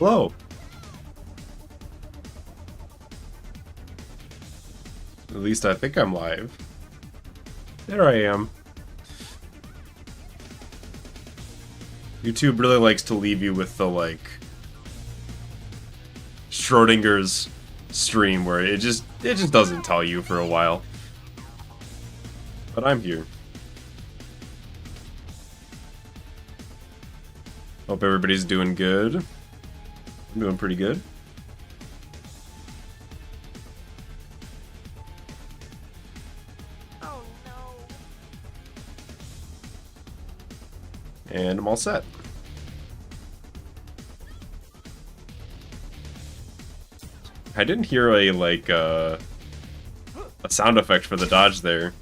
Hello. At least I think I'm live. There I am. YouTube really likes to leave you with the, like, Schrodinger's stream where it just doesn't tell you for a while. But I'm here. Hope everybody's doing good. I'm doing pretty good. Oh no. And I'm all set. I didn't hear a, like, a sound effect for the dodge there.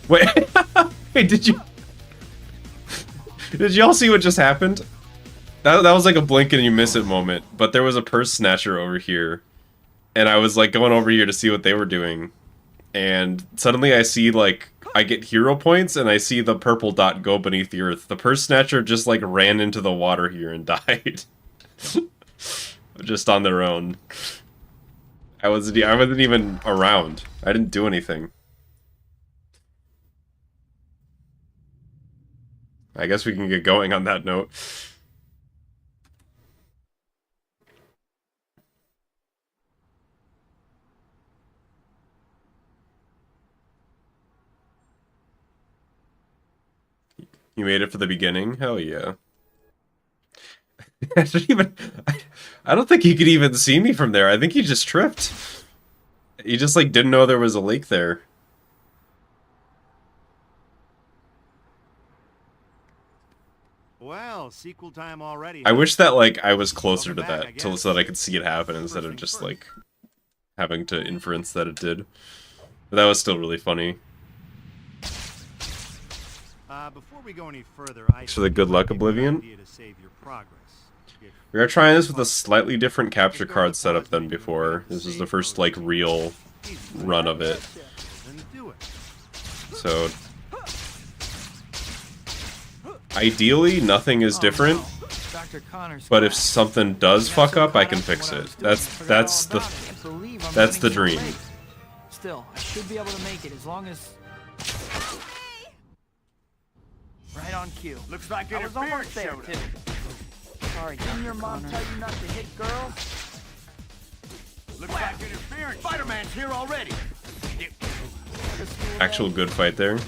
Wait, wait, did y'all see what just happened? That was like a blink and you miss it moment, but there was a purse snatcher over here, and I was like going over here to see what they were doing, and suddenly I see, like, I get hero points and I see the purple dot go beneath the earth. The purse snatcher just, like, ran into the water here and died. Just on their own. I wasn't even around. I didn't do anything. I guess we can get going on that note. You made it for the beginning? Hell yeah. I don't think he could even see me from there. I think he just tripped. He just, like, didn't know there was a lake there. Well, sequel time already. I wish that, like, I was closer to that, so that I could see it happen instead of just, like, having to inference that it did. But that was still really funny. Before we go any further, Thanks for the good luck, Oblivion. We are trying this with a slightly different capture card setup than before. This is the first, like, real run of it. So, ideally, nothing is different. But if something does fuck up, I can fix it. That's the dream. Still, I should be able to make it as long as. Right on cue. Looks like I was almost there, too. Sorry, didn't your mom tell you not to hit girls? Looks like interference. Spider-Man's here already. Actual good fight there.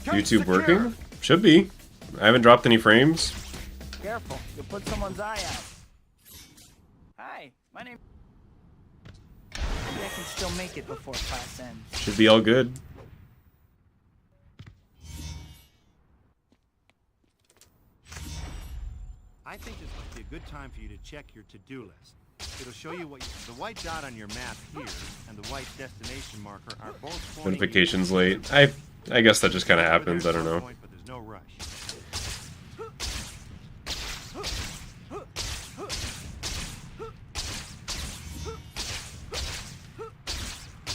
YouTube working? Should be. I haven't dropped any frames. Careful, you'll put someone's eye out. Hi, my name. Maybe I can still make it before class ends. Should be all good. I think this might be a good time for you to check your to-do list. It'll show you what the white dot on your map here and the white destination marker are both Notifications late. I guess that just kind of happens. I don't know. But there's no rush.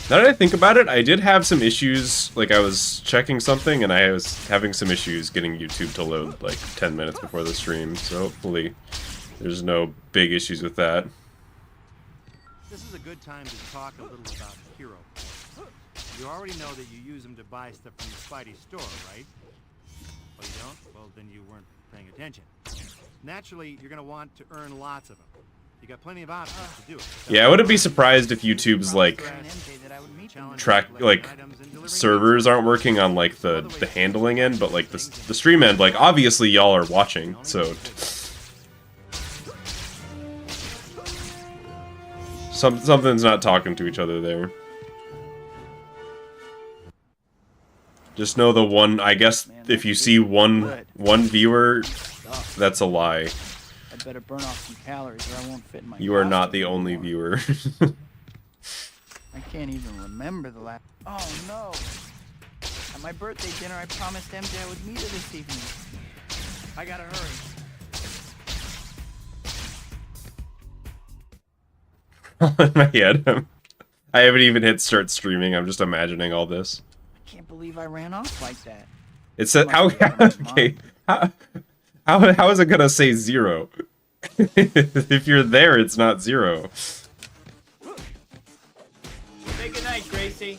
Now that I think about it, I did have some issues. Like, I was checking something and I was having some issues getting YouTube to load like 10 minutes before the stream. So hopefully there's no big issues with that. This is a good time to talk a little about hero points. You already know that you use them to buy stuff from the Spidey store, right? Oh, you don't? Well, then you weren't paying attention. Naturally, you're going to want to earn lots of them. You got plenty of options to do it. Yeah, I wouldn't be surprised if YouTube's, like, servers aren't working on, like, the handling end, but, like, the stream end, like, obviously y'all are watching, so something's not talking to each other there. Just know the one, I guess, if you see one viewer, that's a lie. I better burn off some calories or I won't fit in my. You are not the only viewer. I can't even remember the last. Oh no! At my birthday dinner, I promised MJ I would meet her this evening. I gotta hurry. In my head, I haven't even hit start streaming. I'm just imagining all this. I can't believe I ran off like that. It said how? Okay, how is it gonna say 0? If you're there, it's not 0. Say goodnight, Gracie.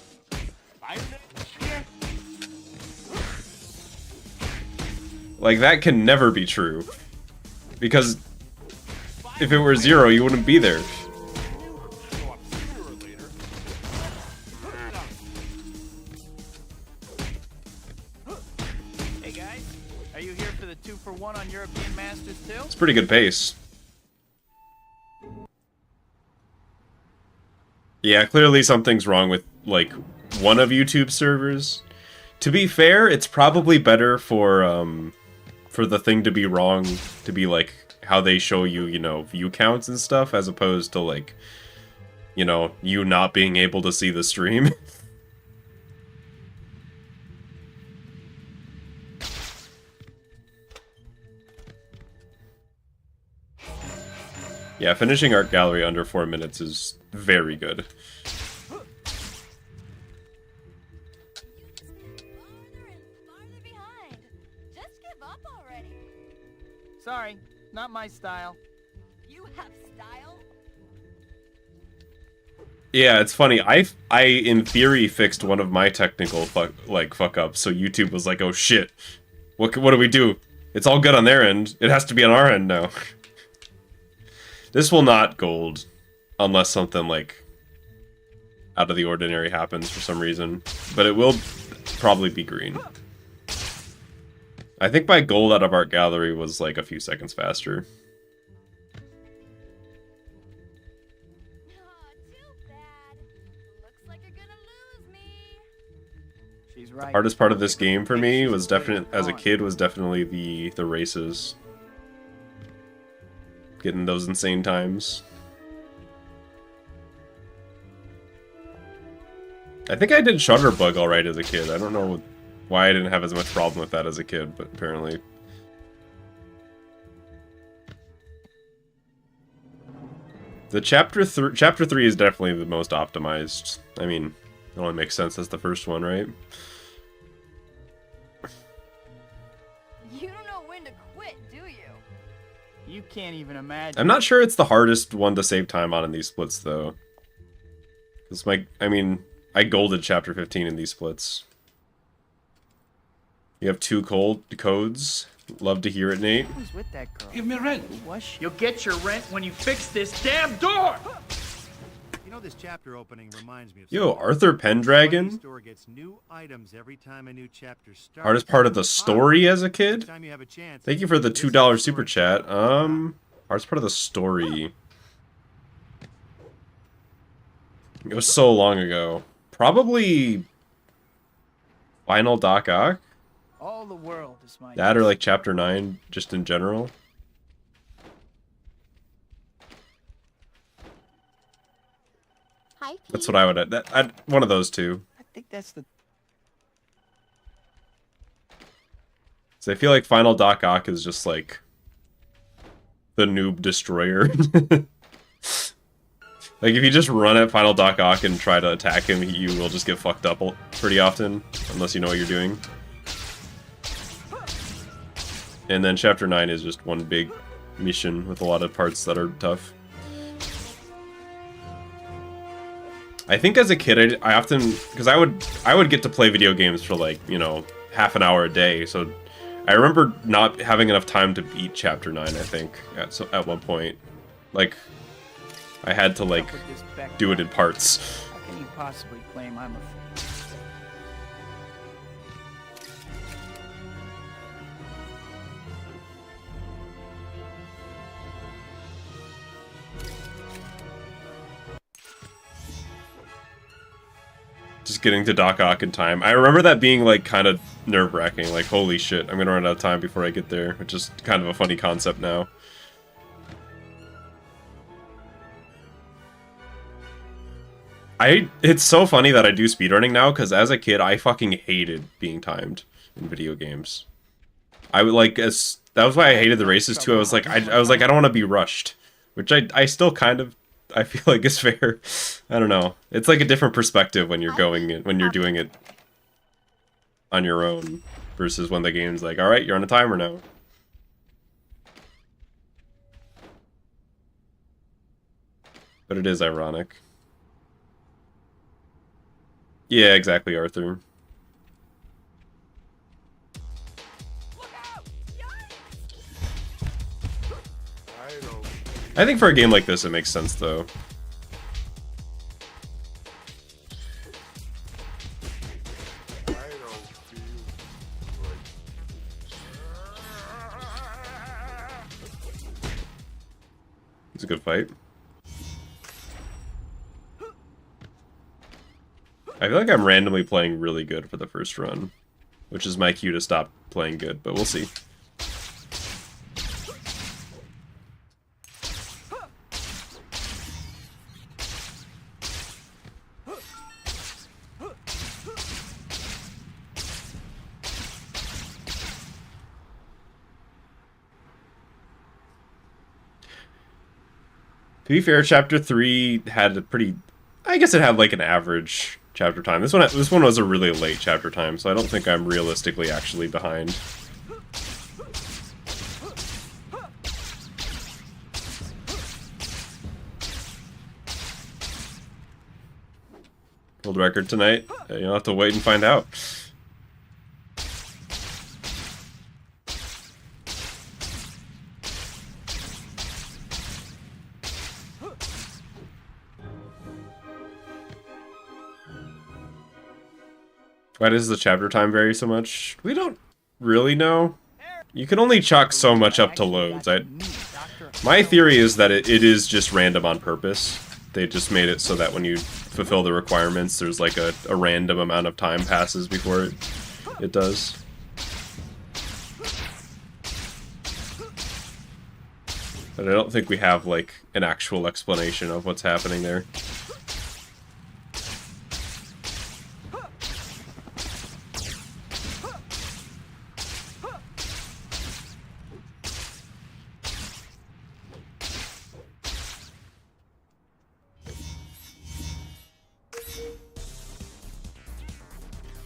Bye. Like, that can never be true. Because if it were 0, you wouldn't be there. Hey guys, are you here for the 2-for-1 on European Masters too? It's pretty good pace. Yeah, clearly something's wrong with, like, one of YouTube's servers. To be fair, it's probably better for the thing to be wrong to be, like, how they show you, you know, view counts and stuff, as opposed to, like, you know, you not being able to see the stream. Yeah, finishing Art Gallery under 4 minutes is very good. Farther and farther behind. Just give up already. Sorry, not my style. You have style. Yeah, it's funny. I in theory fixed one of my technical fuck ups, so YouTube was like, "Oh shit, what do we do? It's all good on their end. It has to be on our end now." This will not gold unless something like out of the ordinary happens for some reason, but it will probably be green. I think my gold out of Art Gallery was like a few seconds faster. Aw, too bad. Looks like you're gonna lose me. She's right. Hardest part of this game for me was as a kid was definitely the races. Getting those insane times. I think I did Shutterbug alright as a kid. I don't know why I didn't have as much problem with that as a kid, but apparently. The chapter 3 is definitely the most optimized. I mean, it only makes sense as the first one, right? You don't know when to quit, do you? You can't even imagine. I'm not sure it's the hardest one to save time on in these splits, though. It's I mean, I golded chapter 15 in these splits. You have 2 codes. Love to hear it, Nate. Who was with that girl? Give me rent. Who was she? You'll get your rent when you fix this damn door! You know, this chapter opening reminds me of Yo, something. Arthur The Pendragon? store gets new items every time a new chapter starts. Hardest part of the story as a Next kid? time you have a chance, Thank you for the this $2 is super the chat. story. Hardest part of the story. It was so long ago. Probably Final Doc Ock? All the world is mine. That or like chapter 9, just in general. Hi, That's what I would... one of those two. I think that's the. So I feel like Final Doc Ock is just like the noob destroyer. Like if you just run at Final Doc Ock and try to attack him, you will just get fucked up pretty often, unless you know what you're doing. And then chapter 9 is just one big mission with a lot of parts that are tough. I think as a kid, I often, because I would get to play video games for like, you know, half an hour a day, so I remember not having enough time to beat chapter 9, I think, at one point. Like, I had to like do it in parts. How can you possibly claim I'm a? Just getting to Doc Ock in time. I remember that being like kind of nerve-wracking, like holy shit, I'm gonna run out of time before I get there, which is kind of a funny concept now. It's so funny that I do speedrunning now, because as a kid, I fucking hated being timed in video games. I would like, that was why I hated the races too. I was like, I don't want to be rushed, which I still kind of, I feel like is fair. I don't know. It's like a different perspective when you're doing it on your own versus when the game's like, all right, you're on a timer now. But it is ironic. Yeah, exactly, Arthur. I think for a game like this, it makes sense, though. It's a good fight. I feel like I'm randomly playing really good for the first run, which is my cue to stop playing good, but we'll see. To be fair, Chapter 3 had a pretty... I guess it had like an average chapter time. This one was a really late chapter time, so I don't think I'm realistically actually behind. World record tonight? You'll have to wait and find out. Why does the chapter time vary so much? We don't really know. You can only chalk so much up to loads. My theory is that it is just random on purpose. They just made it so that when you fulfill the requirements, there's like a random amount of time passes before it does. But I don't think we have like an actual explanation of what's happening there.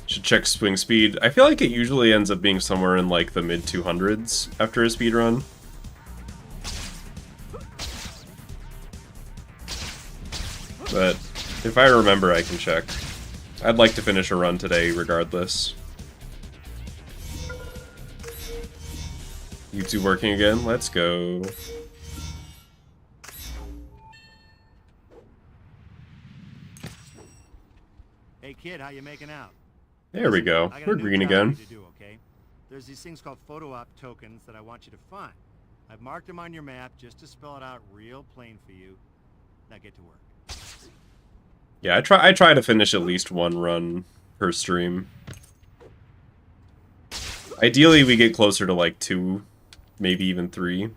Should check swing speed. I feel like it usually ends up being somewhere in like the mid 200s after a speed run. But if I remember, I can check. I'd like to finish a run today regardless. YouTube working again? Let's go. Hey kid, how you making out? There we go. I got We're a new green job again. to do, okay? There's these things called photo op tokens that I want you to find. I've marked them on your map just to spell it out real plain for you. Now get to work. Yeah, I try to finish at least one run per stream. Ideally, we get closer to like 2, maybe even 3.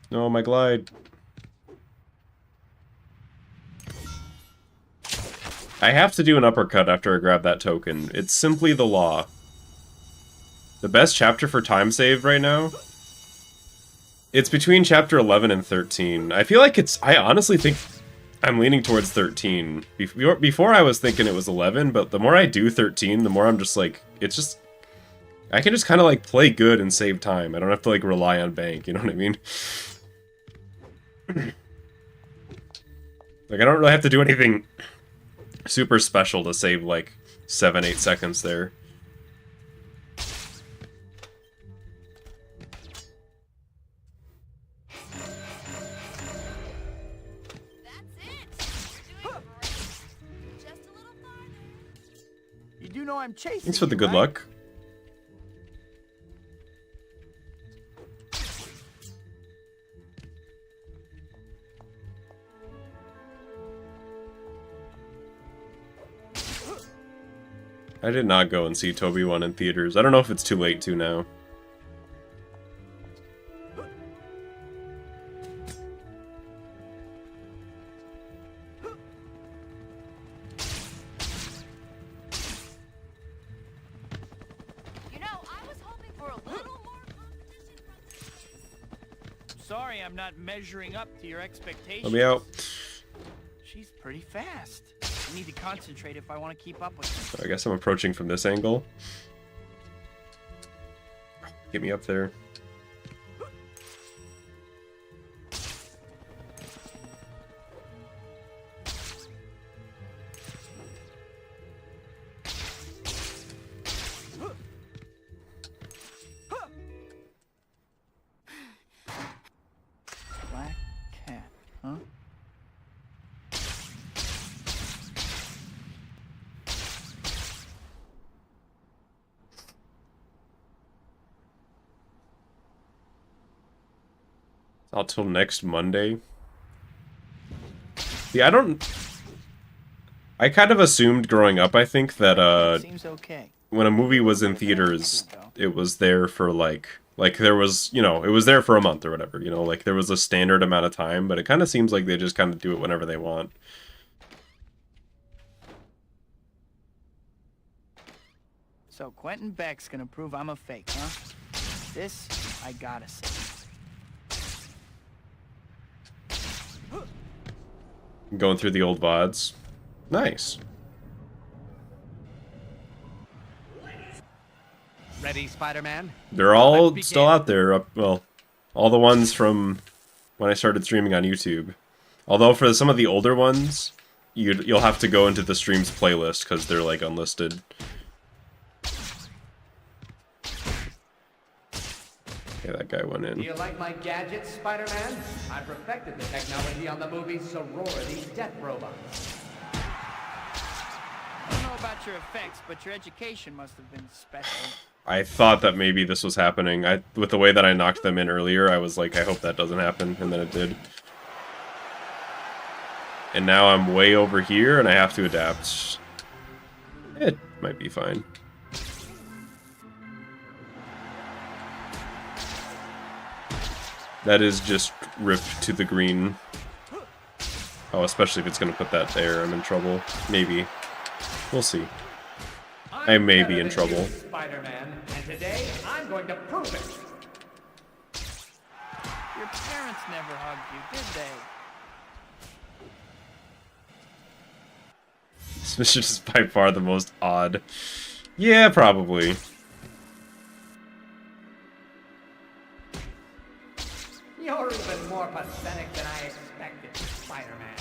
No, my glide. I have to do an uppercut after I grab that token. It's simply the law. The best chapter for time save right now? It's between chapter 11 and 13. I feel like it's... I honestly think I'm leaning towards 13. Before I was thinking it was 11, but the more I do 13, the more I'm just like... It's just... I can just kind of like play good and save time. I don't have to like rely on bank, you know what I mean? Like, I don't really have to do anything super special to save, like, 7-8 seconds there. That's it. You're doing great. Just a little farther. You do know I'm chasing Thanks for the you, good right? luck. I did not go and see Toby 1 in theaters. I don't know if it's too late to now. You know, I was hoping for a little more competition from sorry I'm not measuring up to your expectations. Let me out. She's pretty fast. I need to concentrate if I want to keep up with her. I guess I'm approaching from this angle. Get me up there. Black cat, huh? Out till next Monday. See, I kind of assumed growing up, I think, that Seems okay. when a movie was in theaters, it was there for like there was, you know, it was there for a month or whatever, you know, like there was a standard amount of time, but it kind of seems like they just kind of do it whenever they want. So Quentin Beck's gonna prove I'm a fake, huh? This I gotta see. Going through the old VODs. Nice. Ready, Spider-Man? They're all Let's still begin. out there. Well, all the ones from when I started streaming on YouTube. Although for some of the older ones, you'll have to go into the streams playlist because they're like unlisted. Okay, that guy went Do in. you like my gadgets, Spider-Man? I perfected the technology on the movie Sorority Death Robots. I don't know about your effects, but your education must have been special. I thought that maybe this was happening. With the way that I knocked them in earlier, I was like, I hope that doesn't happen, and then it did. And now I'm way over here, and I have to adapt. It might be fine. That is just ripped to the green. Oh, especially if it's going to put that there, I'm in trouble. Maybe. We'll see. I may be in trouble. Spider-Man, and today I'm going to prove it. Your parents never hugged you, did they? This mission is by far the most odd. Yeah, probably. You're even more pathetic than I expected, Spider-Man.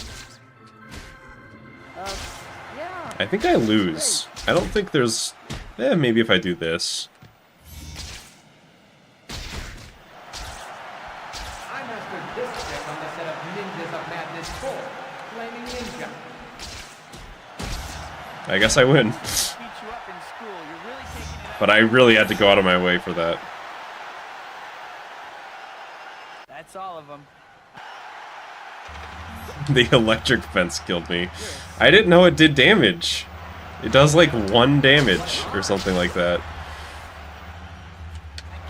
Yeah. I think I lose. I don't think there's... maybe if I do this. I mastered this trick on the set of Ninjas of Madness 4, Flaming Ninja. I guess I win. Beat you up in school. You're really taking it out. But I really had to go out of my way for that. That's all of them. The electric fence killed me. I didn't know it did damage. It does like 1 damage or something like that. I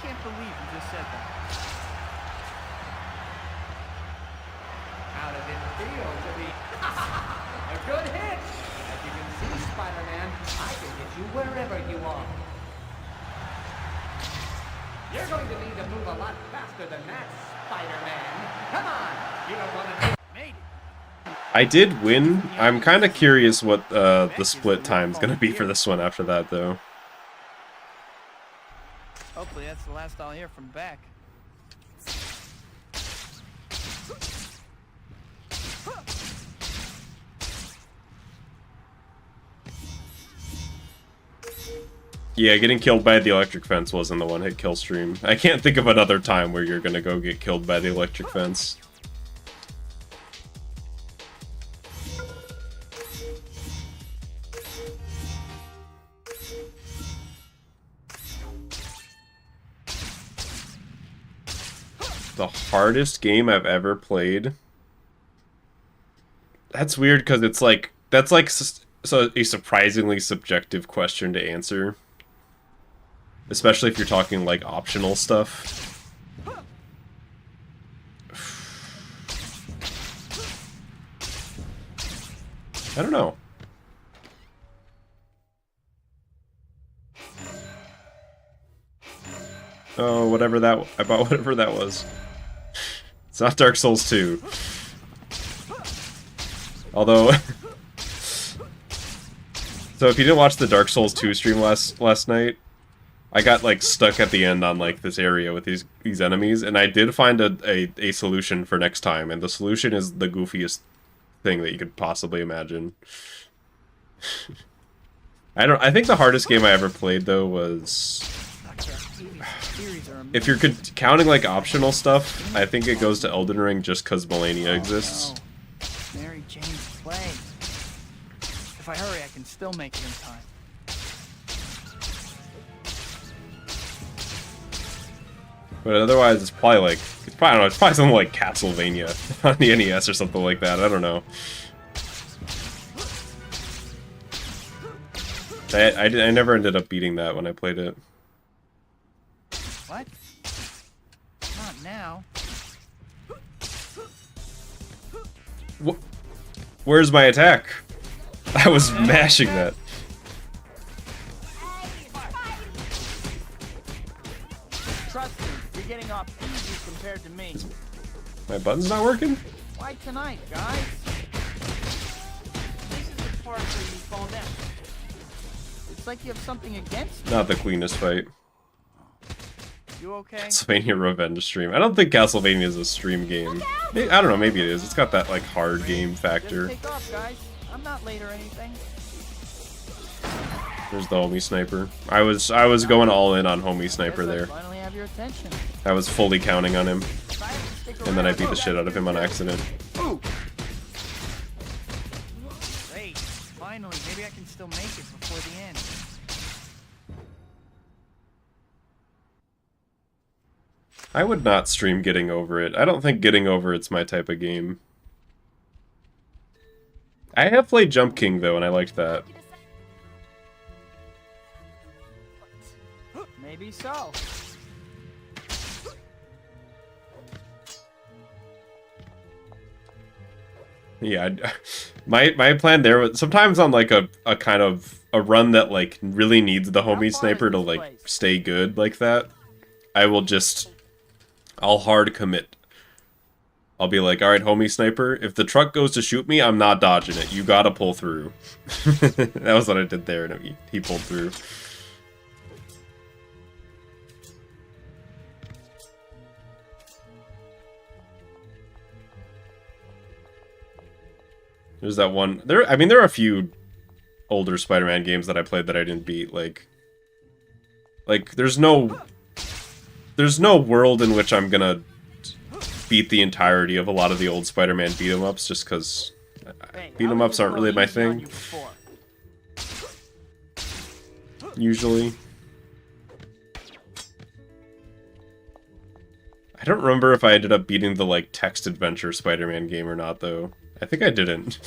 can't believe you just said that. How does it feel to be a good hit? As you can see, Spider-Man, I can get you wherever you are. You're going to need to move a lot faster than that, Spider-Man. Come on! You don't want to... Made it. I did win. I'm kind of curious what the split time's gonna be for this one after that, though. Hopefully that's the last I'll hear from Beck. Yeah, getting killed by the electric fence wasn't the one-hit kill stream. I can't think of another time where you're gonna go get killed by the electric fence. The hardest game I've ever played. That's weird because it's like that's like so a surprisingly subjective question to answer, especially if you're talking like optional stuff. I don't know. Oh, whatever that was. It's not Dark Souls 2. Although... So if you didn't watch the Dark Souls 2 stream last night, I got like stuck at the end on like this area with these enemies, and I did find a solution for next time, and the solution is the goofiest thing that you could possibly imagine. I think the hardest game I ever played though was, if you're counting like optional stuff, I think it goes to Elden Ring just because Melania exists. No. Mary Jane's play. If I hurry, I can still make it in time. But otherwise, it's probably like, I don't know, it's probably something like Castlevania on the NES or something like that. I don't know. I never ended up beating that when I played it. What? Not now. Where's my attack? I was mashing that. Trust me, you're getting off easy compared to me. My button's not working? Why tonight, guys? This is the part where you fall down. It's like you have something against me. Not the cleanest fight. You okay? Castlevania Revenge stream. I don't think Castlevania is a stream game. I don't know, maybe it is. It's got that like hard game factor. Just take off, guys. I'm not late or anything. There's the homie sniper. I was going all in on homie sniper Guess I there. finally have your attention. I was fully counting on him, If I have to stick and then I around- beat the shit out of him on accident. Ooh. Great. Finally, maybe I can still make it before the end. I would not stream Getting Over It. I don't think Getting Over It's my type of game. I have played Jump King though, and I liked that. Maybe so. Yeah, my plan there was sometimes on like a kind of a run that like really needs the homie sniper to like stay good like that. I'll hard commit. I'll be like, all right, homie sniper, if the truck goes to shoot me, I'm not dodging it. You gotta pull through. That was what I did there, and he pulled through. There's that one. There are a few older Spider-Man games that I played that I didn't beat. Like there's no world in which I'm gonna beat the entirety of a lot of the old Spider-Man beat-em-ups just because beat-em-ups aren't really my thing. Usually. I don't remember if I ended up beating the like text adventure Spider-Man game or not though. I think I didn't.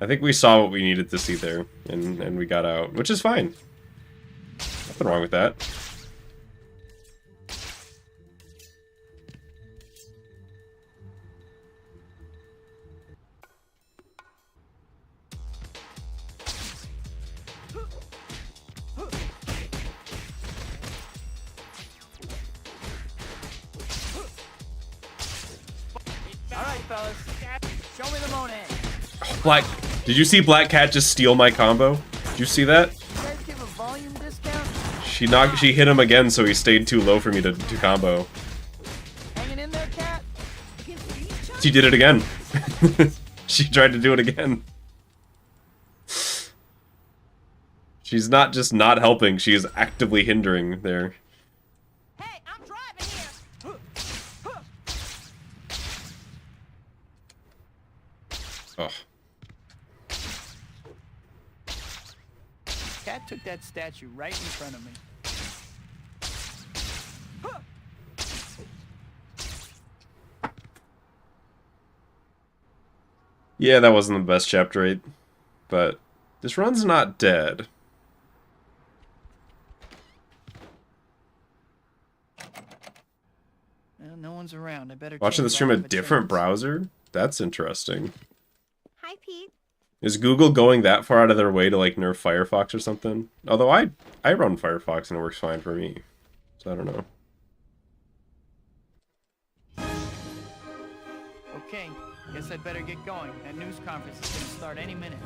I think we saw what we needed to see there, and we got out, which is fine. Nothing wrong with that. Alright, fellas. Show me the Monet. Black. Did you see Black Cat just steal my combo? Did you see that? You guys give a volume discount? She hit him again, so he stayed too low for me to combo. Hanging in there, cat? She did it again. She tried to do it again. She's not just not helping, she is actively hindering there. Hey, I'm driving here. Ugh. Cat took that statue right in front of me. Yeah, that wasn't the best chapter 8, but this run's not dead. Well, no one's around. I better Watching the check stream if I a have a different chance. browser? That's interesting. Hi, Pete. Is Google going that far out of their way to like nerf Firefox or something? Although I run Firefox and it works fine for me. So I don't know. Okay, guess I'd better get going. That news conference is gonna start any minute.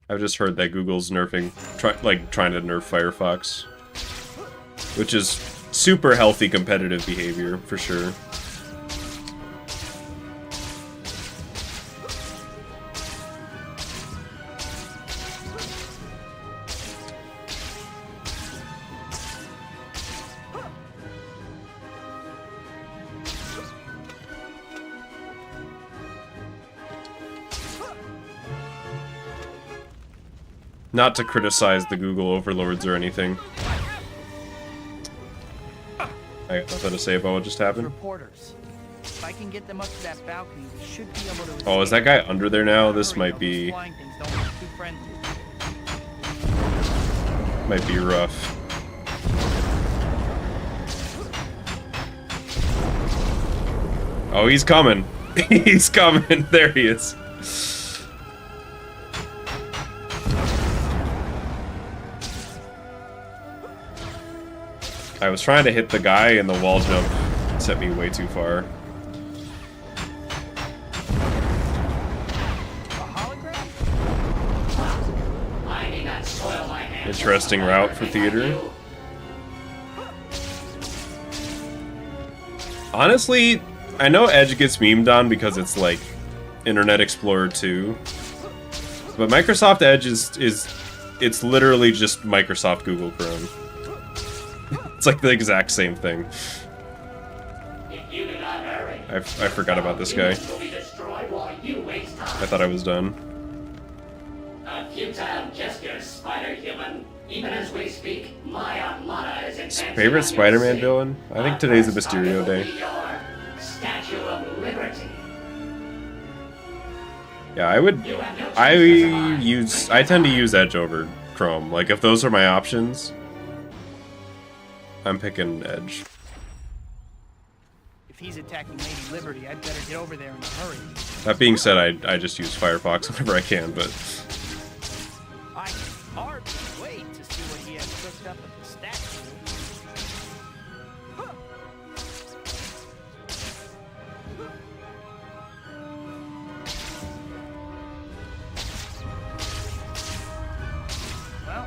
I've just heard that Google's nerfing, trying to nerf Firefox, which is super healthy competitive behavior for sure. Not to criticize the Google overlords or anything. I got nothing to say about what just happened. Reporters. If I can get them up to that balcony, we should be able to. Oh, is that guy under there now? This might be rough. Oh, he's coming. He's coming. There he is. I was trying to hit the guy and the wall jump set me way too far. Interesting route for theater. Honestly, I know Edge gets memed on because it's like Internet Explorer 2. But Microsoft Edge it's literally just Microsoft Google Chrome. It's like the exact same thing. I forgot about this guy. I thought I was done. A futile gesture, Spider-Human. Even as we speak, my armada is advancing. Favorite Spider-Man villain? I think today's a Mysterio day. Statue of Liberty. Yeah, I tend to use Edge over Chrome. Like, if those are my options, I'm picking Edge. If he's attacking Lady Liberty, I'd better get over there in a hurry. That being said, I just use Firefox whenever I can, but... I can hardly wait to see what he has cooked up at the statue. Well,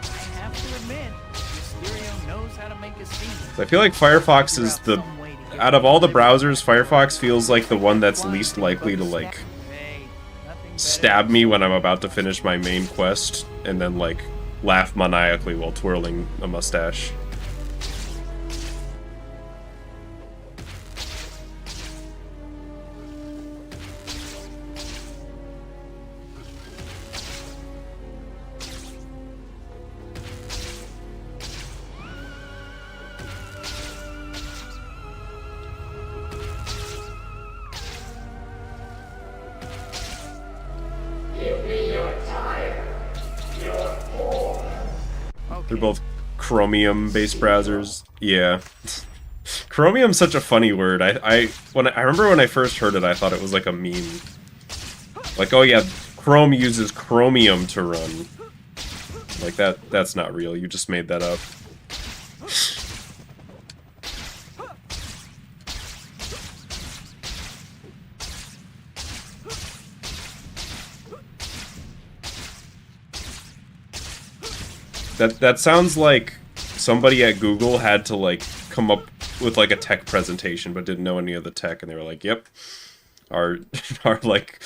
I have to admit, Mysterio knows how to make a scene. I feel like Firefox is the... Out of all the browsers, Firefox feels like the one that's least likely to, like, stab me when I'm about to finish my main quest, and then, like, laugh maniacally while twirling a mustache. They're both Chromium-based browsers. Yeah. Chromium's such a funny word. I remember when I first heard it, I thought it was like a meme. Like, oh yeah, Chrome uses Chromium to run. Like, that's not real. You just made that up. That sounds like somebody at Google had to, like, come up with, like, a tech presentation, but didn't know any of the tech, and they were like, yep, our like,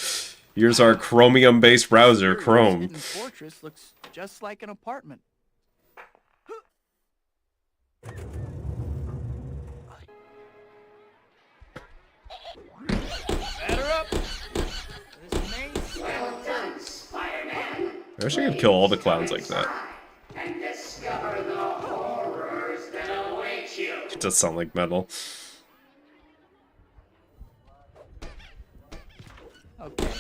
here's our Chromium-based browser, Chrome. This fortress looks just like an apartment. Batter up! This maze. Well done, Spider-Man. I wish I could kill all the clowns like that. And discover the horrors that await you. It does sound like metal. Okay,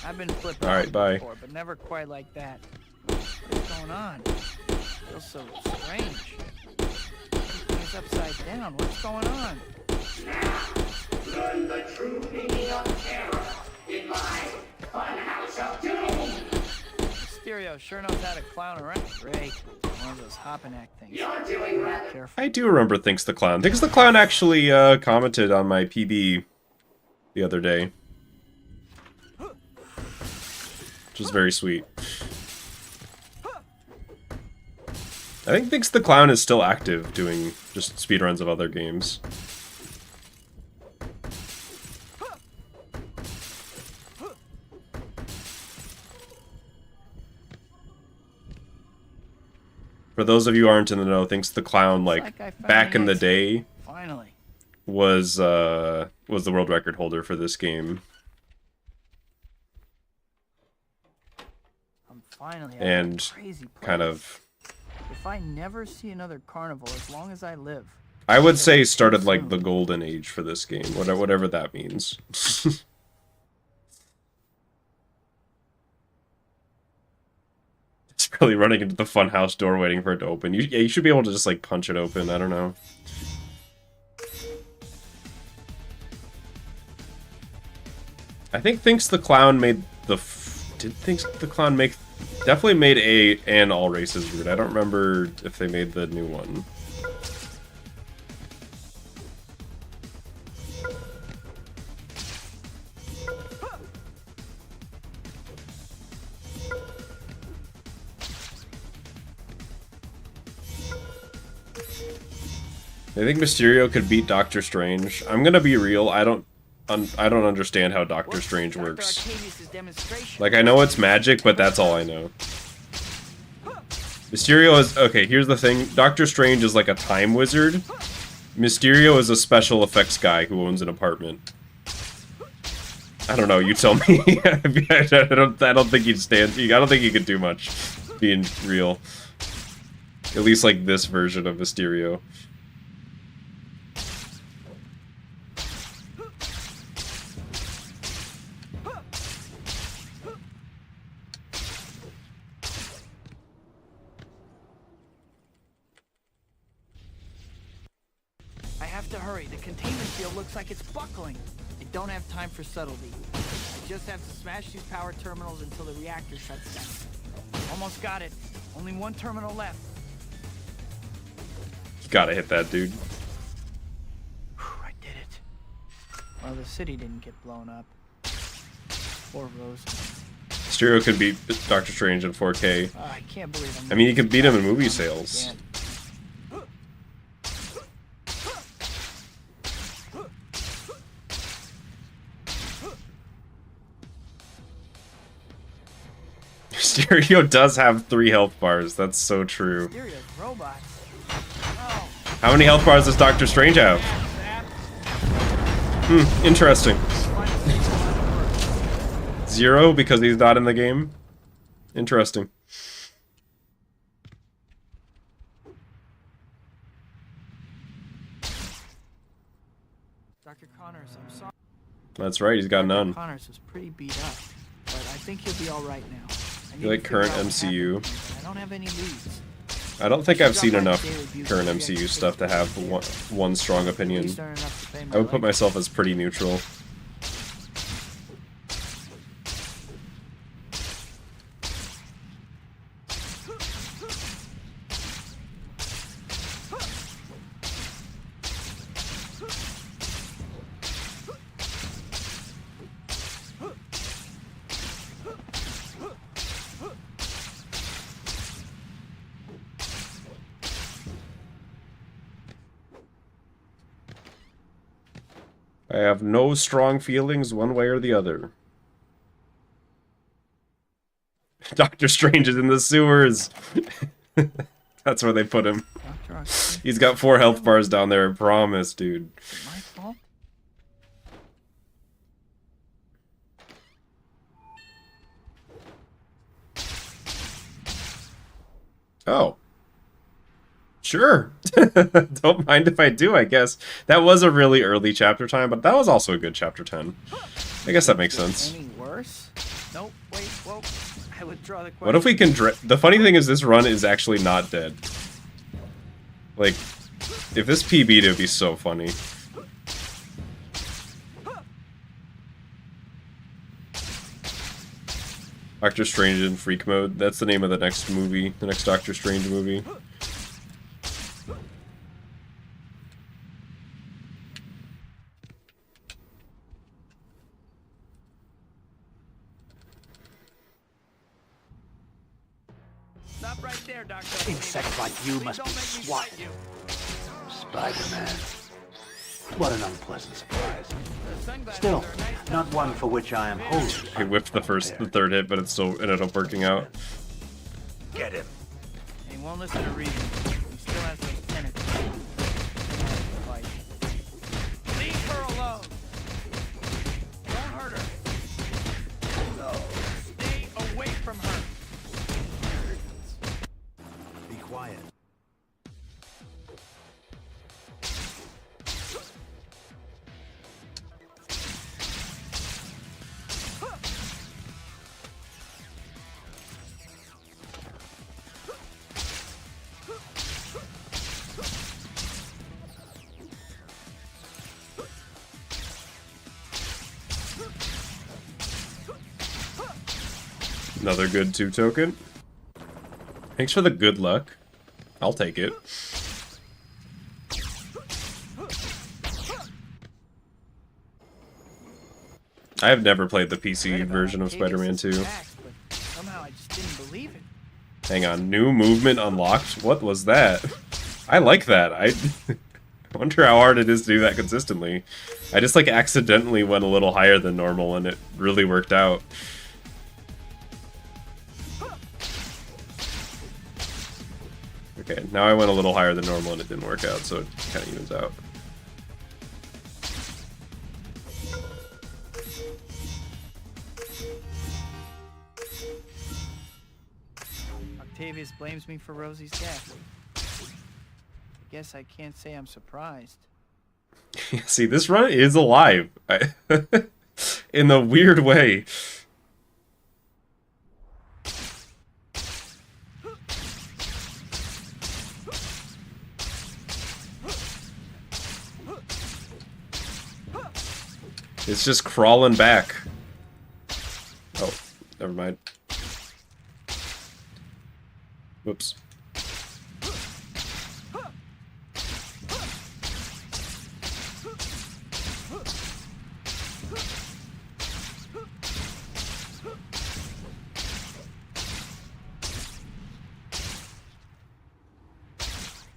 I've been flipping Alright, bye. before, but never quite like that. What's going on? It feels so strange. Everything is upside down. What's going on? Now, learn the true meaning of terror in my Funhouse of Doom. Mysterio sure knows how to clown around. Great. One of those hopping act things. You're doing rather Careful. I do remember Thinks the Clown. Thinks the Clown actually commented on my PB the other day. Which was very sweet. I think Thinks the Clown is still active doing just speedruns of other games. For those of you who aren't in the know, Thinks the Clown, like I found back in the it. day, Finally. was the world record holder for this game. I'm finally at And that crazy place. kind of, If I never see another carnival as long as I live. I would say started like the golden age for this game, whatever that means. It's really running into the funhouse door waiting for it to open. Yeah, you should be able to just like punch it open, I don't know. I think Thinks the Clown made the... Did Thinks the Clown make... Definitely made an All Races route. I don't remember if they made the new one. I think Mysterio could beat Doctor Strange. I'm gonna be real. I don't understand how Doctor Strange works. Like, I know it's magic, but that's all I know. Mysterio is... Okay, here's the thing. Doctor Strange is like a time wizard. Mysterio is a special effects guy who owns an apartment. I don't know, you tell me. I don't think he'd stand... I don't think he could do much, being real. At least like this version of Mysterio. I have to hurry. The containment field looks like it's buckling. I don't have time for subtlety. I just have to smash these power terminals until the reactor shuts down. Almost got it. Only one terminal left. You gotta hit that, dude. Whew, I did it. Well, the city didn't get blown up. Poor Rose. Mysterio could beat Doctor Strange in 4K. I can't believe I'm... I mean, you could beat him in movie sales. Again. Mysterio does have 3 health bars. That's so true. Mysterio's robots. Oh, How many health bars does Doctor Strange have? Interesting. 0 because he's not in the game? Interesting. Dr. Connors, I'm sorry. That's right, he's got none. Connors was pretty beat up, but I think he'll be all right now. I You like need to figure current out what MCU? happened, but I don't have any leads. I don't think I've seen enough current MCU stuff to have one strong opinion. These aren't enough to pay my I would put light. myself as pretty neutral. I have no strong feelings one way or the other. Doctor Strange is in the sewers. That's where they put him. Dr. Octavius, He's got 4 health bars down there, I promise, dude. is it my fault? Oh. Sure. Don't mind if I do, I guess. That was a really early chapter time, but that was also a good chapter 10. I guess that makes sense. Any worse? Nope. Wait. Whoa. I withdraw the question. What if we can the funny thing is this run is actually not dead. Like, if this PB'd, it would be so funny. Doctor Strange in Freak Mode. That's the name of the next movie, the next Doctor Strange movie. Stop right there, Dr. Insects like you must be swat. Spider-Man. What an unpleasant surprise. Still, not one for which I am wholly. He whipped the third hit, but it still ended up working out. Get him. He won't listen to reason. He still has those tentacles. Leave her alone. Don't hurt her. No. Stay away from her. Be quiet. Another good 2 token. Thanks for the good luck. I'll take it. I have never played the PC version of Spider-Man 2. Somehow I just didn't believe it. Hang on, new movement unlocked? What was that? I like that. I wonder how hard it is to do that consistently. I just like accidentally went a little higher than normal and it really worked out. Okay, now I went a little higher than normal and it didn't work out, so it kind of evens out. Octavius blames me for Rosie's death. I guess I can't say I'm surprised. See, this run is alive. In a weird way. It's just crawling back. Oh, never mind. Whoops.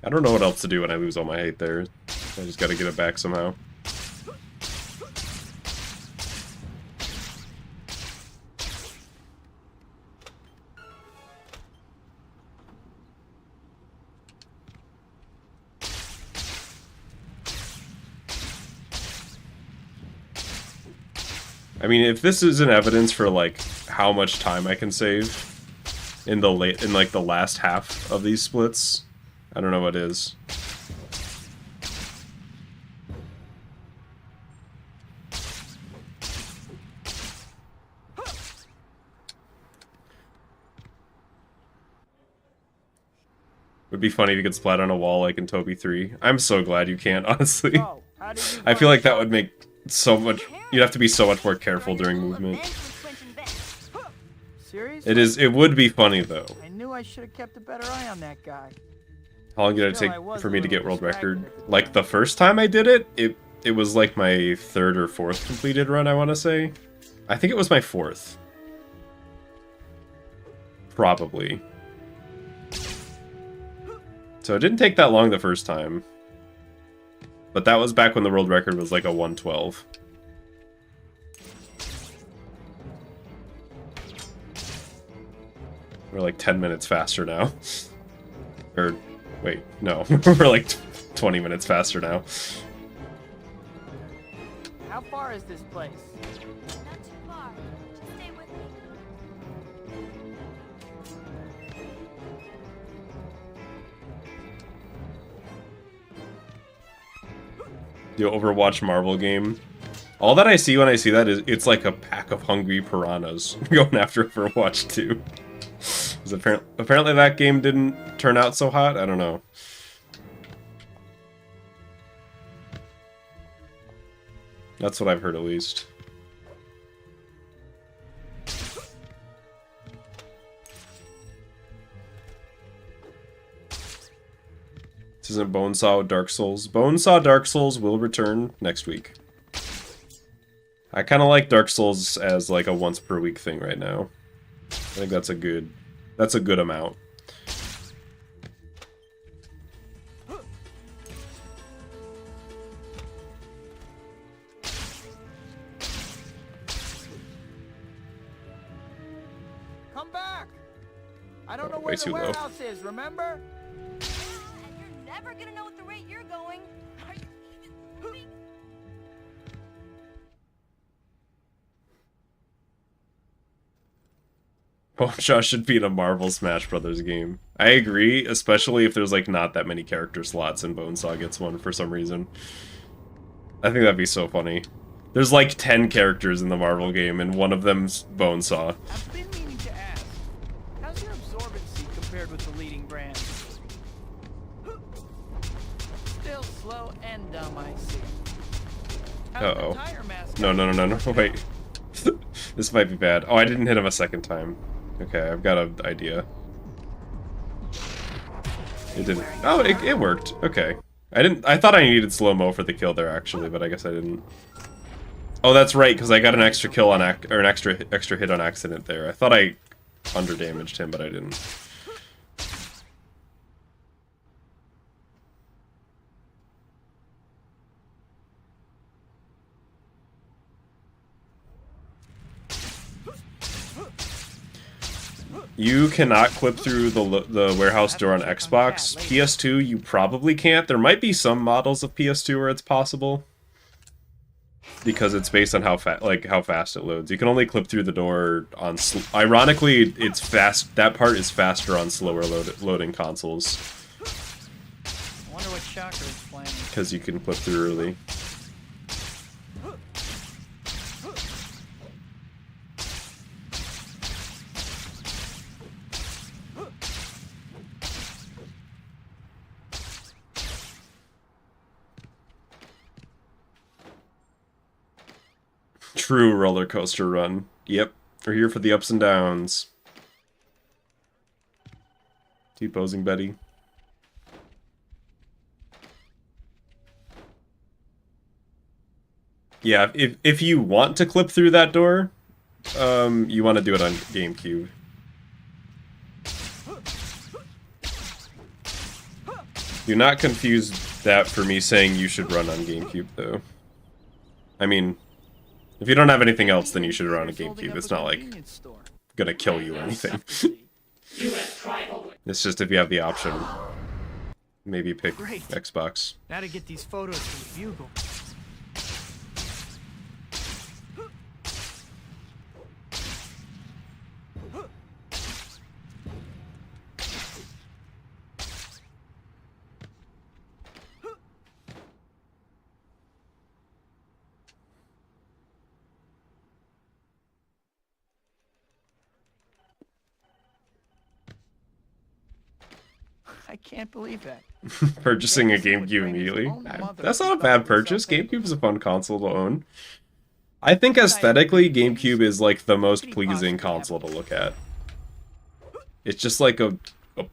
I don't know what else to do when I lose all my hate there. I just gotta get it back somehow. I mean, if this isn't evidence for like how much time I can save in the like the last half of these splits, I don't know what is. Would be funny if you could splat on a wall like in Toby 3. I'm so glad you can't, honestly. Oh, how did you I feel like that would make so much... You'd have to be so much more careful during movement. Seriously? It would be funny, though. I knew I should have kept a better eye on that guy. How long did it Still, take I was for a me to little get world record? distracted at the Like, time. the first time I did it, it was like my third or fourth completed run, I want to say. I think it was my fourth. Probably. So it didn't take that long the first time. But that was back when the world record was like a 112. We're like 10 minutes faster now. Or, wait, no. We're like 20 minutes faster now. How far is this place? Not too far. Just stay with me. The Overwatch Marvel game. All that I see when I see that is it's like a pack of hungry piranhas going after Overwatch 2. Apparently that game didn't turn out so hot. I don't know. That's what I've heard, at least. This isn't Bonesaw Dark Souls. Bonesaw Dark Souls will return next week. I kind of like Dark Souls as like a once per week thing right now. I think that's a good amount. Come back! I don't know way where the too low. warehouse is, remember? And you're never gonna know at the rate you're going. Are you even moving? Bonesaw should be in a Marvel Smash Brothers game. I agree, especially if there's like not that many character slots and Bonesaw gets one for some reason. I think that'd be so funny. There's like 10 characters in the Marvel game and one of them's Bonesaw. I've been meaning to ask. How's your absorbency compared with the leading brands? Still slow and dumb, I see. How's the Uh-oh. tire mask? No, wait. This might be bad. Oh, I didn't hit him a second time. Okay, I've got an idea. It didn't. Oh, it worked. Okay. I thought I needed slow-mo for the kill there, actually, but I guess I didn't. Oh, that's right, because I got an extra kill on or an extra hit on accident there. I thought I underdamaged him, but I didn't. You cannot clip through the warehouse door on Xbox. PS2, you probably can't. There might be some models of PS2 where it's possible, because it's based on how fast it loads. You can only clip through the door on. Ironically, it's fast. That part is faster on slower loading consoles. I wonder what Shocker is planning. Because you can clip through early. True roller coaster run. Yep, we're here for the ups and downs. T-posing Betty. Yeah, if you want to clip through that door, you want to do it on GameCube. Do not confuse that for me saying you should run on GameCube, though. I mean, if you don't have anything else, then you should run on a GameCube. It's not like gonna kill you or anything. It's just if you have the option. Maybe pick Xbox. Now to get these photos from the Bugle. I can't believe that. Purchasing a GameCube immediately. That's not a bad purchase. GameCube's a fun console to own. I think aesthetically, GameCube is like the most pleasing console to look at. It's just like a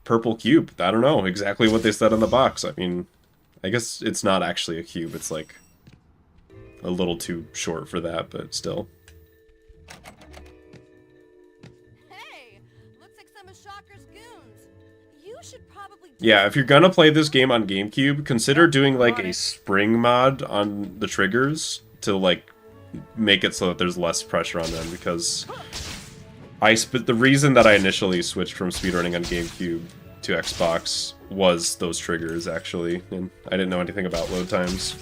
purple cube. I don't know exactly what they said on the box. I mean, I guess it's not actually a cube. It's like a little too short for that, but still. Hey, looks like some of Shocker's goons. You should probably. Yeah, if you're gonna play this game on GameCube, consider doing like a spring mod on the triggers to like make it so that there's less pressure on them, because the reason that I initially switched from speedrunning on GameCube to Xbox was those triggers, actually, and I didn't know anything about load times.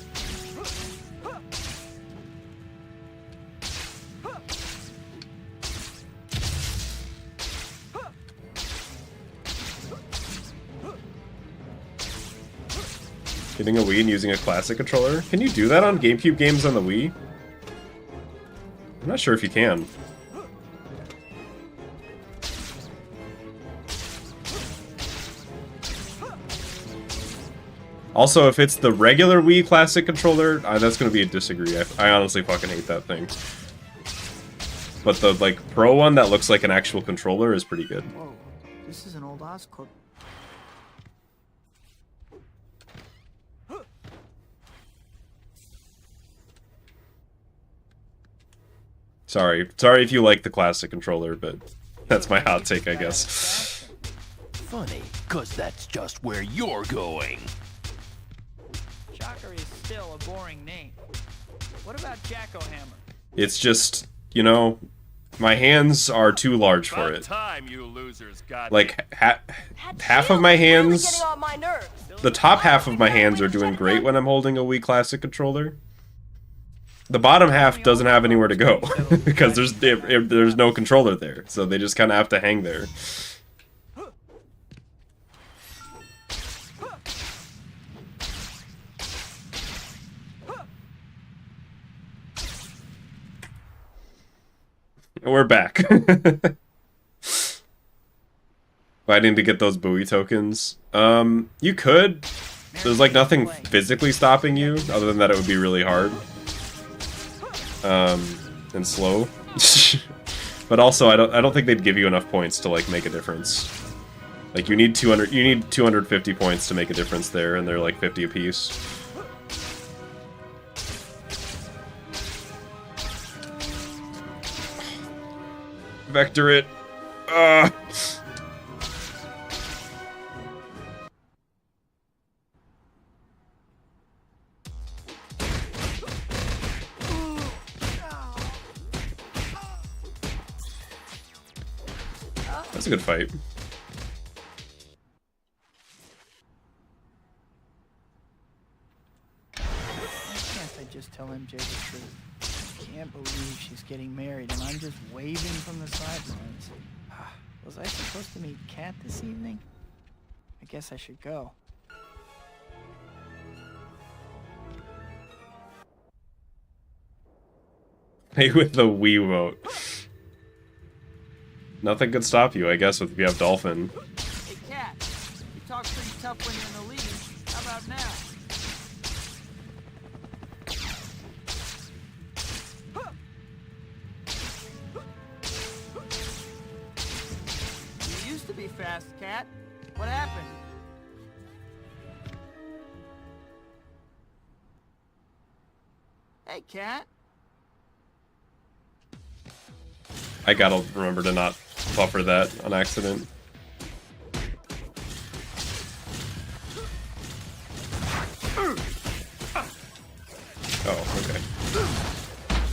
Getting a Wii and using a classic controller? Can you do that on GameCube games on the Wii? I'm not sure if you can. Also, if it's the regular Wii Classic controller, that's going to be a disagree. I honestly fucking hate that thing. But the, like, Pro one that looks like an actual controller is pretty good. Whoa, this is an old Oscorp. Sorry if you like the classic controller, but that's my hot take, I guess. Funny, 'cause that's just where you're going. Shocker is still a boring name. What about Jackohammer? It's just, you know, my hands are too large for About it. time you losers got Like, That half of shield my is really hands, getting on my nerves. the top half of my hands are doing great when I'm holding a Wii Classic controller. The bottom half doesn't have anywhere to go, because there's no controller there, so they just kind of have to hang there. We're back. Fighting to get those buoy tokens. You could. There's like nothing physically stopping you, other than that it would be really hard. And slow. But also I don't think they'd give you enough points to like make a difference. Like you need 250 points to make a difference there, and they're like 50 apiece. Vector it. That's a good fight. Why can't I just tell MJ the truth? I can't believe she's getting married and I'm just waving from the sidelines. Was I supposed to meet Kat this evening? I guess I should go. Hey, with the Wii vote. Nothing could stop you, I guess, if you have Dolphin. Hey, Kat, you talk pretty tough when you're in the lead. How about now? You used to be fast, Kat. What happened? Hey, Kat. I gotta remember to not buffer that on accident. Oh, okay.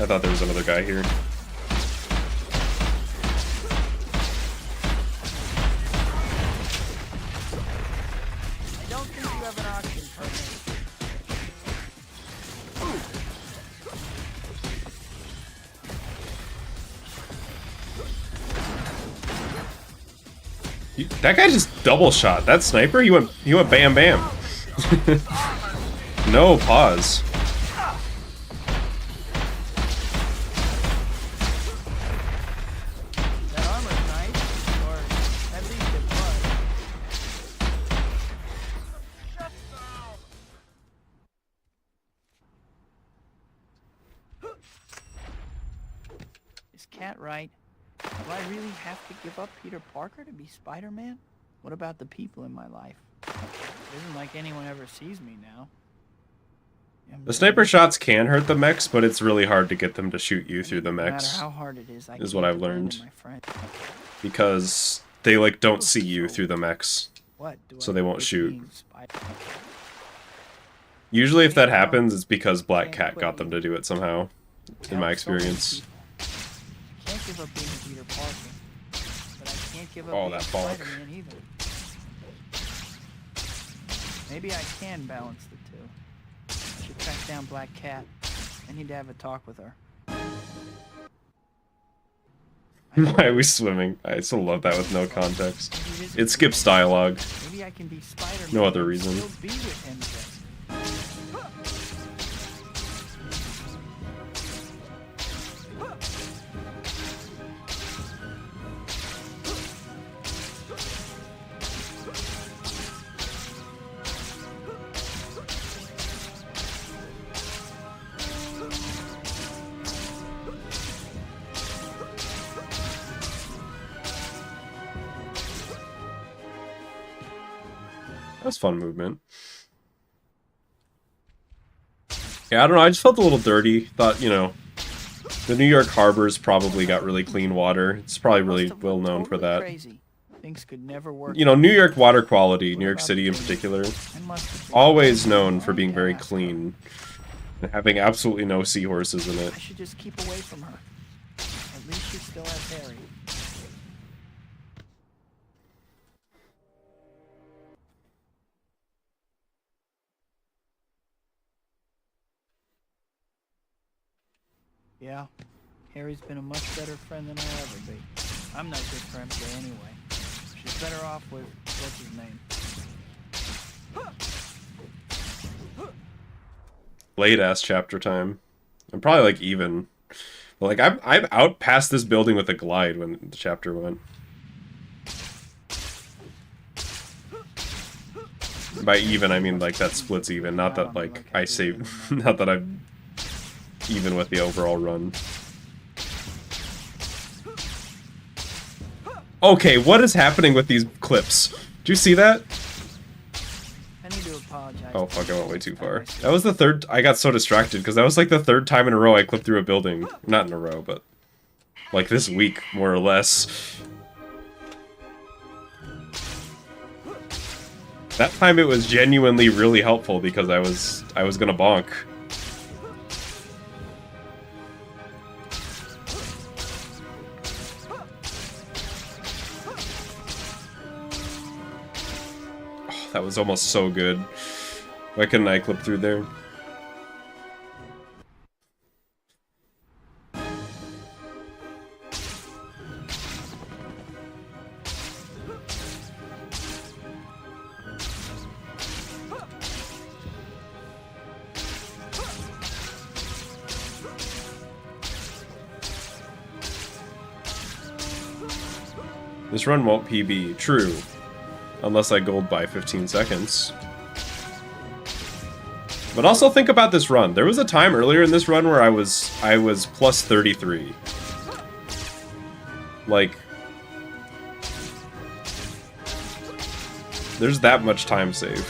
I thought there was another guy here. I don't think you have an option for me. That guy just double shot. That sniper, he went bam bam. No pause. That armor's nice, or at least it was. Is Kat right? Do I really have to give up Peter Parker to be Spider-Man? What about the people in my life? It isn't like anyone ever sees me now. The sniper shots can hurt the mechs, but it's really hard to get them to shoot you through the No matter mechs. how hard it is, I Is can't what I've abandon learned. my friend. Because they like don't see you through the mechs. What do So I they won't quit shoot. being Spider- Usually if that happens, it's because Black Cat got them to do it somehow, in my Help so many experience. people. I can't give up being Peter Parker, but I can't give up Oh, being that bonk. Spider-Man either. Maybe I can balance the two. I should track down Black Cat. I need to have a talk with her. Why are we swimming? I still love that with no context. Maybe isn't It skips dialogue. Maybe I can be Spider-Man. No other and reason. still be with MJ. That was fun movement. Yeah, I don't know, I just felt a little dirty. Thought, you know, The New York harbors probably got really clean water. It's probably really Must have well looked known for totally that. Crazy. Things could never work. You know, New York water quality, New York City in particular, I must have been always known for being wrong very to ask her. clean and having absolutely no seahorses in it. I should just keep away from her. At least she still has Harry. Yeah, Harry's been a much better friend than I'll ever be. I'm no good for MJ anyway. She's better off with, what's his name? Late ass chapter time. I'm probably like even. But like I'm out past this building with a glide when the chapter went. By even I mean like that splits even, not that like I save, not that I'm even with the overall run. Okay, what is happening with these clips? Do you see that? I need to apologize. Oh fuck, I went way too far. That was the third. I got so distracted because that was like the third time in a row I clipped through a building. Not in a row, but like this week, more or less. That time it was genuinely really helpful because I was gonna bonk. Oh, that was almost so good. Why couldn't I clip through there? This run won't PB. True. Unless I gold by 15 seconds. But also think about this run. There was a time earlier in this run where I was plus 33. Like, there's that much time saved.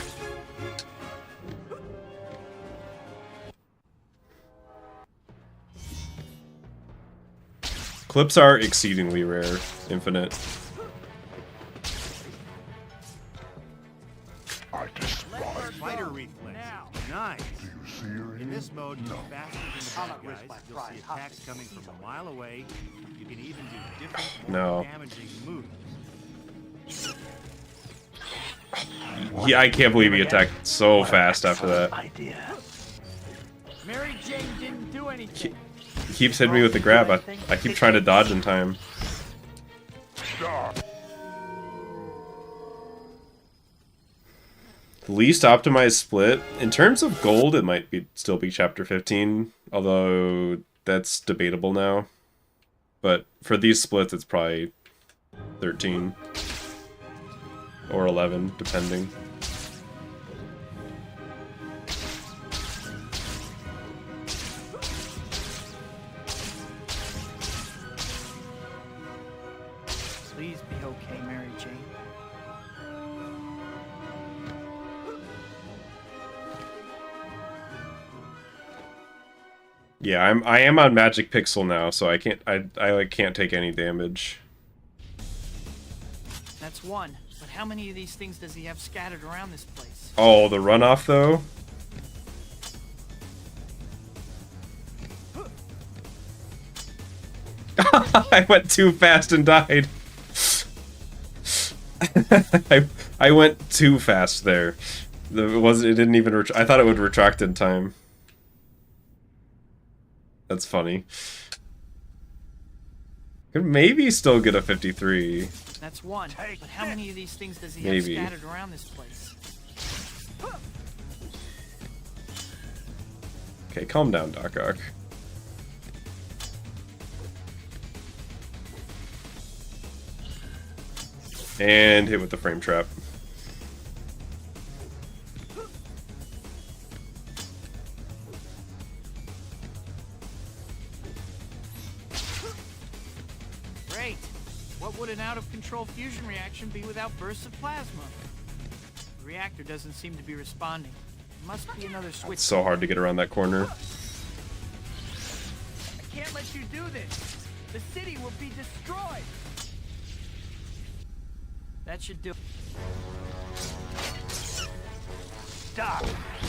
Clips are exceedingly rare, Infinite. Spider reflex. Nice. In this mode, you're faster than the bad guys. You'll see attacks coming from a mile away. You can even do different, more damaging moves. Yeah, I can't believe he attacked so fast after that. Mary Jane didn't do anything. He keeps hitting me with the grab. I keep trying to dodge in time. Least optimized split. In terms of gold, it might still be chapter 15, although that's debatable now. But for these splits, it's probably 13 or 11, depending. Please be okay, Mary Jane. Yeah, I am on Magic Pixel now, so I like can't take any damage. That's one. But how many of these things does he have scattered around this place? Oh, the runoff though. I went too fast and died. I went too fast there. It didn't even. I thought it would retract in time. That's funny. Could maybe still get a 53. That's one. But how many of these things does he Maybe. have scattered around this place? Okay, calm down, Doc Ock. And hit with the frame trap. Great. What would an out-of-control fusion reaction be without bursts of plasma? The reactor doesn't seem to be responding. Must be another switch. It's so hard to get around that corner. I can't let you do this. The city will be destroyed. That should do. Stop.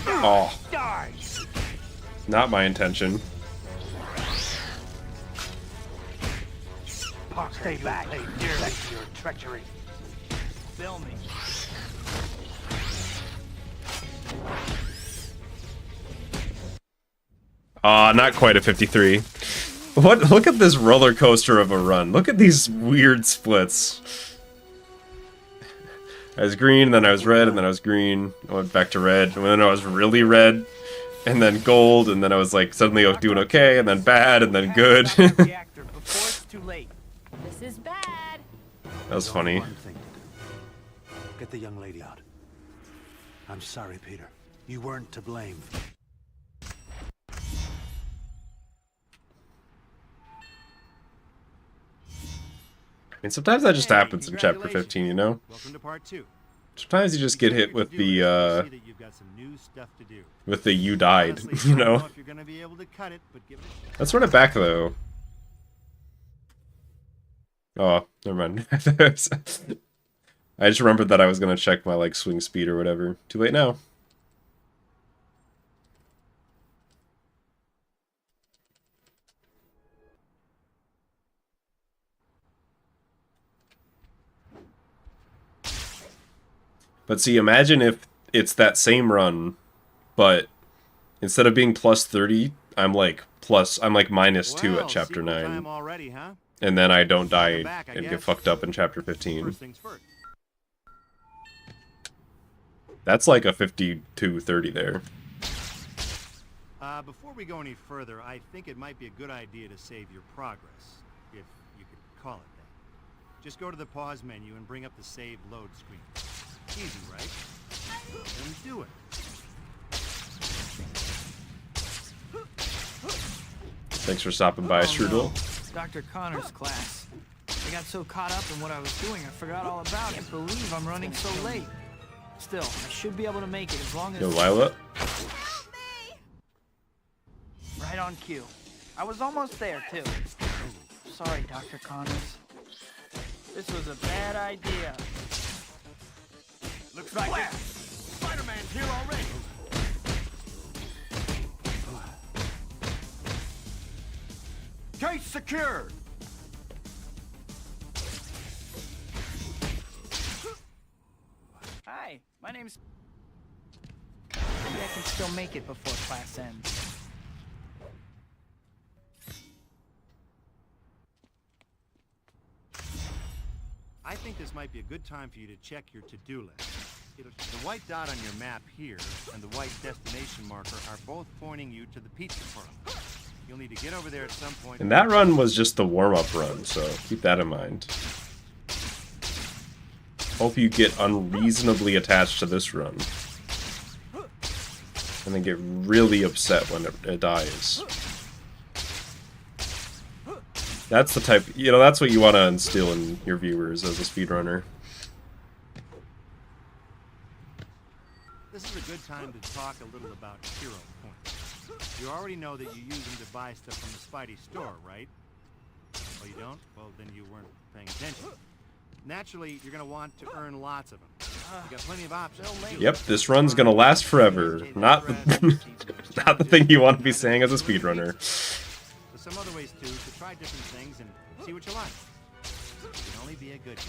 Oh, Die. not my intention. Stay back. Your treachery. Bill me. Not quite a 53. What? Look at this roller coaster of a run. Look at these weird splits. I was green, and then I was red, and then I was green. I went back to red, and then I was really red, and then gold, and then I was like suddenly I was doing okay, and then bad, and then good. Reactor before it's too late. This is bad. That was funny. One thing to do. Get the young lady out. I'm sorry, Peter. You weren't to blame. I mean, sometimes that just happens in chapter 15, you know? Welcome to part 2. Sometimes you just get hit with the, See that you've got some new stuff to do. with the you died, Honestly, you I don't know? if you're gonna be able to cut it, but give it a shot. Let's run it back, though. Oh, never mind. I just remembered that I was gonna check my, like, swing speed or whatever. Too late now. But see, imagine if it's that same run, but instead of being plus 30, I'm like minus 2 at chapter sequel 9. time already, huh? And then I don't die back, I and get guess. fucked up in chapter 15. First things first. That's like a 52-30 there. Before we go any further, I think it might be a good idea to save your progress, if you could call it that. Just go to the pause menu and bring up the save load screen. Easy, right? Then do it. Thanks for stopping by, Strudel. It's Dr. Connor's class. I got so caught up in what I was doing, I forgot all about it. I can't believe I'm running so late. Still, I should be able to make it as long as... Yo, Lila. Right on cue. I was almost there, too. Sorry, Dr. Connors. This was a bad idea. Looks like Spider-Man's here already. Case secured. Hi, my name's... Maybe I can still make it before class ends. I think this might be a good time for you to check your to-do list. The white dot on your map here and the white destination marker are both pointing you to the pizza parlor. You'll need to get over there at some point. And that run was just the warm-up run, so keep that in mind. Hope you get unreasonably attached to this run. And then get really upset when it dies. That's the type, you know, that's what you want to instill in your viewers as a speedrunner. This is a good time to talk a little about hero points. You already know that you use them to buy stuff from the Spidey store, right? Oh, you don't? Well, then you weren't paying attention. Naturally, you're going to want to earn lots of them. You got plenty of options. Yep, this run's gonna last forever. Not the, not the thing you want to be saying as a speedrunner. There's some other ways, too, to try different things and see what you like. You can only be a good guy.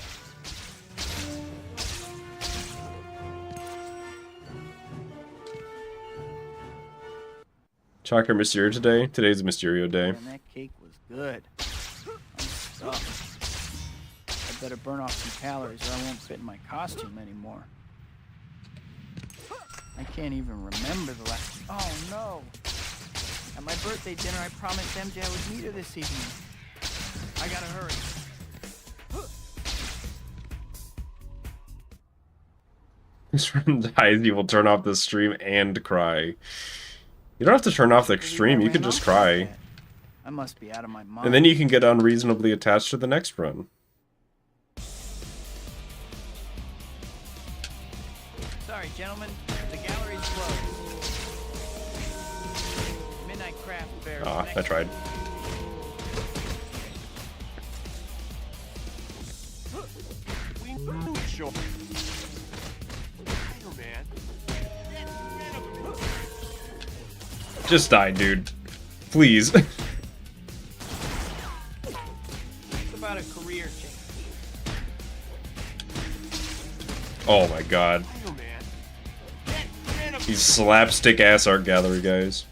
Chocolate Mysterio today? Today's Mysterio Day. Man, that cake was good. I'm stuffed. I better burn off some calories or I won't fit in my costume anymore. I can't even remember the last... Oh, no. At my birthday dinner, I promised MJ I would meet her this evening. I gotta hurry. This run dies, you will turn off the stream and cry. You don't have to turn off the stream, you can just cry. I must be out of my mind. And then you can get unreasonably attached to the next run. Sorry, gentlemen. The gallery's closed. Midnight Craft Fair. Ah, I tried. Just die, dude. Please. Think about a career change. Oh my god. These slapstick ass art gallery guys.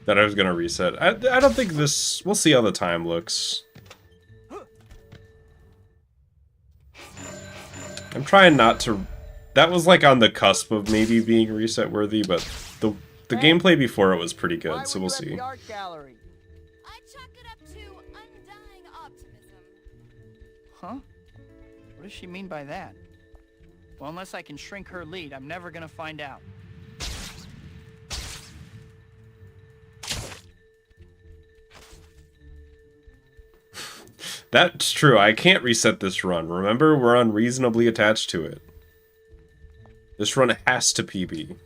That I was gonna reset. I don't think this... We'll see how the time looks. I'm trying not to... That was like on the cusp of maybe being reset worthy, but the gameplay before it was pretty good, so we'll see. Art gallery. I chalk it up to undying optimism. Huh? What does she mean by that? Well, unless I can shrink her lead, I'm never gonna find out. That's true. I can't reset this run. Remember, we're unreasonably attached to it. This run has to PB.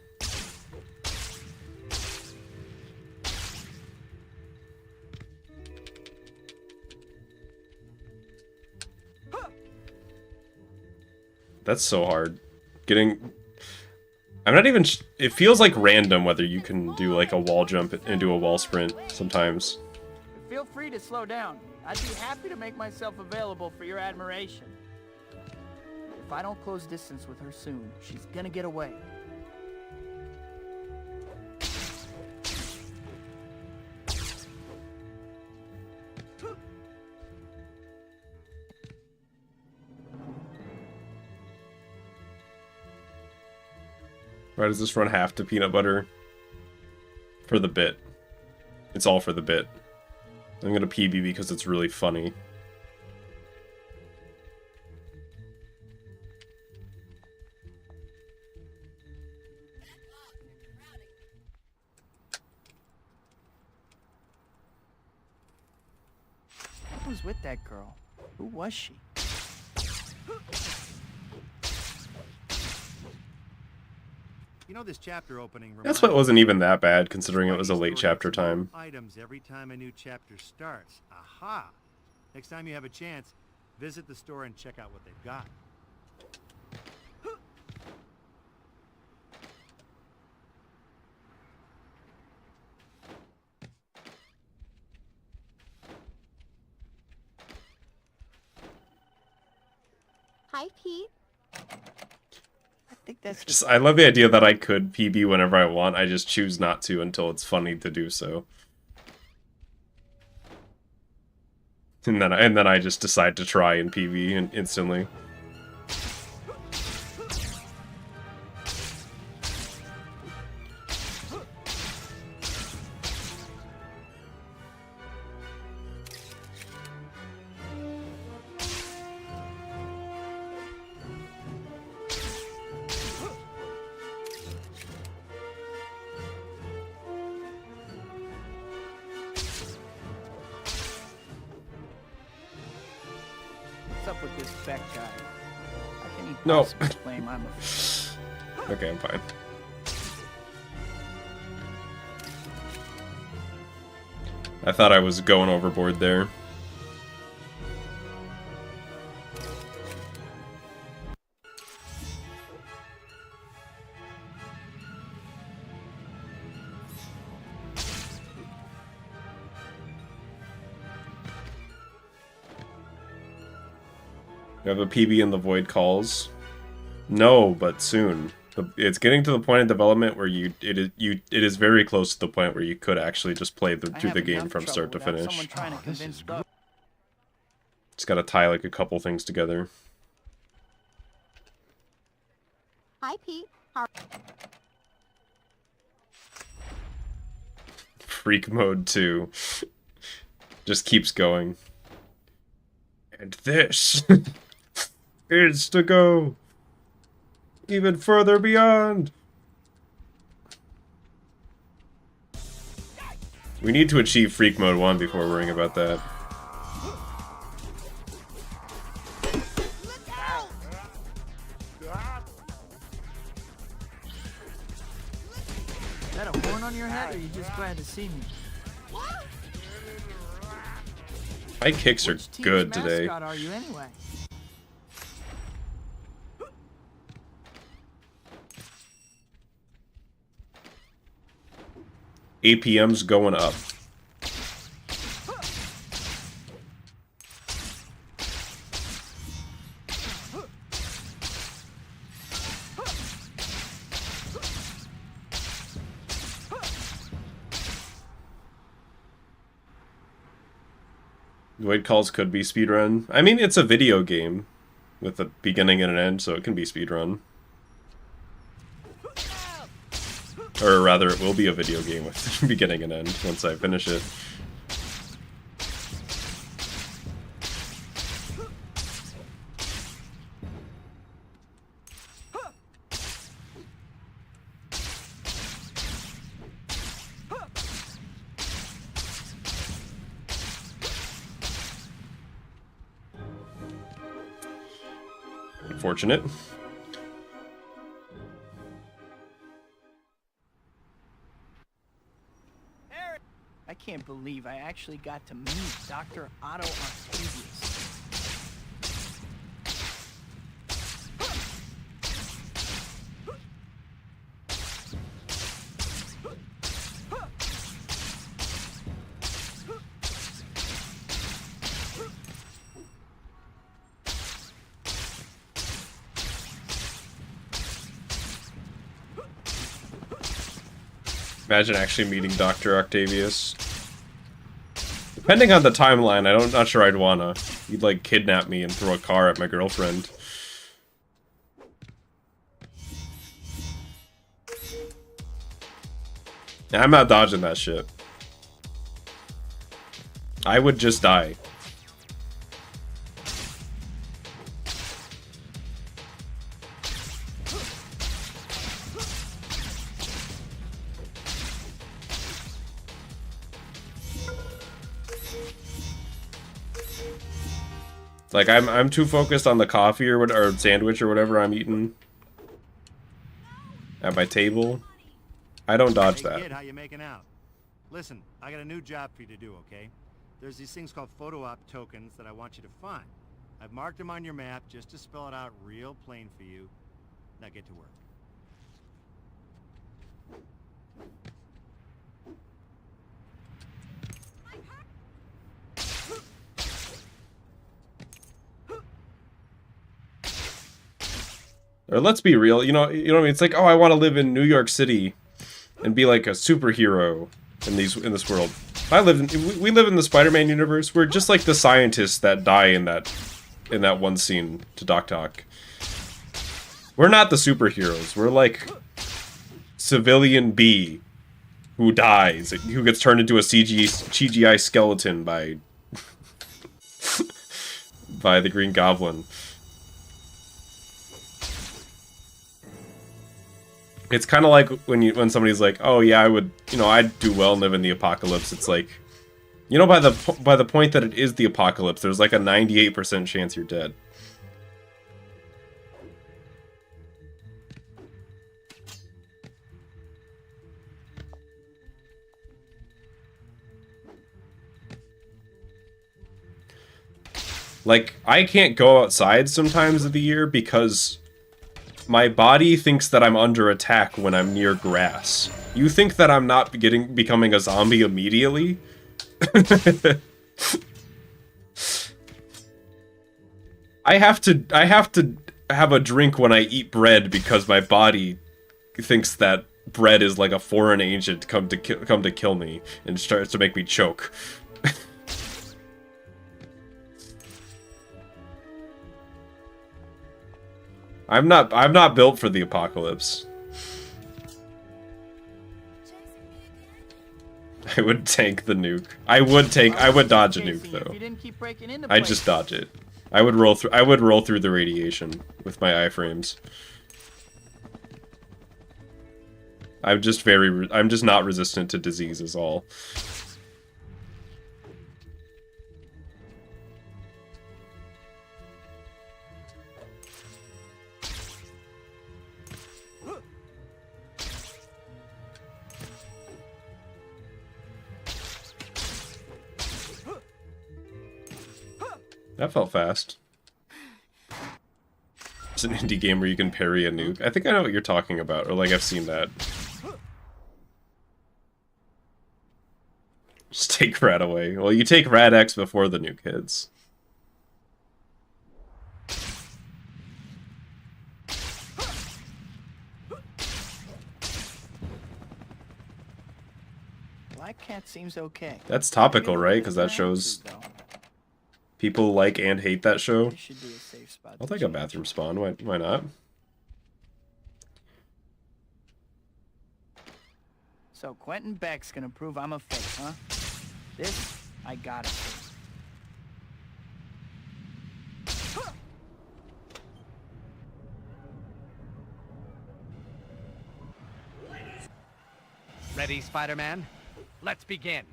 That's so hard. Getting... I'm not even... It feels like random whether you can do like a wall jump and do a wall sprint sometimes. Feel free to slow down. I'd be happy to make myself available for your admiration. If I don't close distance with her soon, she's gonna get away. Why does this run have to peanut butter? For the bit. It's all for the bit. I'm gonna PB because it's really funny. What was with that girl? Who was she? You know this chapter opening. That's what wasn't even that bad considering it was a late chapter time. Items every time a new chapter starts. Aha! Next time you have a chance, visit the store and check out what they've got. Hi, Pete. I think that's Just, I love the idea that I could PB whenever I want. I just choose not to until it's funny to do so. And then I just decide to try and PB instantly. What's up with this Beck guy? How can he No. possibly claim I'm a... Okay, I'm fine. I thought I was going overboard there. You have a PB in the Void Calls? No, but soon. It's getting to the point in development where it is very close to the point where you could actually just play through the game from start to finish. Just gotta tie like a couple things together. Hi, Pete. Freak mode 2. Just keeps going. And this is to go even further beyond. We need to achieve Freak Mode 1 before worrying about that. Is that a horn on your head, or are you just glad to see me? My kicks are Which team's good today. mascot are you anyway? APM's going up. Void calls could be speedrun. I mean, it's a video game with a beginning and an end, so it can be speedrun. Or rather, it will be a video game with beginning and end once I finish it. Unfortunate. I can't believe I actually got to meet Dr. Otto Octavius. Imagine actually meeting Dr. Octavius. Depending on the timeline, I'm not sure I'd wanna. He'd like kidnap me and throw a car at my girlfriend. Yeah, I'm not dodging that shit. I would just die. Like I'm too focused on the coffee or sandwich or whatever I'm eating at my table. I don't dodge Hey that. kid, how you making out? Listen, I got a new job for you to do, okay? There's these things called photo op tokens that I want you to find. I've marked them on your map just to spell it out real plain for you. Now get to work. Or let's be real, you know what I mean? It's like, oh, I want to live in New York City and be like a superhero in this world. We live in the Spider-Man universe. We're just like the scientists that die in that one scene to Doc Ock. We're not the superheroes. We're like civilian B who dies, who gets turned into a CGI skeleton by by the Green Goblin. It's kind of like when somebody's like, "Oh yeah, I'd do well and live in the apocalypse." It's like, you know, by the point that it is the apocalypse, there's like a 98% chance you're dead. Like, I can't go outside sometimes of the year because my body thinks that I'm under attack when I'm near grass. You think that I'm not becoming a zombie immediately? I have to have a drink when I eat bread because my body thinks that bread is like a foreign agent come to kill me and starts to make me choke. I'm not built for the apocalypse. I would tank the nuke. I would dodge a nuke though. I just dodge it. I would roll through the radiation with my iframes. I'm just not resistant to disease is all. That felt fast. It's an indie game where you can parry a nuke. I think I know what you're talking about, or like I've seen that. Just take Rad away. Well, you take Rad X before the nuke hits. Black Cat seems okay. That's topical, right? Because that shows people like and hate that show. Should be a safe spot. I'll take a bathroom spawn. Why not? So Quentin Beck's gonna prove I'm a fake, huh? This, I gotta see. Ready, Spider-Man? Let's begin.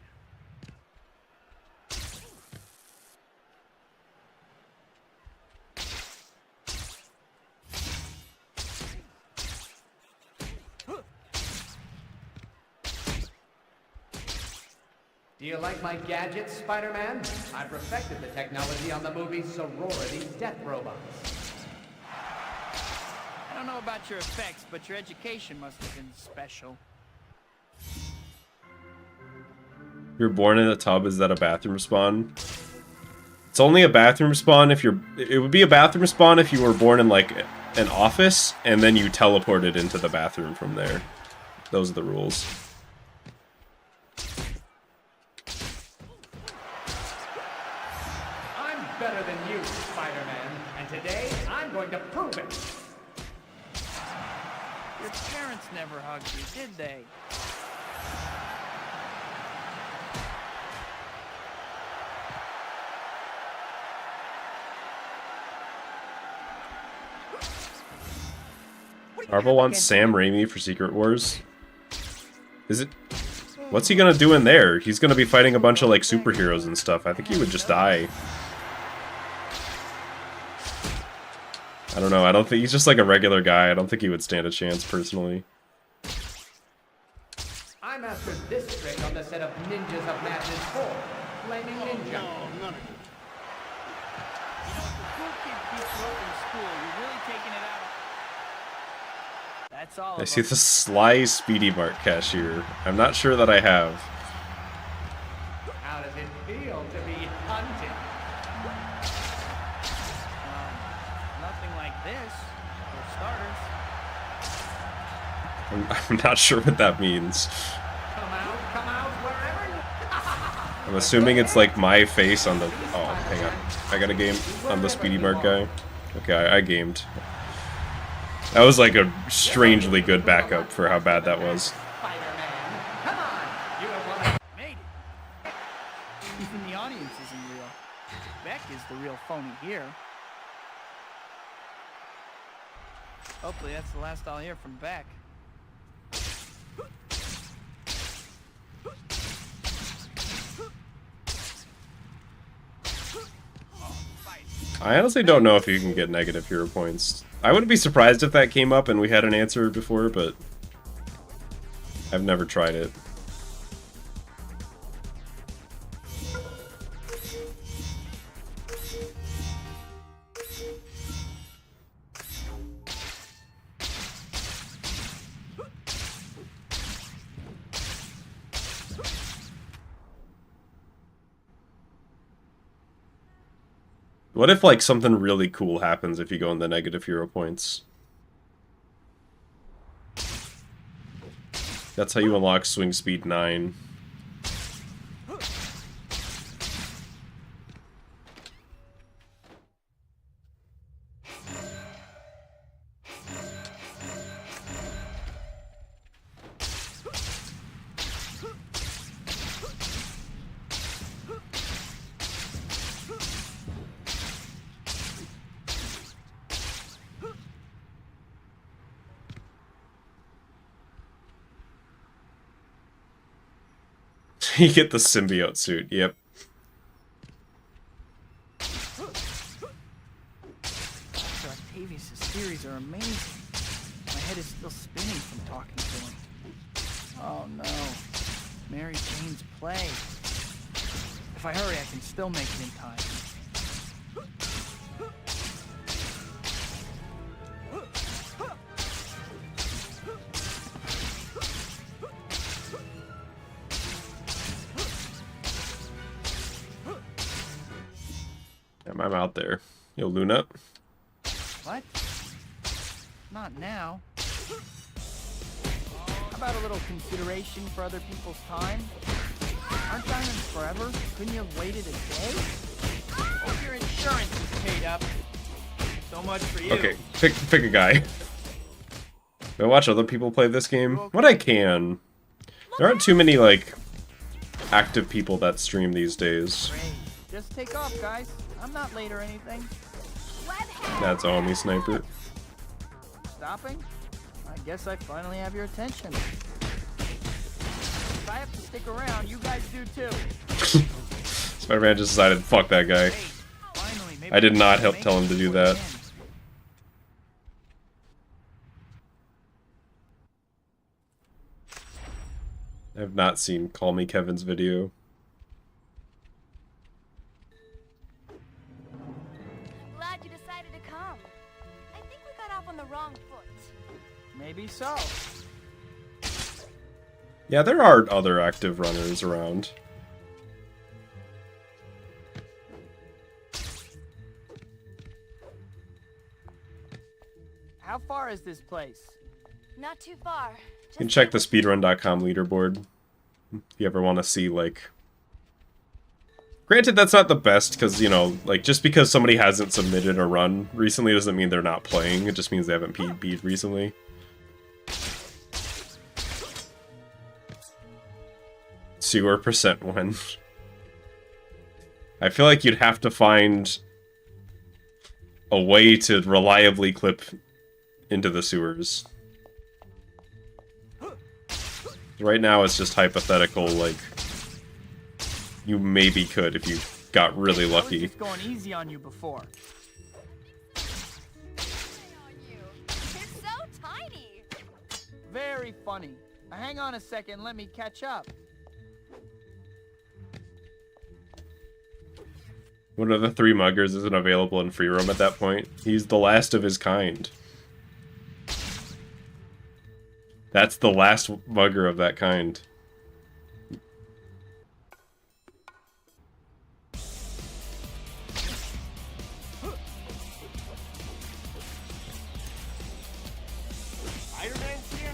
Do you like my gadgets, Spider-Man? I perfected the technology on the movie Sorority Death Robots. I don't know about your effects, but your education must have been special. You're born in a tub, is that a bathroom spawn? It's only a bathroom spawn if you're... It would be a bathroom spawn if you were born in, like, an office, and then you teleported into the bathroom from there. Those are the rules. I'm better than you, Spider-Man, and today I'm going to prove it. Your parents never hugged you, did they? Marvel wants Sam Raimi for Secret Wars. Is it... What's he gonna do in there? He's gonna be fighting a bunch of, like, superheroes and stuff. I think he would just die. I don't know, I don't think... He's just like a regular guy. I don't think he would stand a chance, personally. I mastered this trick on the set of Ninjas of Madness 4, Flaming Ninja. You know, if the cool kid keeps working school, you're really taking it out. That's all. I see the Sly Speedy Mart cashier. I'm not sure that I have. How does it feel to be hunted? Nothing like this, for starters. I'm not sure what that means. Come out, wherever you... I'm assuming it's like my face on the... Oh, hang on. I got a game on the Speedy Mart guy. Okay, I gamed. That was like a strangely good backup for how bad that was. Spider-Man, come on! You have won a... Made it. Even the audience isn't real. Beck is the real phony here. Hopefully that's the last I'll hear from Beck. I honestly don't know if you can get negative hero points. I wouldn't be surprised if that came up and we had an answer before, but I've never tried it. What if, like, something really cool happens if you go in the negative hero points? That's how you unlock Swing Speed 9. You get the symbiote suit, yep. Dr. Octavius' theories are amazing. My head is still spinning from talking to him. Oh no. Mary Jane's play. If I hurry, I can still make it in time. I'm out there. Yo, Luna. What? Not now. How about a little consideration for other people's time? Aren't diamonds forever? Couldn't you have waited a day? Hope your insurance is paid up. So much for you. Okay, pick a guy. I watch other people play this game. What I can. There aren't too many, like, active people that stream these days. Great. Just take off, guys. I'm not late or anything. That's Omi Sniper. Stopping? I guess I finally have your attention. If I have to stick around, you guys do too. Spider-Man just decided, fuck that guy. Hey, finally, maybe I did not we can tell him make to it do before it that. ends. I have not seen Call Me Kevin's video. Glad you decided to come. I think we got off on the wrong foot. Maybe so. Yeah, there are other active runners around. How far is this place? Not too far. You can check the speedrun.com leaderboard if you ever want to see, like... Granted, that's not the best, because, you know, like, just because somebody hasn't submitted a run recently doesn't mean they're not playing. It just means they haven't PB'd recently. Sewer percent win. I feel like you'd have to find a way to reliably clip into the sewers. Right now it's just hypothetical, like, you maybe could if you got really I was lucky. just going easy on you before. On you. They're so tiny. Very funny. Now hang on a second, let me catch up. One of the three muggers isn't available in free roam at that point. He's the last of his kind. That's the last mugger of that kind. Spider-Man's here?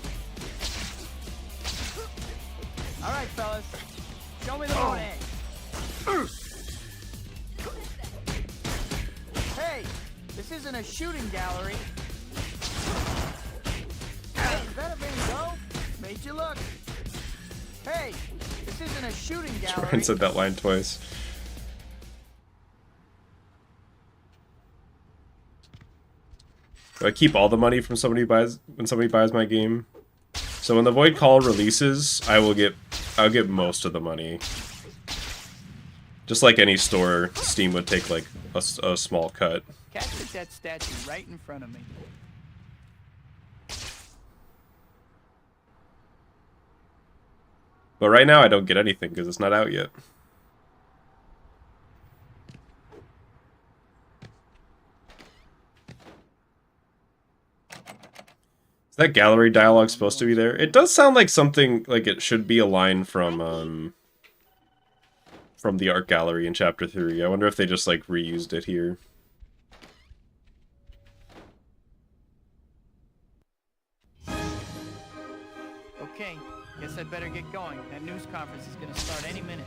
All right, fellas. Show me the Monet. Hey, this isn't a shooting gallery. Hey, is that a Van Gogh? Made you look. Hey, this isn't a shooting gallery. Ryan said that line twice. Do I keep all the money from somebody when somebody buys my game? So when the Void Call releases, I'll get most of the money. Just like any store, Steam would take like a small cut. Catch the dead statue right in front of me. But right now I don't get anything because it's not out yet. Is that gallery dialogue supposed to be there? It does sound like something, like it should be a line from the art gallery in chapter 3. I wonder if they just like reused it here. Okay, guess I'd better get going. That news conference is gonna start any minute.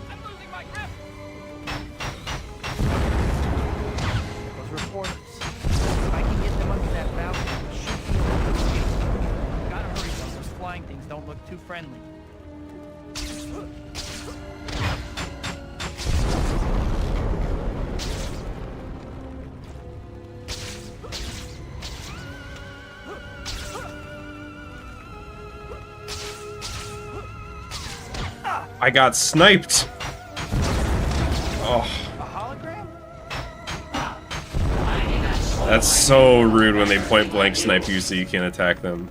I'm losing my grip. Those reporters. If I can get them under that balcony, we should be able to escape. Gotta hurry though, those flying things don't look too friendly. I got sniped. Oh. A hologram? That's so rude when they point blank snipe you so you can't attack them.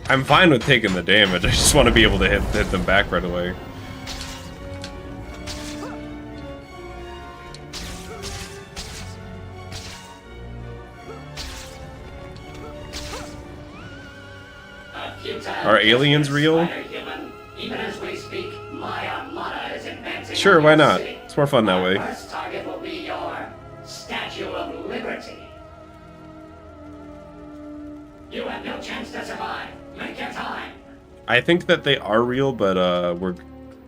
I'm fine with taking the damage, I just want to be able to hit them back right away. Are aliens real? Sure, why not? It's more fun that way. First target will be your Statue of Liberty. You have no chance to survive. Make your time. I think that they are real, but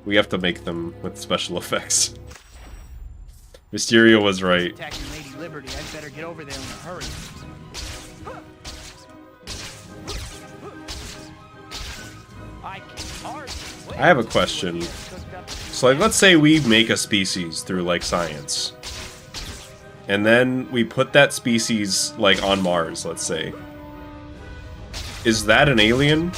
we have to make them with special effects. Mysterio was right. Attacking Lady Liberty, I'd better get over there in a hurry. I have a question. So like, let's say we make a species through like science. And then we put that species like on Mars, let's say. Is that an alien?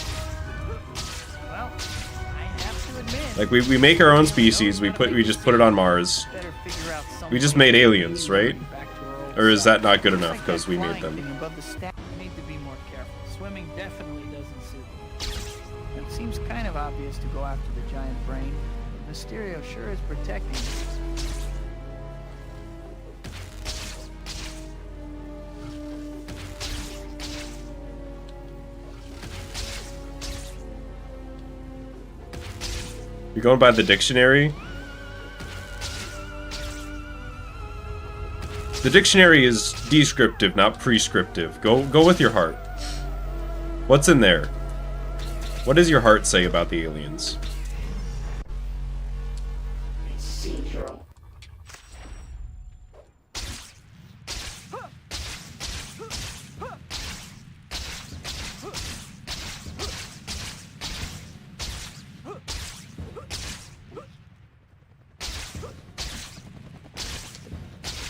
Well, I have to admit, Like we make our own species, we just put it on Mars. better figure out some We just way made to aliens, get right? back to our old Or is self. that not good Looks enough like because that we made flying them? thing above the stack. Need to be more careful. Swimming definitely doesn't suit me. It seems kind of obvious to go after the giant brain. Mysterio sure is protecting me. You're going by the dictionary? The dictionary is descriptive, not prescriptive. Go with your heart. What's in there? What does your heart say about the aliens? Syndrome.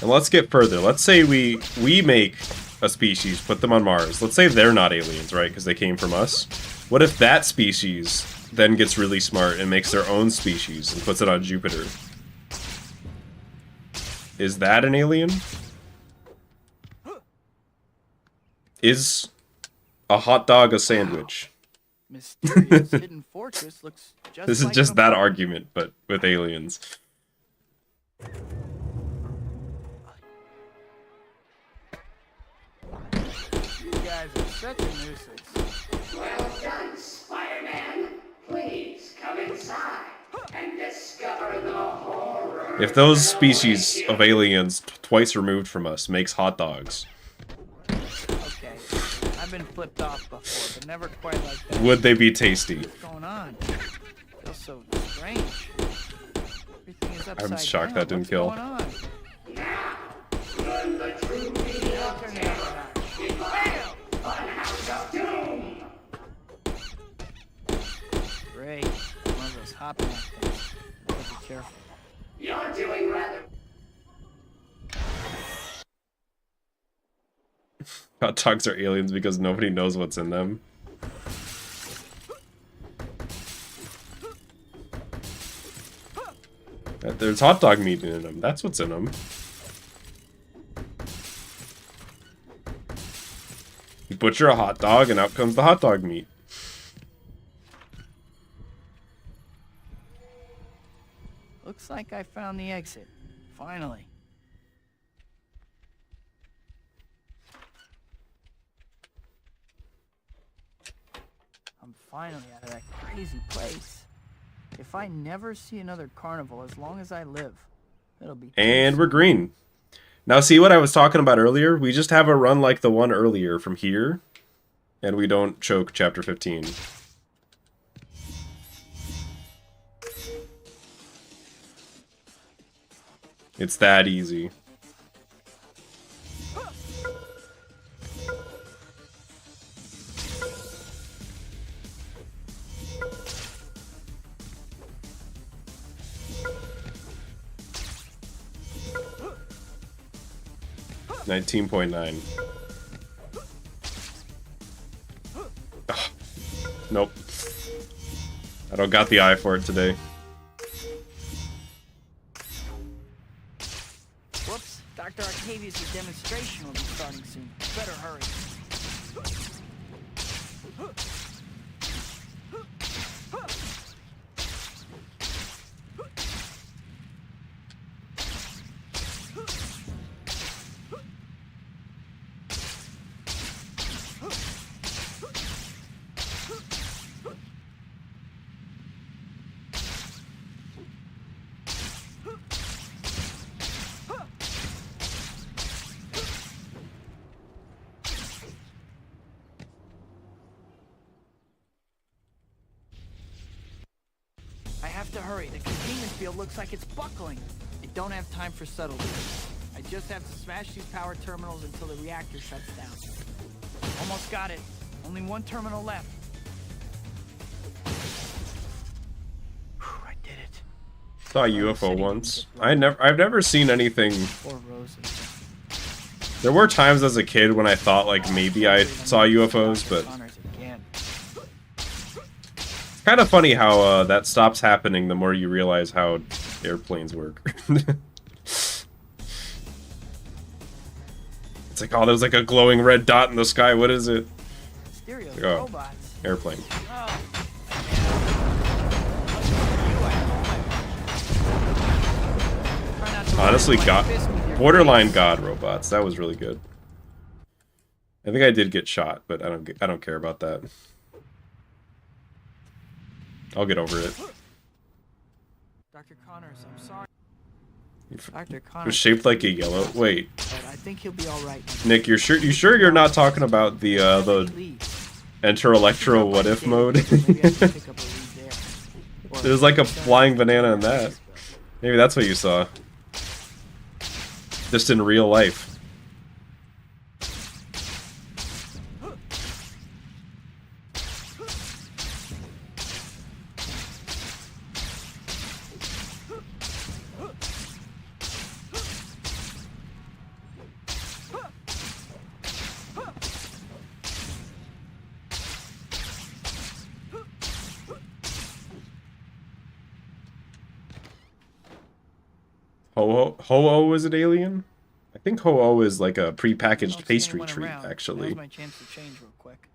And let's get further. Let's say we make a species, put them on Mars. Let's say they're not aliens, right? Because they came from us. What if that species then gets really smart and makes their own species and puts it on Jupiter? Is that an alien? Is a hot dog a sandwich? Mysterio's hidden fortress looks just This is like just an that apartment. argument, but with aliens. You guys are such a nuisance. Well done, Spider-Man. Please come inside and discover the horror. If those species of aliens twice removed from us makes hot dogs, Okay, I've been flipped off before, but never quite like that. would they be tasty? What's going on? Feels so strange. Everything is upside shocked down. that didn't What's kill. going on? Learn the true meaning of terror in my Funhouse of Doom. Great. One of those hopping things. Better be careful. You're doing rather. Hot dogs are aliens because nobody knows what's in them. There's hot dog meat in them. That's what's in them. You butcher a hot dog and out comes the hot dog meat. Looks like I found the exit. Finally. I'm finally out of that crazy place. If I never see another carnival as long as I live, it'll be... And we're green. Now see what I was talking about earlier? We just have a run like the one earlier from here. And we don't choke chapter 15. It's that easy. $19.9. Nope. I don't got the eye for it today. Whoops, Dr. Octavius' demonstration will be starting soon. Better hurry. I have to hurry. The containment field looks like it's buckling. I don't have time for subtlety. I just have to smash these power terminals until the reactor shuts down. Almost got it. Only one terminal left. Whew, I did it. Saw a UFO once. I've never seen anything. Poor Roses. There were times as a kid when I thought like maybe I saw UFOs, but it's kind of funny how that stops happening the more you realize how airplanes work. It's like, oh, there's like a glowing red dot in the sky. What is it? Like, oh, airplane. Honestly, borderline god robots. That was really good. I think I did get shot, but I don't care about that. I'll get over it. Dr. Connors, I'm sorry. It was shaped like a yellow. Wait. I think he'll be all right. Nick, you sure you're not talking about the Enter Electro What If mode? There's like a flying banana in that. Maybe that's what you saw. Just in real life. Ho-Oh is an alien? I think Ho-Oh is like a pre-packaged pastry treat, actually. My chance to change real quick.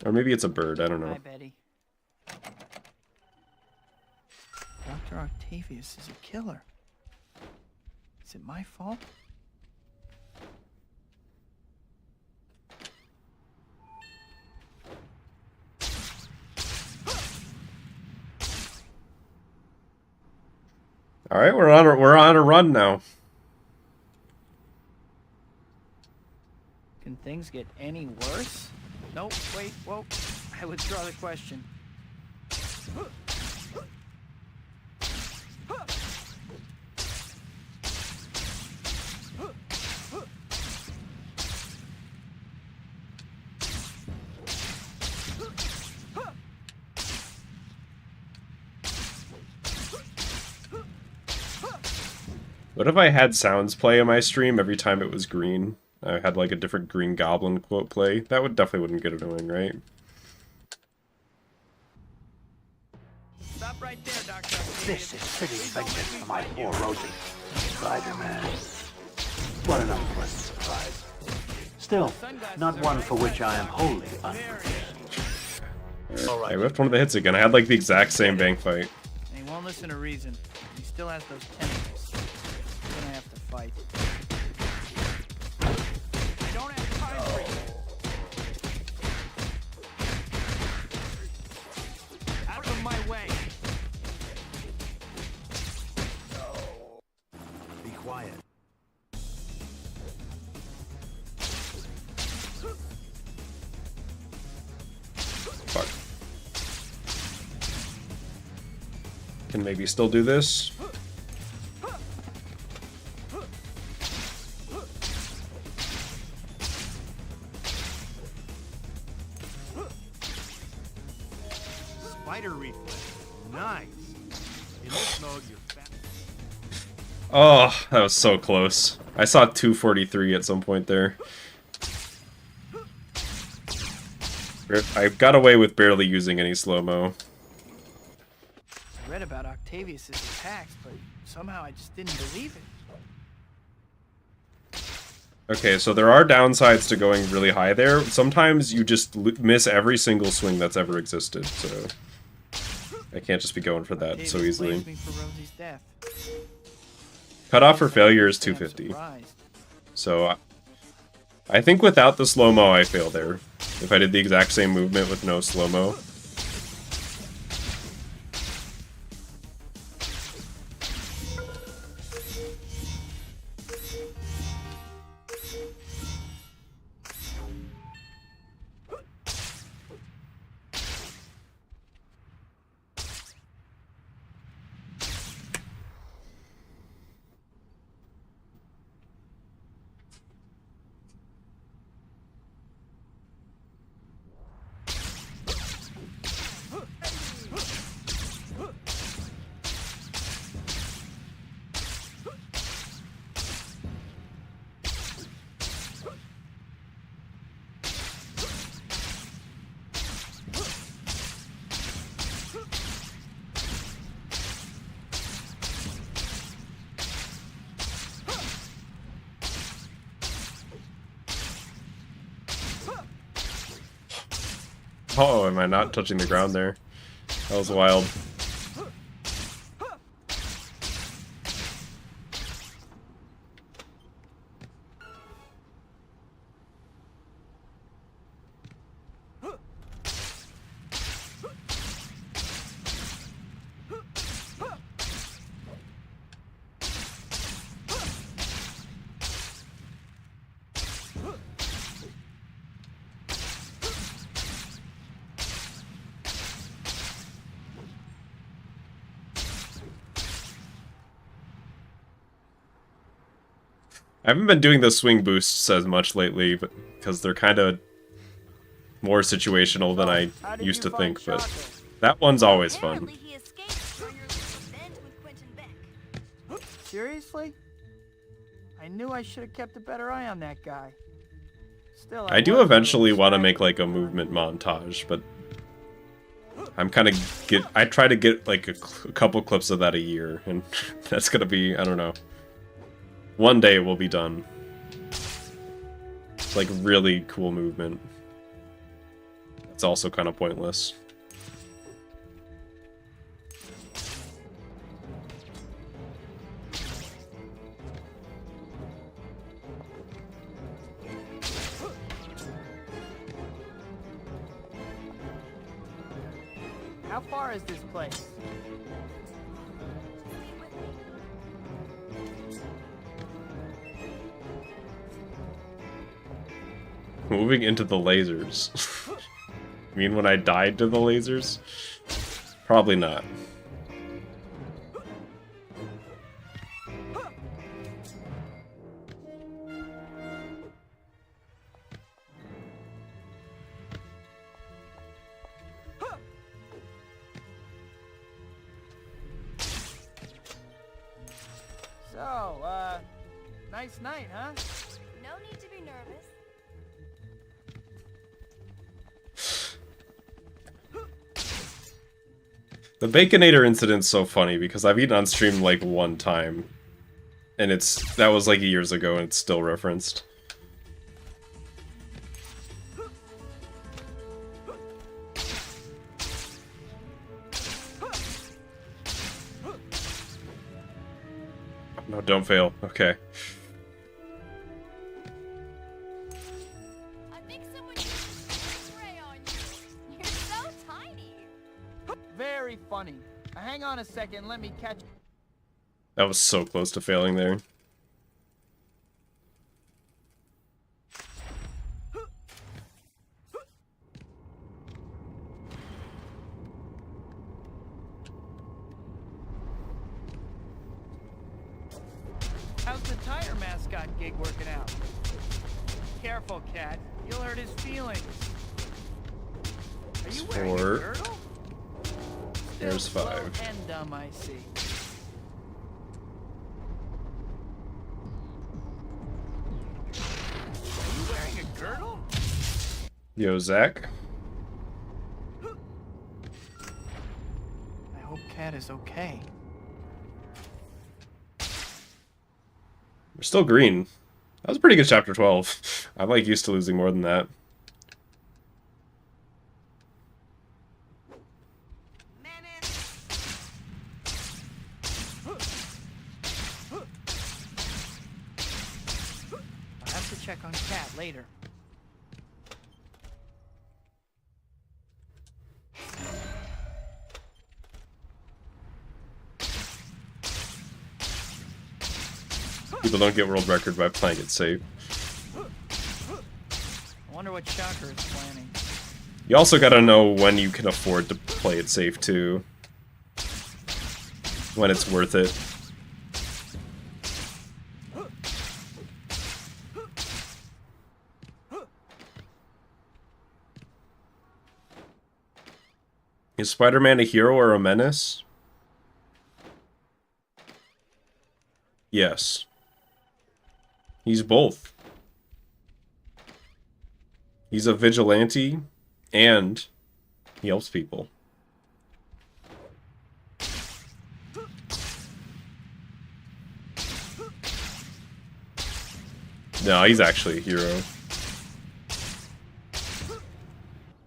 Or maybe it's a bird, I don't know. Hi, Betty. Dr. Octavius is a killer. Is it my fault? All right, we're on a run now. Can things get any worse? Nope, wait, whoa. I withdraw the question. What if I had sounds play in my stream every time it was green? I had like a different Green Goblin quote play. That would definitely wouldn't get annoying, right? Stop right there, Doctor. This is fitting vengeance for my poor Rosie. Spider-Man. What an unpleasant surprise. Still, not one for which I am wholly unprepared. Alright, I whipped one of the hits again. I had like the exact same bank fight. And he won't listen to reason. He still has those tentacles. He's gonna have to fight. I don't have time for you. Out of my way. Be quiet. Fuck. Can maybe still do this. Spider reflex. Nice. In this mode, you're fat. Oh, that was so close. I saw 243 at some point there. I got away with barely using any slow-mo. I read about Octavius's attacks, but somehow I just didn't believe it. Okay, so there are downsides to going really high there. Sometimes you just miss every single swing that's ever existed, so I can't just be going for that so easily. Blames me for Rosie's death. Cutoff for failure is 250. So I think without the slow-mo I fail there. If I did the exact same movement with no slow-mo. Oh, am I not touching the ground there? That was wild. I haven't been doing the swing boosts as much lately, but because they're kind of more situational than I used to think, but that one's always fun. Apparently he escaped during your little event with Quentin Beck. Seriously? I knew I should have kept a better eye on that guy. Still, I do eventually want to make like a movement montage, but I'm kind of I try to get like a couple clips of that a year, and that's gonna be, I don't know. One day it will be done. It's like really cool movement. It's also kind of pointless. How far is this place? Moving into the lasers. You mean when I died to the lasers? Probably not. So, nice night, huh? No need to be nervous. The Baconator incident's so funny because I've eaten on stream like one time. And that was like years ago and it's still referenced. No, don't fail. Okay. I think someone used spray on you. You're so tiny. Very funny. Now, hang on a second, let me catch... That was so close to failing there. How's the tire mascot gig working out? Careful, Cat. You'll hurt his feelings. Are you wearing a girdle? There's Still 5. slow and dumb, I see. Are you wearing a girdle? Yo, Zach. I hope Cat cat is okay. We're still green. That was a pretty good chapter 12. I'm like used to losing more than that. I'll have to check on Cat later. People don't get world record by playing it safe. I wonder what Shocker is planning. You also gotta know when you can afford to play it safe too. When it's worth it. Is Spider-Man a hero or a menace? Yes. He's both. He's a vigilante, and he helps people. No, he's actually a hero.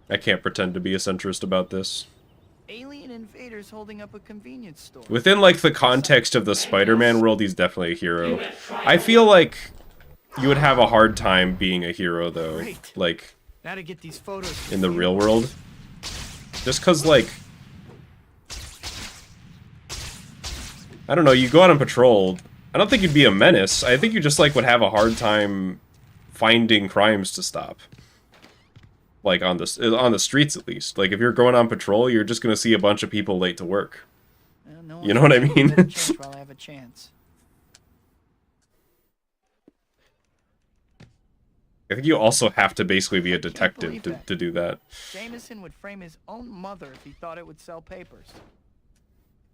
I can't pretend to be a centrist about this. Alien invaders holding up a convenience store. Within, like, the context of the Spider-Man world, he's definitely a hero. I feel like you would have a hard time being a hero, though. Great. Like, Now to get these photos in the real world. Just because, like, I don't know, you go out on patrol. I don't think you'd be a menace. I think you just, like, would have a hard time finding crimes to stop. Like, on the streets, at least. Like, if you're going on patrol, you're just gonna see a bunch of people late to work. Well, no You know what I mean? change while I have a chance. I think you also have to basically be a detective to do that. Jameson would frame his own mother if he thought it would sell papers.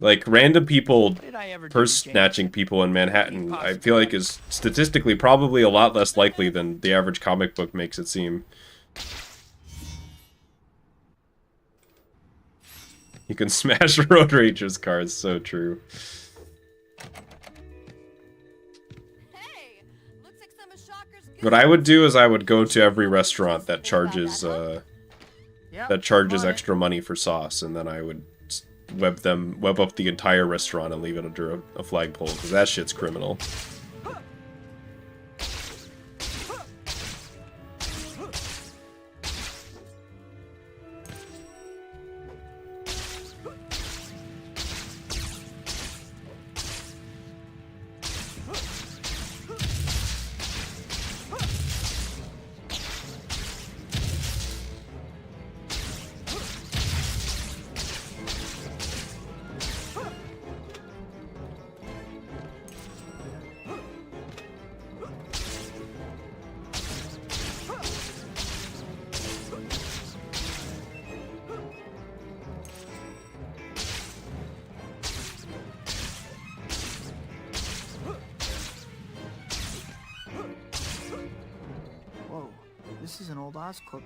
Like, random people What did I ever do to purse snatching people in Manhattan, I feel like is statistically probably a lot less likely than the average comic book makes it seem. You can smash Road Rager's cars, so true. Hey, looks like some of Shocker's goons. What I would do is I would go to every restaurant that charges Yep, extra money for sauce, and then I would web up the entire restaurant and leave it under a flagpole, because that shit's criminal. Whoa, this is an old Oscorp.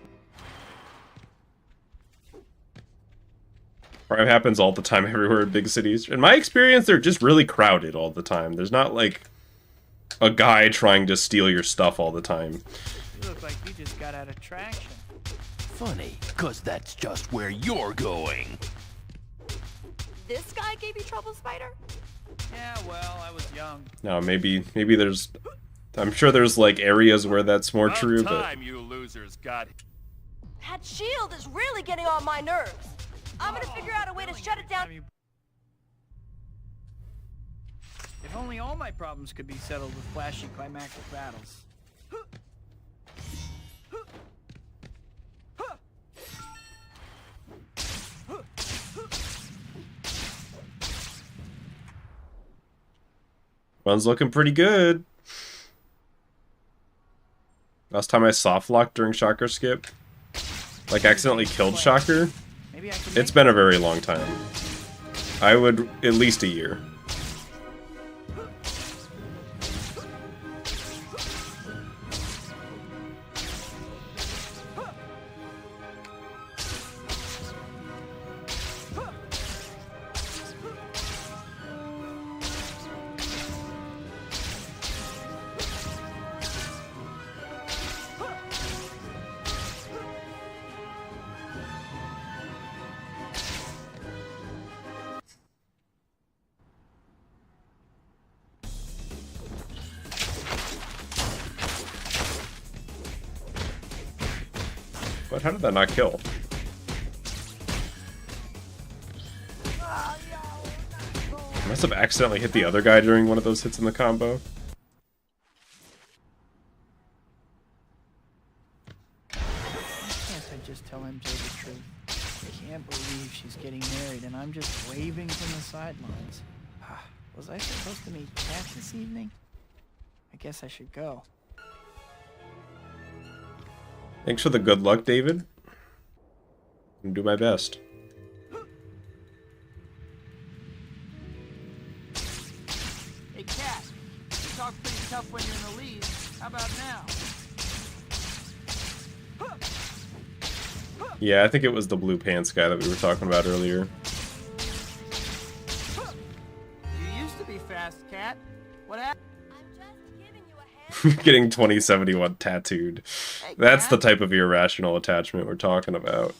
Crime happens all the time everywhere in big cities. In my experience, they're just really crowded all the time. There's not, like, a guy trying to steal your stuff all the time. You look like you just got out of traction. Funny, 'cause that's just where you're going. This guy gave you trouble, Spider? Yeah, well, I was young. No, maybe there's... I'm sure there's, like, areas where that's more true, but... you losers got That shield is really getting on my nerves. I'm gonna figure out a way to shut it down. If only all my problems could be settled with flashy climactic battles. Run's looking pretty good. Last time I soft locked during Shocker Skip, like accidentally killed Shocker, Maybe I can it's been a very long time. I would at least a year. But how did that not kill? I must have accidentally hit the other guy during one of those hits in the combo. Can't I just tell MJ the truth? I can't believe she's getting married and I'm just waving from the sidelines. Was I supposed to meet Kat this evening? I guess I should go. Thanks for the good luck, David. I'll do my best. Hey, Kat, you talk pretty tough when you're in the lead. How about now? Yeah, I think it was the blue pants guy that we were talking about earlier. You used to be fast, Kat. What happened? I'm just giving you a head. Getting 2071 tattooed. That's the type of irrational attachment we're talking about.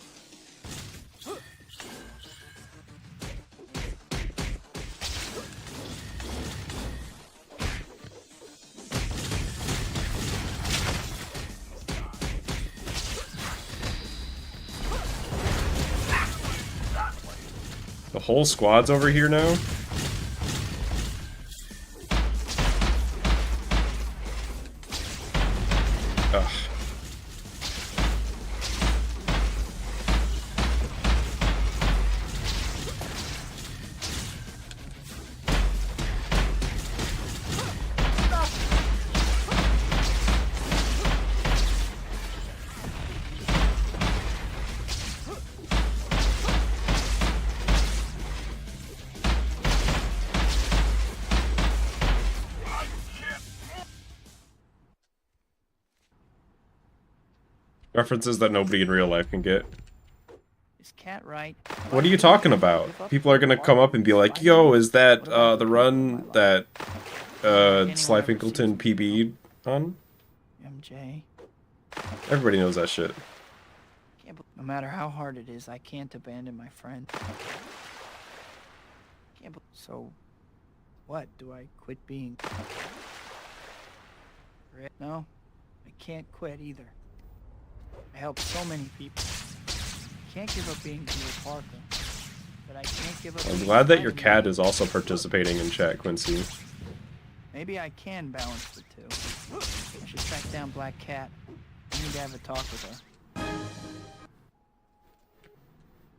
The whole squad's over here now? Ugh. References that nobody in real life can get. Is Kat right? What are you talking about? People are gonna come up and be like, yo, is that the run that Slyfincleton PB'd on? MJ. Everybody knows that shit. No matter how hard it is, I can't abandon my friend. So, what? Do I quit being... No, I can't quit either. I help so many people. I can't give up being Peter Parker. But I can't give up I'm being glad that your Spider-Man. cat is also participating in chat, Quincy. Maybe I can balance the two. I should track down Black Cat. I need to have a talk with her.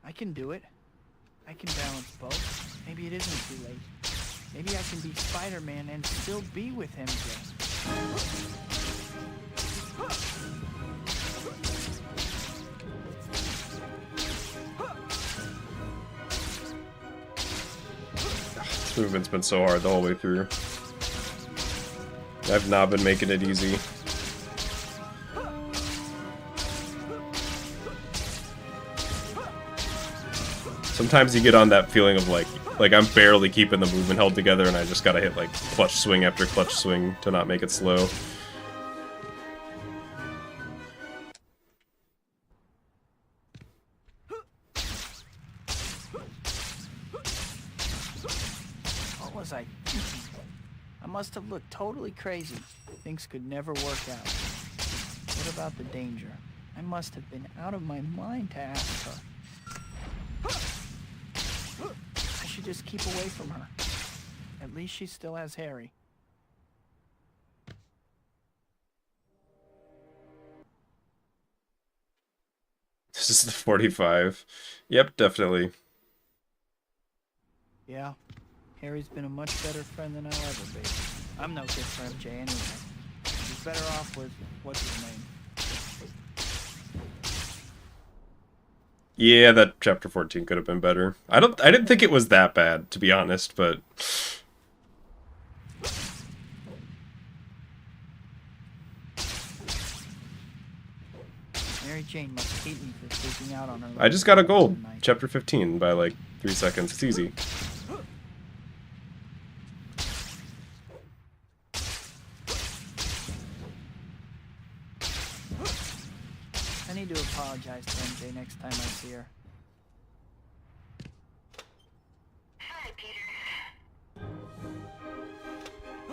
I can do it. I can balance both. Maybe it isn't too late. Maybe I can be Spider-Man and still be with MJ. This movement's been so hard the whole way through. I've not been making it easy. Sometimes you get on that feeling of like I'm barely keeping the movement held together and I just gotta hit like clutch swing after clutch swing to not make it slow. What was I thinking? I must have looked totally crazy. Things could never work out. What about the danger? I must have been out of my mind to ask her. I should just keep away from her. At least she still has Harry. This is the 45. Yep, definitely. Yeah, Harry's been a much better friend than I'll ever be. I'm no good for MJ anyway. He's better off with what's his name. Yeah, that chapter 14 could have been better. I didn't think it was that bad, to be honest, but Mary Jane must hate me for freaking out on her. I just got a gold. tonight. Chapter 15 by like 3 seconds. It's easy. I need to apologize to MJ next time I see her.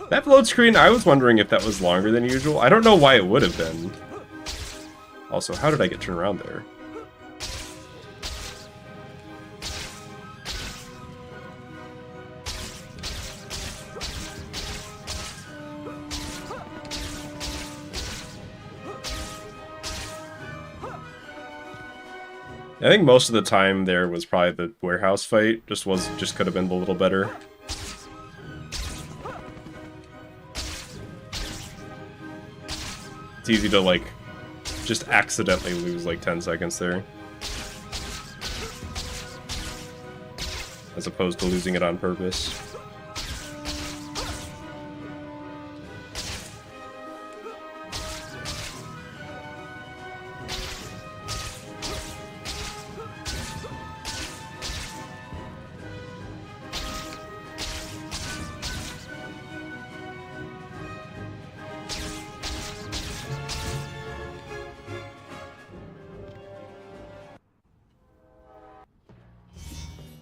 That load screen, I was wondering if that was longer than usual. I don't know why it would have been. Also, how did I get turned around there? I think most of the time there was probably the warehouse fight. Just could have been a little better. It's easy to like just accidentally lose like 10 seconds there, as opposed to losing it on purpose.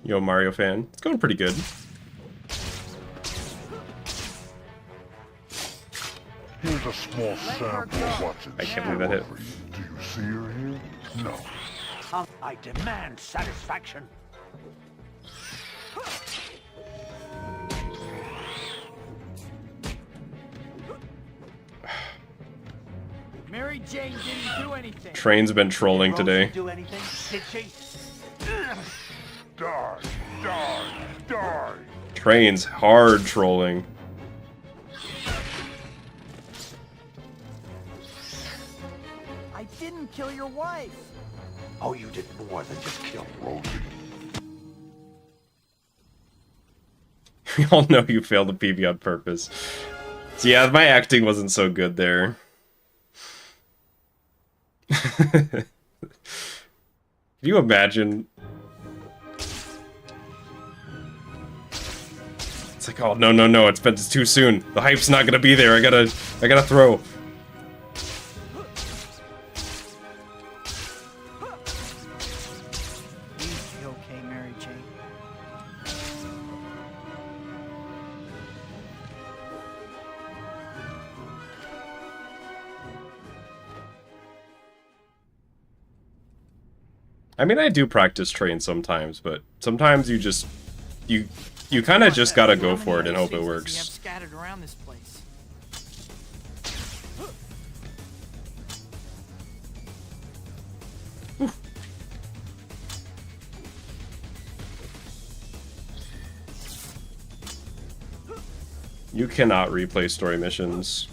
Yo, Mario fan. It's going pretty good. Here's a small sample of what's in I can't believe that hit. Do you see her here? No. I demand satisfaction. Mary Jane didn't do anything. Train's been trolling Rosie today. do anything? Did she? Die! Die! Die! Train's hard trolling. I didn't kill your wife. Oh, you did more than just kill Rosie. We all know you failed the PB on purpose. So yeah, my acting wasn't so good there. Can you imagine? It's like, oh no, it's too soon. The hype's not gonna be there. I gotta throw. Please be okay, Mary Jane. I mean, I do practice train sometimes, but sometimes you kind of just gotta go for it and hope it You have works. scattered around this place. You cannot replay story missions.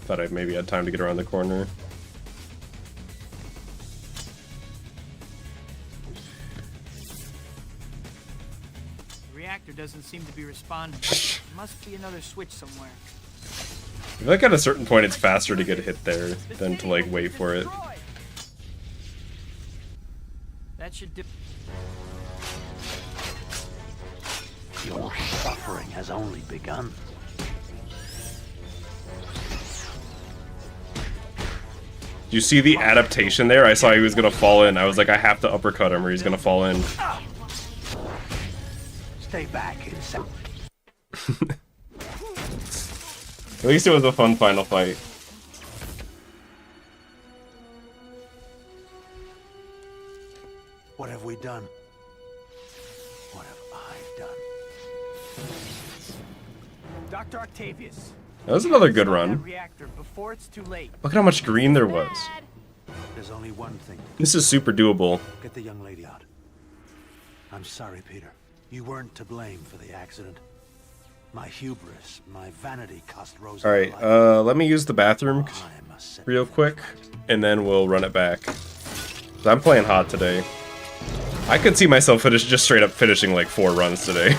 Thought I maybe had time to get around the corner. The reactor doesn't seem to be responding. Must be another switch somewhere. I feel like at a certain point it's faster to get hit there than to like wait for it. That should do. Your suffering has only begun. Do you see the adaptation there? I saw he was gonna fall in. I was like, I have to uppercut him or he's gonna fall in. Stay back, insect. At least it was a fun final fight. What have we done? What have I done? Dr. Octavius. That was another good That run. reactor before it's too late. Look at how much green there was. There's only one thing. This is super doable. Get the young lady out. I'm sorry, Peter. You weren't to blame for the accident. My hubris, my vanity cost Rosie her Alright, life. let me use the bathroom I must set real things quick, right. and then we'll run it back. 'Cause I'm playing hot today. I could see myself just straight up finishing like 4 runs today.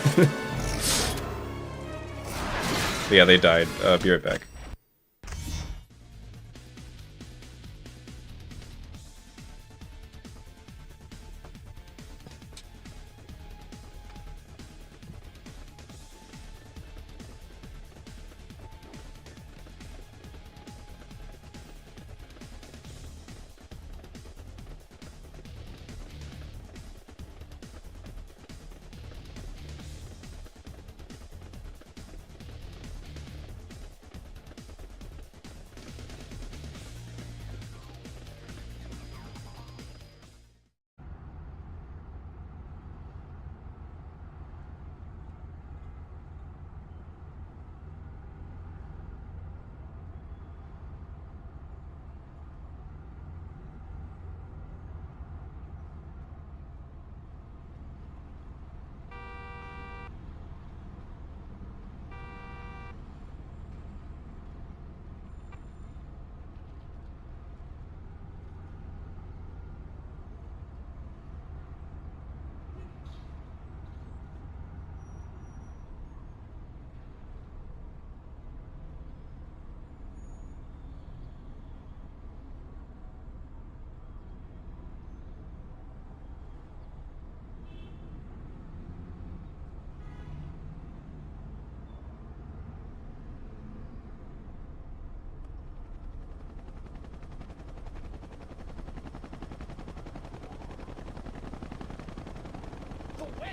But yeah, they died. Be right back.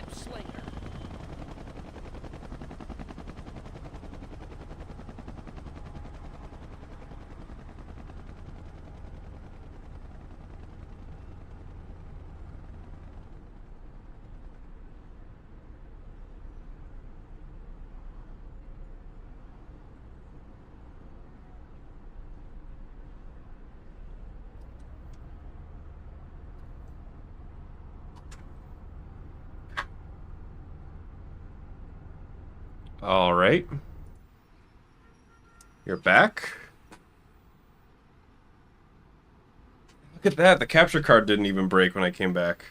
web slinger. All right. You're back. Look at that. The capture card didn't even break when I came back.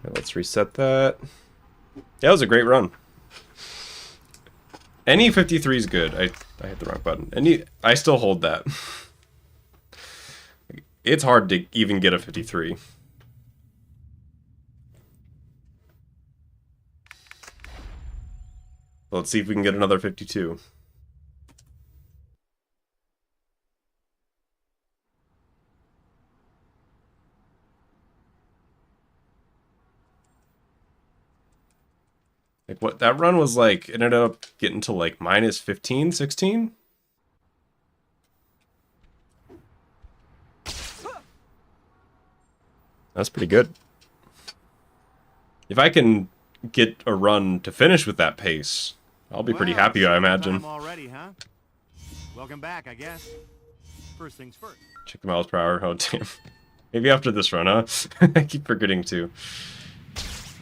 Okay, let's reset that. That was a great run. Any 53 is good. I hit the wrong button. I still hold that. It's hard to even get a 53. Let's see if we can get another 52. Like what that run was like, it ended up getting to like minus 15, 16. That's pretty good. If I can get a run to finish with that pace, I'll be pretty happy, I imagine. Already, huh? Welcome back, I guess. First things first. Check the miles per hour. Oh, damn. Maybe after this run, huh? I keep forgetting to.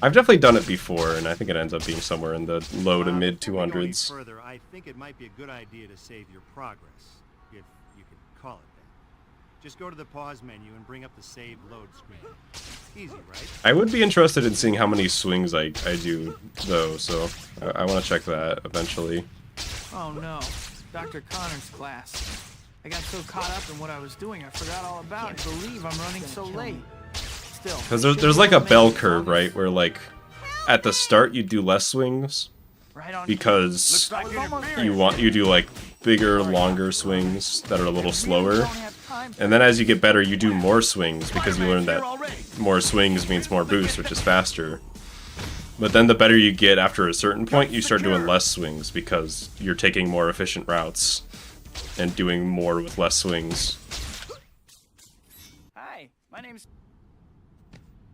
I've definitely done it before, and I think it ends up being somewhere in the low to mid 200s. Further, I think it might be a good idea to save your progress, if you could call it that. Just go to the pause menu and bring up the save load screen. Easy, right? I would be interested in seeing how many swings I do, though, so I want to check that eventually. Oh no, Dr. Connor's class. I got so caught up in what I was doing, I forgot all about it. Can't believe I'm running so late. Still, because there's like a bell curve, right, where like at the start you do less swings because you do like bigger, longer swings that are a little slower, and then as you get better you do more swings because you learn that more swings means more boost, which is faster. But then the better you get after a certain point, you start doing less swings because you're taking more efficient routes and doing more with less swings. Hi, my name's...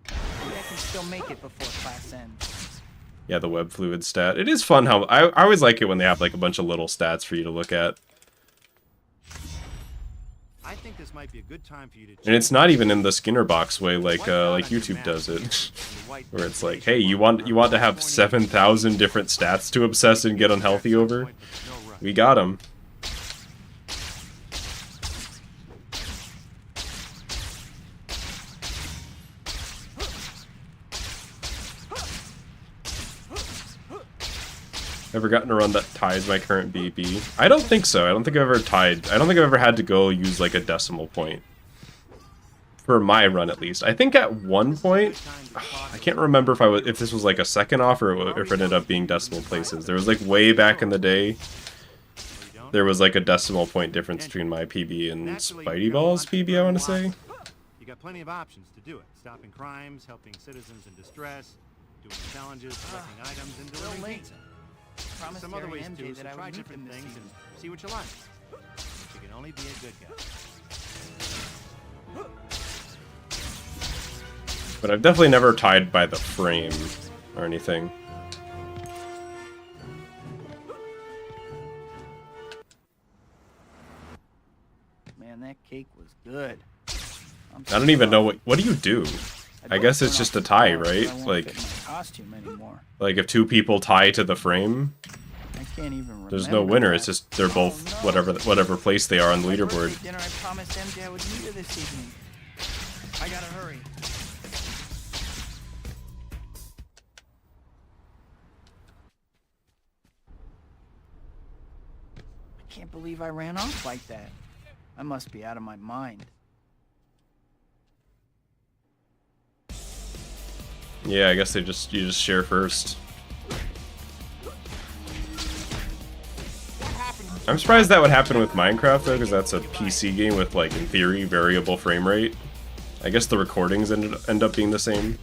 Maybe I can still make it before class ends. Yeah, the web fluid stat. It is fun how... I always like it when they have like a bunch of little stats for you to look at. I think this might be a good time for you to... And it's not even in the Skinner box way like YouTube does it. Where it's like, hey, you want to have 7,000 different stats to obsess and get unhealthy over? We got them. Ever gotten a run that ties my current BB? I don't think so. I don't think I've ever tied. I don't think I've ever had to go use like a decimal point. For my run, at least. I think at one point, I can't remember if this was like a second off or if it ended up being decimal places. There was like way back in the day, there was like a decimal point difference between my PB and Spidey Ball's PB, I want to say. You got plenty of options to do it. Stopping crimes, helping citizens in distress, doing challenges, collecting items, and delivering pizza. Some other ways too, so try different things and see what you like. You can only be a good guy. But I've definitely never tied by the frame or anything. Man, that cake was good. I don't even know what do you do? I guess it's just a tie, right? Like if two people tie to the frame, there's no winner. It's just they're both whatever place they are on the leaderboard. Dinner I promised MJ I would meet her this evening. I gotta hurry. I can't believe I ran off like that. I must be out of my mind. Yeah, I guess you just share first. I'm surprised that would happen with Minecraft though, because that's a PC game with, like, in theory, variable frame rate. I guess the recordings end up being the same.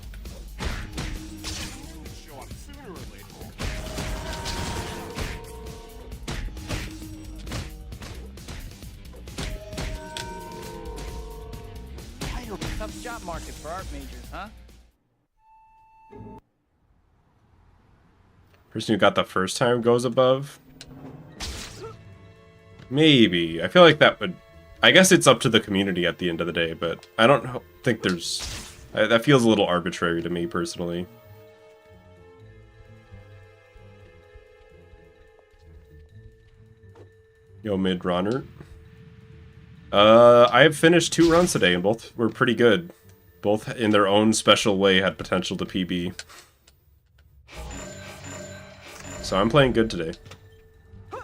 Tough job market for art majors, huh? Person who got the first time goes above? Maybe. I feel like that would... I guess it's up to the community at the end of the day, but I don't think there's... that feels a little arbitrary to me, personally. Yo, mid-runner. I have finished 2 runs today, and both were pretty good. Both, in their own special way, had potential to PB. So I'm playing good today. My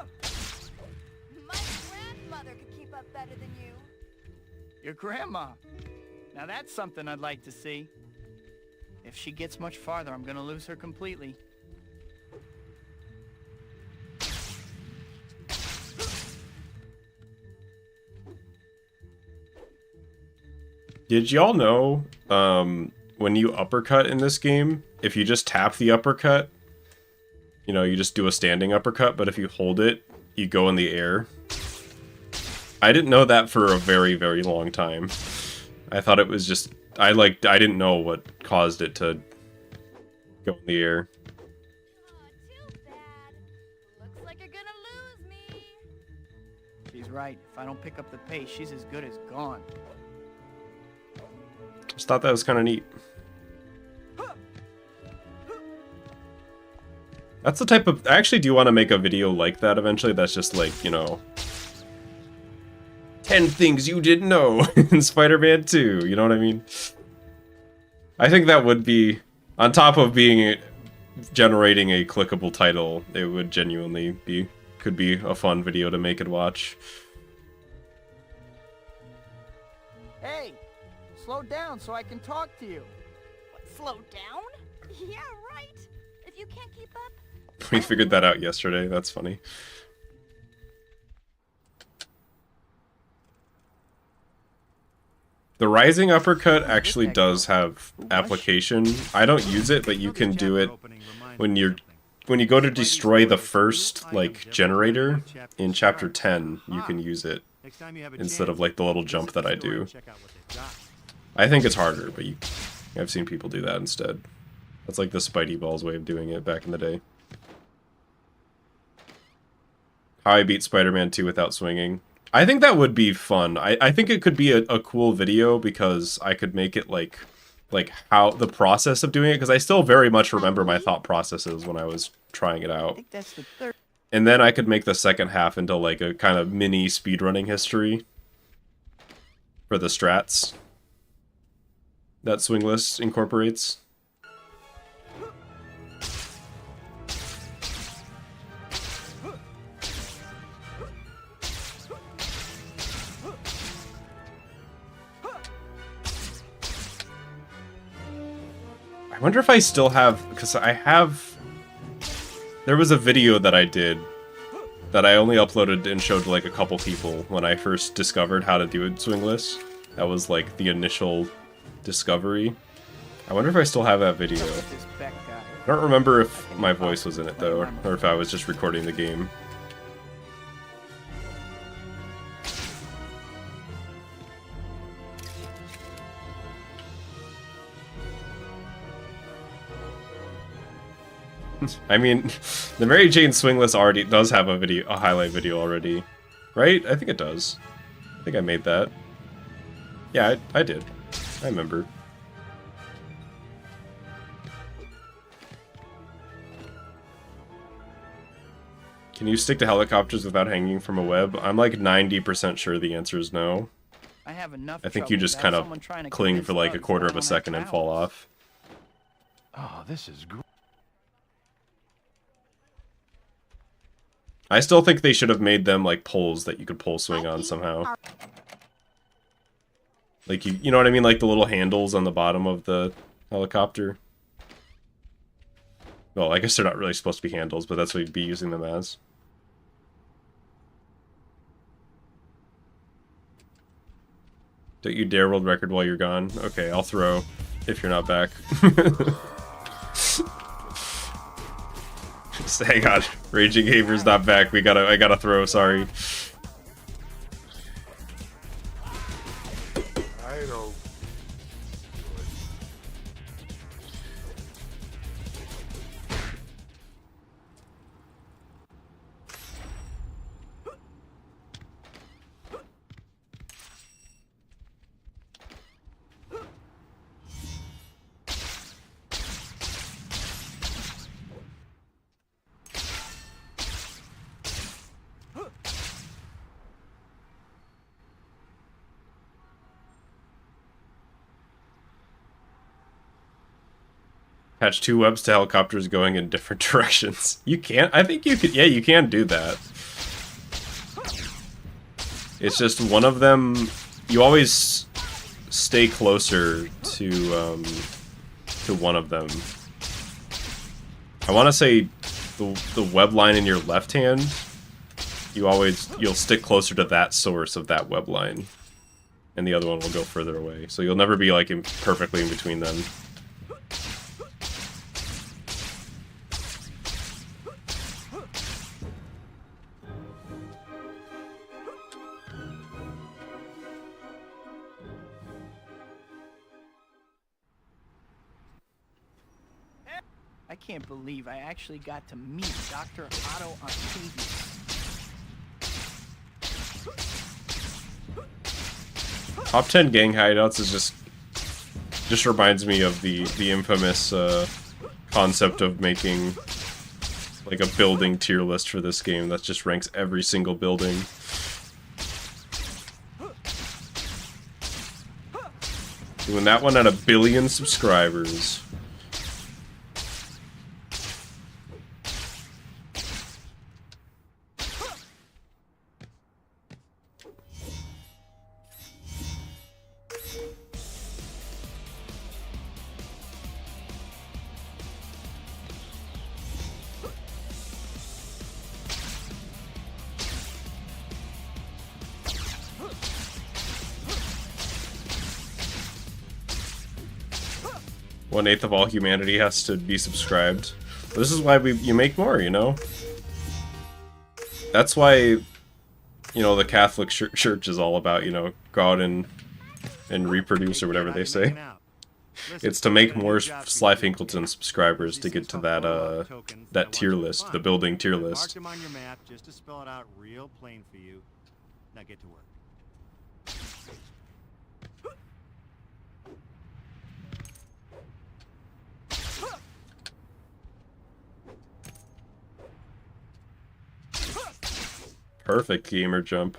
grandmother could keep up better than you. Your grandma. Now that's something I'd like to see. If she gets much farther, I'm gonna lose her completely. Did y'all know, when you uppercut in this game, if you just tap the uppercut, you know, you just do a standing uppercut, but if you hold it, you go in the air? I didn't know that for a very, very long time. I thought it was just... I didn't know what caused it to go in the air. Too bad. Looks like you're gonna lose me. She's right. If I don't pick up the pace, she's as good as gone. Just thought that was kind of neat. That's the type of... I actually do want to make a video like that eventually. That's just like, you know... 10 things you didn't know in Spider-Man 2. You know what I mean? I think that would be... On top of being... generating a clickable title, it would genuinely be... Could be a fun video to make and watch. Hey! Slow down so I can talk to you. Slow down? Yeah, right. If you can't keep up... We figured that out yesterday. That's funny. The rising uppercut actually does have application. I don't use it, but you can do it when you go to destroy the first, like, generator in chapter 10. You can use it instead of, like, the little jump that I do. I think it's harder, but I've seen people do that instead. That's like the Spidey Balls way of doing it back in the day. How I beat Spider-Man 2 without swinging. I think that would be fun. I think it could be a cool video because I could make it like how the process of doing it, because I still very much remember my thought processes when I was trying it out. I think that's the third. And then I could make the second half into like a kind of mini speedrunning history for the strats that Swingless incorporates. I wonder if I still have, because I have... There was a video that I did that I only uploaded and showed to like a couple people when I first discovered how to do it swingless. That was like the initial discovery. I wonder if I still have that video. I don't remember if my voice was in it though, or if I was just recording the game. I mean, the Mary Jane Swingless already does have a highlight video already, right? I think it does. I think I made that. Yeah, I did. I remember. Can you stick to helicopters without hanging from a web? I'm like 90% sure the answer is no. I have enough. I think you just kind of cling for like a quarter of a second and fall off. Oh, this is great. I still think they should have made them like poles that you could pole swing on somehow. Like you know what I mean? Like the little handles on the bottom of the helicopter. Well, I guess they're not really supposed to be handles, but that's what you'd be using them as. Don't you dare world record while you're gone. Okay, I'll throw if you're not back. Just hang on. Raging Gamer's not back. I gotta throw, sorry. I don't. Attach 2 webs to helicopters going in different directions. You can't? I think you could. Yeah, you can do that. It's just one of them. You always stay closer to one of them. I want to say the web line in your left hand. You'll stick closer to that source of that web line, and the other one will go further away. So you'll never be like perfectly in between them. I can't believe I actually got to meet Dr. Otto Octavius. Top 10 gang hideouts is just reminds me of the infamous concept of making like a building tier list for this game that just ranks every single building. Doing that one at 1 billion subscribers. One-eighth of all humanity has to be subscribed. This is why you make more, you know? That's why, you know, the Catholic Church is all about, you know, go out and reproduce or whatever they say. It's to make more Slyfincleton subscribers to get to that tier list, the building tier list. Mark them on your map just to spell it out real plain for you. Now get to work. Perfect gamer jump.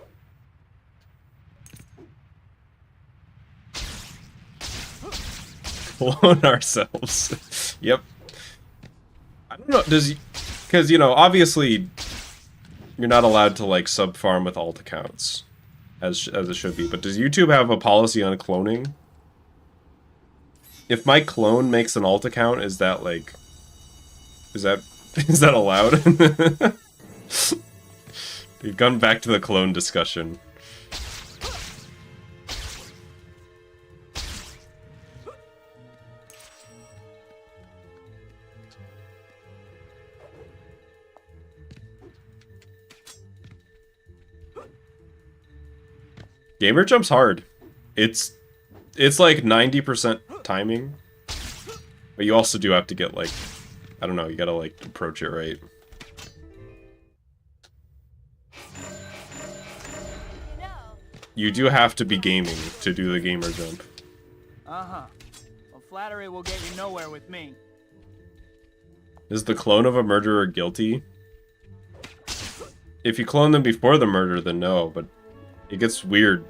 Blown ourselves. Yep. I don't know, because, you know, obviously you're not allowed to, like, sub-farm with alt accounts, as it should be, but does YouTube have a policy on cloning? If my clone makes an alt account, is that, like, is that allowed? We've gone back to the clone discussion. Gamer jump's hard. It's like 90% timing, but you also do have to get, like, I don't know, you gotta, like, approach it right. You do have to be gaming to do the gamer jump. Uh-huh. Well, flattery will get you nowhere with me. Is the clone of a murderer guilty? If you clone them before the murder, then no, but it gets weird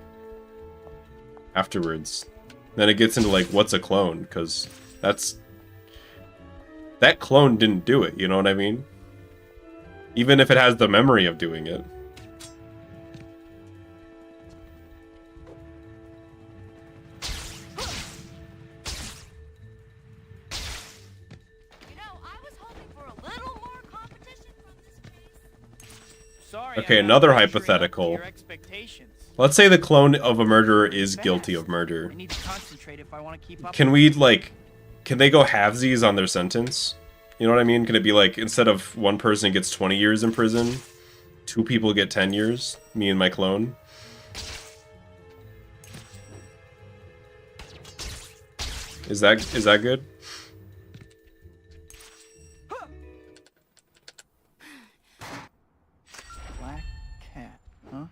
afterwards. Then it gets into, like, what's a clone? Because that clone didn't do it, you know what I mean? Even if it has the memory of doing it. Sorry, Okay, I'm another not measuring up to hypothetical. your expectations. Let's say the clone of a murderer is guilty of murder. I need to concentrate if I want to keep up. Can we, like, can they go halvesies on their sentence? You know what I mean? Can it be like, instead of one person gets 20 years in prison, 2 people get 10 years? Me and my clone? Is that good? Black cat, huh?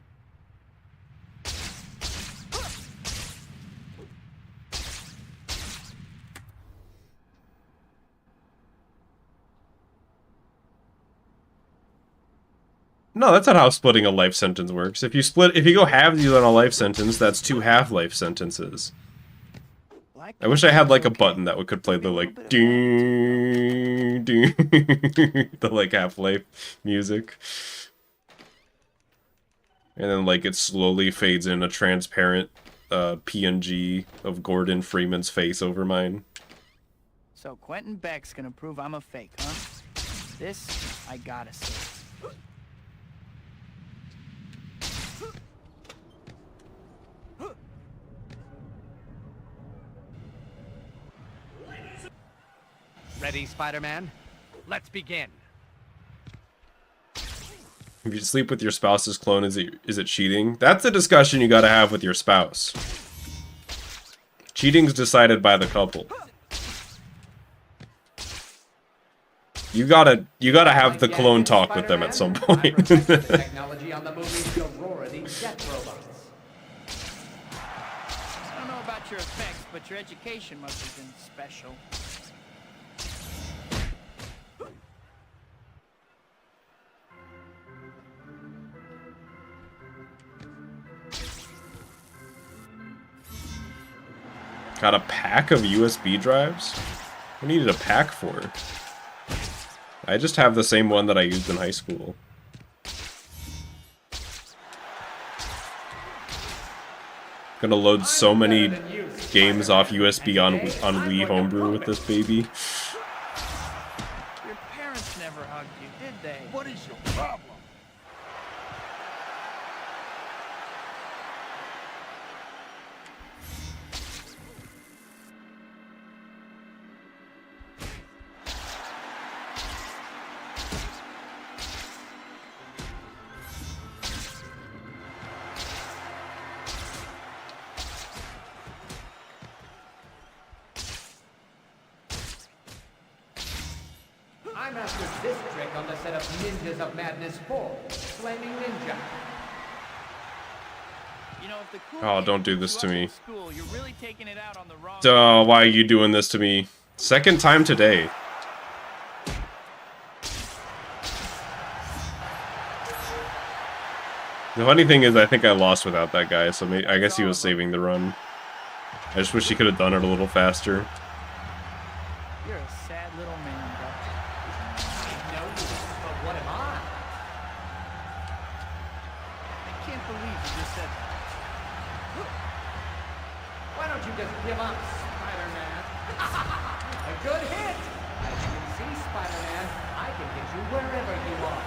No, that's not how splitting a life sentence works. If you go halvesies on a life sentence, that's 2 half-life sentences. I wish I had like a button that could play the like ding ding the like Half-Life music. And then like it slowly fades in a transparent PNG of Gordon Freeman's face over mine. So Quentin Beck's gonna prove I'm a fake, huh? This I gotta see. Ready, Spider-Man? Let's begin. If you sleep with your spouse's clone, is it cheating? That's a discussion you gotta have with your spouse. Cheating's decided by the couple. You gotta have the clone talk with them at some point. Technology on the movie's Aurora, the death robots. I don't know about your effects, but your education must have been special. Got a pack of USB drives? What needed a pack for? I just have the same one that I used in high school. Gonna load so many games off USB on Wii Homebrew with this baby. Your parents never hugged you, did they? What is your problem? I mastered this trick on the set of Ninjas of Madness 4, Flaming Ninja. You know, if the cool Oh, kid don't do beats this you to up me. in School, you're really taking it out on the wrong. Duh, why are you doing this to me? Second time today. The funny thing is, I think I lost without that guy, so I guess he was saving the run. I just wish he could have done it a little faster. You're a sad little man, Dutch. No, but what am I? I can't believe you just said that. Why don't you just give up, Spider-Man? A good hit! As you can see, Spider-Man, I can get you wherever you are.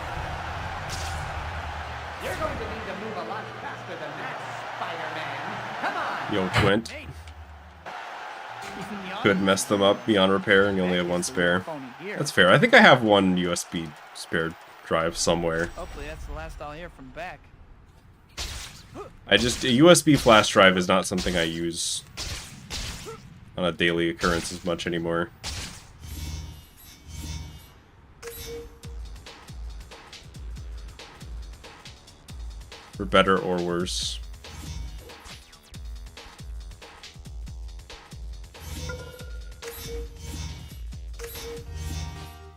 You're going to need to move a lot faster than that, Spider-Man. Come on! Yo, Quint. Hey. Could mess them up beyond repair, and you only have one spare. Phony here. That's fair. I think I have one USB spare drive somewhere. Hopefully that's the last I'll hear from Beck. A USB flash drive is not something I use on a daily occurrence as much anymore. For better or worse.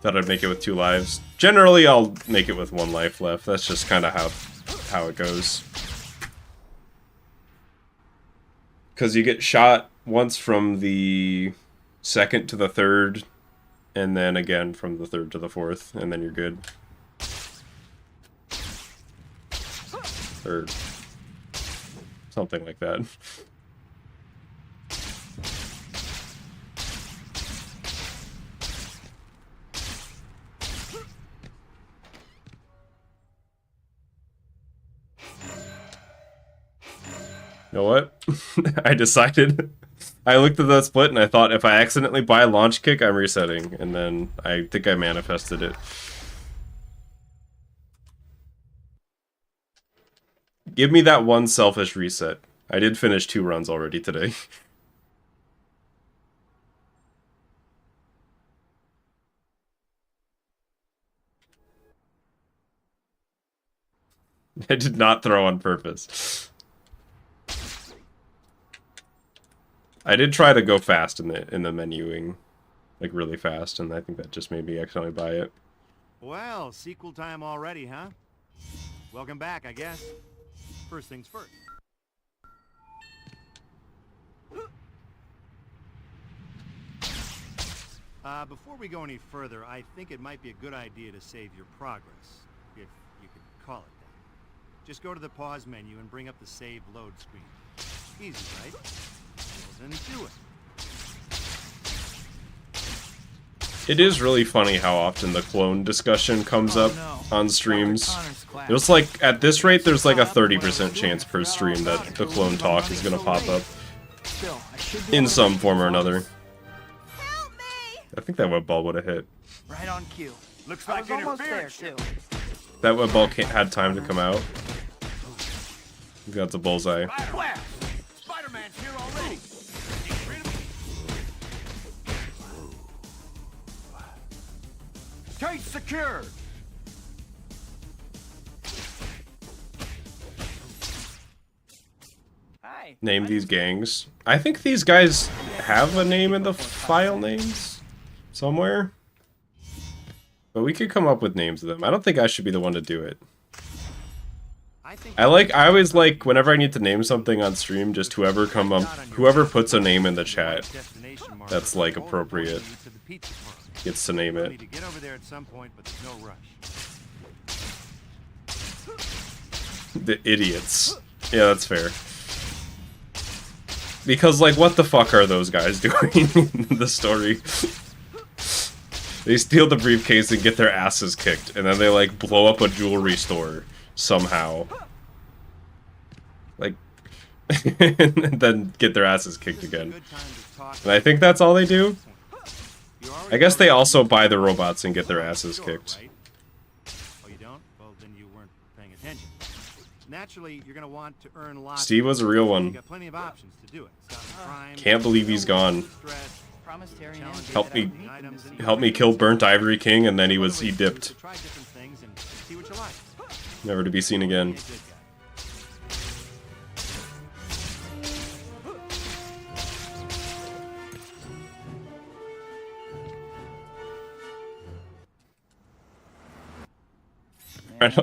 Thought I'd make it with 2 lives. Generally, I'll make it with 1 life left. That's just kind of how it goes. Because you get shot once from the 2nd to the 3rd, and then again from the 3rd to the 4th, and then you're good. Or something like that. know what? I decided. I looked at that split and I thought if I accidentally buy a launch kick, I'm resetting. And then I think I manifested it. Give me that one selfish reset. I did finish 2 runs already today. I did not throw on purpose. I did try to go fast in the menuing, like really fast, and I think that just made me accidentally buy it. Well, sequel time already, huh? Welcome back, I guess. First things first. Before we go any further, I think it might be a good idea to save your progress, if you could call it that. Just go to the pause menu and bring up the save load screen. Easy, right? Well, then do it. It is really funny how often the clone discussion comes up on streams. There's like, at this rate, there's like a 30% chance per stream that the clone talk is gonna pop up in some form or another. I think that web ball would have hit. Right on cue. Looks like almost there interference. too. That web ball had time to come out. That's a bullseye. Blast! Spider-Man's here already. Gate secured. Hi. Name these gangs. I think these guys have a name in the file names somewhere. But we could come up with names of them. I don't think I should be the one to do it. I always like, whenever I need to name something on stream, just whoever puts a name in the chat that's like appropriate gets to name it. The idiots. Yeah, that's fair. Because, like, what the fuck are those guys doing in the story? They steal the briefcase and get their asses kicked, and then they, like, blow up a jewelry store somehow. Like, and then get their asses kicked again. And I think that's all they do. I guess they also buy the robots and get their asses kicked. Oh, you don't? Well, then you weren't paying attention. Naturally, you're gonna want to earn lots. Steve was a real You one. got plenty of options to do it. Stop crime, Can't believe he's gone. Promised Help me kill Burnt Ivory King, and then he dipped. Try different things and see what you like. Never to be seen again.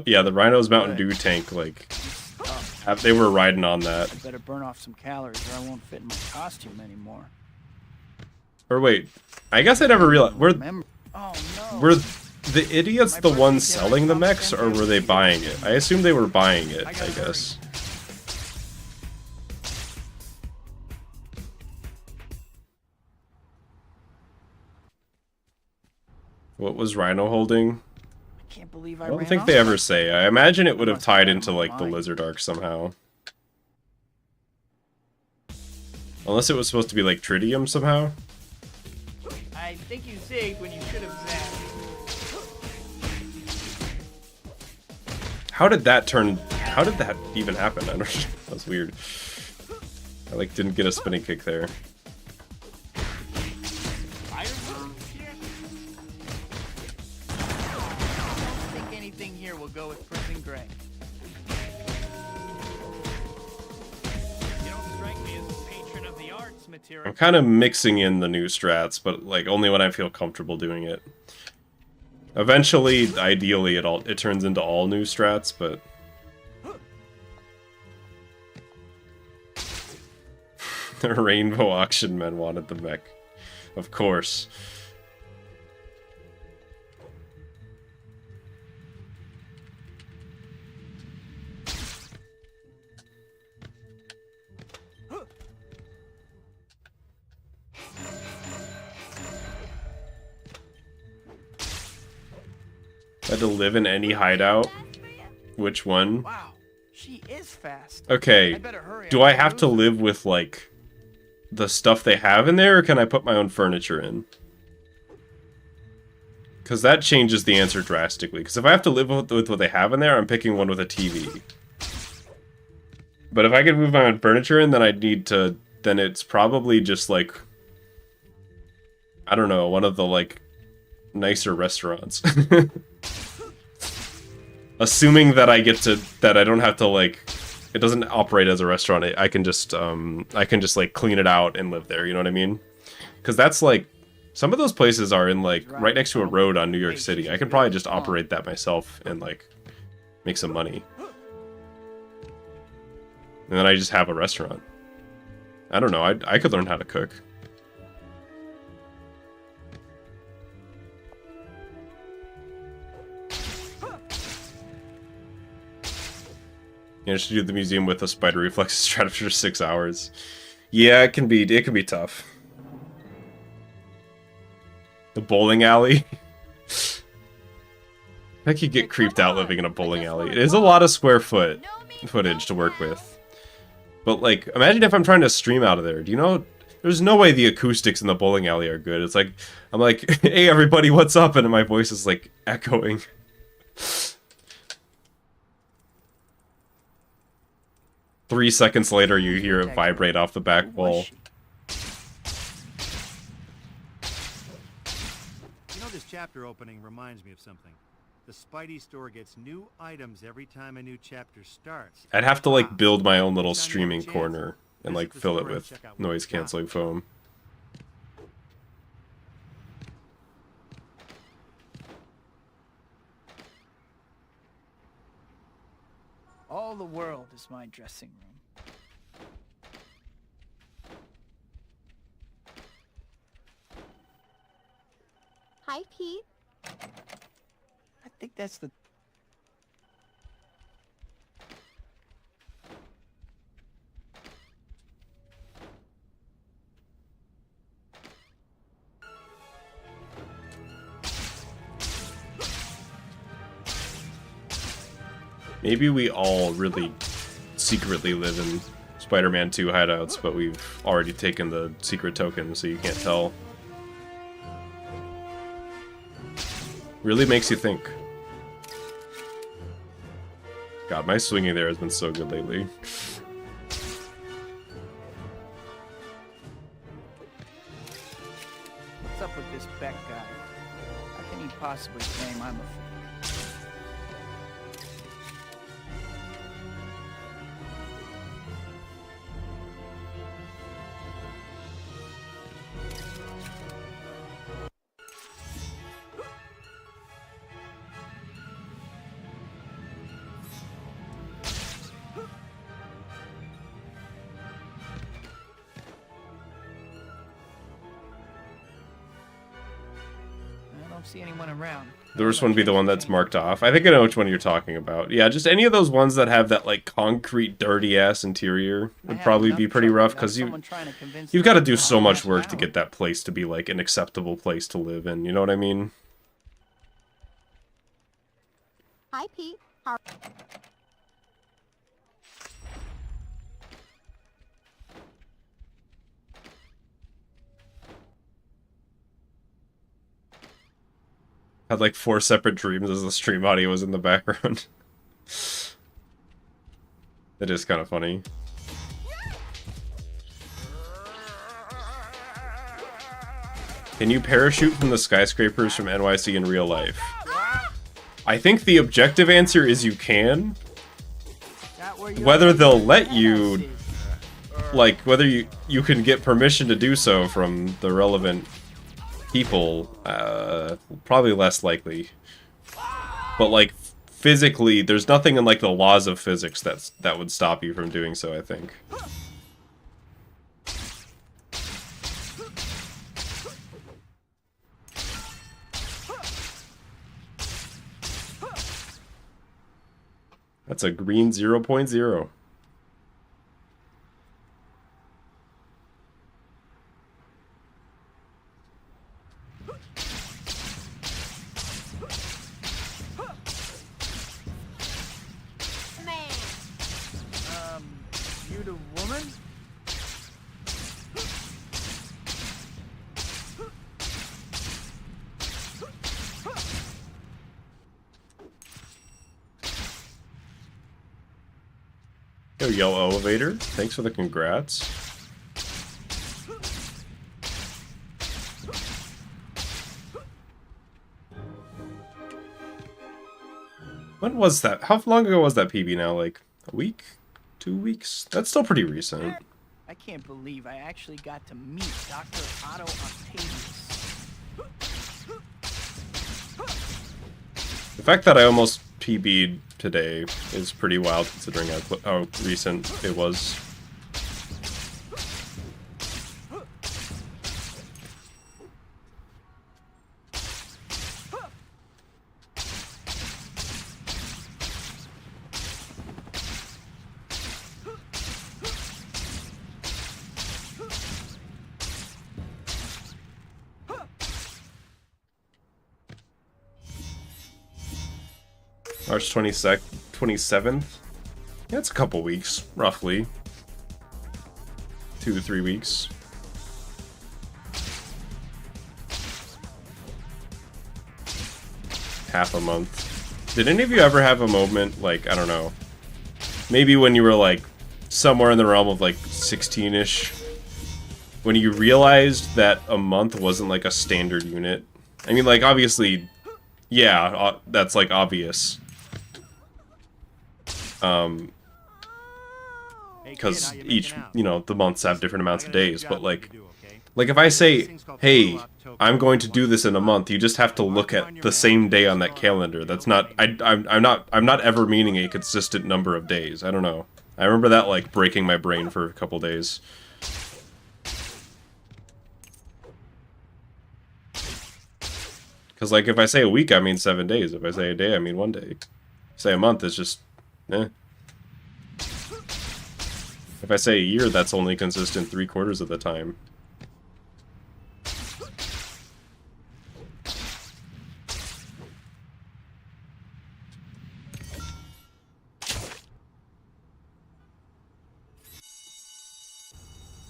Yeah, the Rhino's Mountain Dew tank, like, they were riding on that. I better burn off some calories or I won't fit in my costume anymore. Or wait, I guess I never realized, were Oh no. the idiots the ones selling the mechs, or were they buying it? I assume they were buying it, I guess. What was Rhino holding? Can't believe I don't think they ever say. I imagine it would have tied into, like, the Lizard Arc somehow. Unless it was supposed to be, like, Tritium somehow. I think you zigged when you should have zapped. How did that even happen? I don't know. That was weird. I, like, didn't get a spinning kick there. Go with Prison Gray. You don't strike me as a patron of the arts material. I'm kind of mixing in the new strats, but, like, only when I feel comfortable doing it. Eventually, ideally, it turns into all new strats, but... The Rainbow Auction Men wanted the mech. Of course. Had to live in any hideout? Which one? Wow, She is fast. Okay, I better hurry. do I have to live with, like, the stuff they have in there, or can I put my own furniture in? Because that changes the answer drastically. Because if I have to live with what they have in there, I'm picking one with a TV. But if I can move my own furniture in, then I'd need to... Then it's probably just, like... I don't know, one of the, like, nicer restaurants. Assuming that I get to... That I don't have to, like... It doesn't operate as a restaurant. I can just, like, clean it out and live there, you know what I mean? Because that's, like... Some of those places are in, like, right next to a road on New York City. I could probably just operate that myself and, like, make some money. And then I just have a restaurant. I don't know, I could learn how to cook. You know, just do the museum with a spider reflex strategy for 6 hours. Yeah, it can be tough. The bowling alley. I could get creeped out living in a bowling alley. It is a lot of square footage to work with. But, like, imagine if I'm trying to stream out of there. Do you know? There's no way the acoustics in the bowling alley are good. It's like, I'm like, hey everybody, what's up? And my voice is, like, echoing. Three seconds later, you hear it vibrate off the back wall. This chapter opening reminds me of something. The Spidey store gets new items every time a new chapter starts. I'd have to, like, build my own little streaming corner and, like, fill it with noise-canceling foam. All the world is my dressing room. Hi, Pete. I think that's the... Maybe we all really secretly live in Spider-Man 2 hideouts, but we've already taken the secret token, so you can't tell. Really makes you think. God, my swinging there has been so good lately. What's up with this Beck guy? How can he possibly claim I'm a fool? See anyone around. The worst one would be the one that's marked off. I think I know which one you're talking about. Yeah, just any of those ones that have that, like, concrete, dirty-ass interior would probably be pretty rough, because you've got to do so much work to get that place to be, like, an acceptable place to live in, you know what I mean? Hi, Pete. How... Had like 4 separate dreams as the stream audio was in the background. It is kind of funny. Can you parachute from the skyscrapers from NYC in real life? I think the objective answer is you can. Whether they'll let you, like, whether you can get permission to do so from the relevant people, probably less likely. But, like, physically, there's nothing in, like, the laws of physics that would stop you from doing so, I think. That's a green 0.0. shoot a woman? Yo, yellow elevator. Thanks for the congrats. When was that? How long ago was that PB now? Like a week? 2 weeks? That's still pretty recent. I can't believe I actually got to meet Dr. Otto Octavius. The fact that I almost PB'd today is pretty wild considering how recent it was. March 27th? Yeah, it's a couple weeks, roughly. 2 to 3 weeks. Half a month. Did any of you ever have a moment, like, I don't know, maybe when you were, like, somewhere in the realm of, like, 16-ish, when you realized that a month wasn't, like, a standard unit? I mean, like, obviously, yeah, that's, like, obvious. Because each, you know, the months have different amounts of days, but like if I say, hey, I'm going to do this in a month, you just have to look at the same day on that calendar. That's not, I'm not ever meaning a consistent number of days. I don't know. I remember that, like, breaking my brain for a couple days. Because, like, if I say a week, I mean 7 days. If I say a day, I mean 1 day. Say a month, it's just, eh. If I say a year, that's only consistent 3/4 of the time.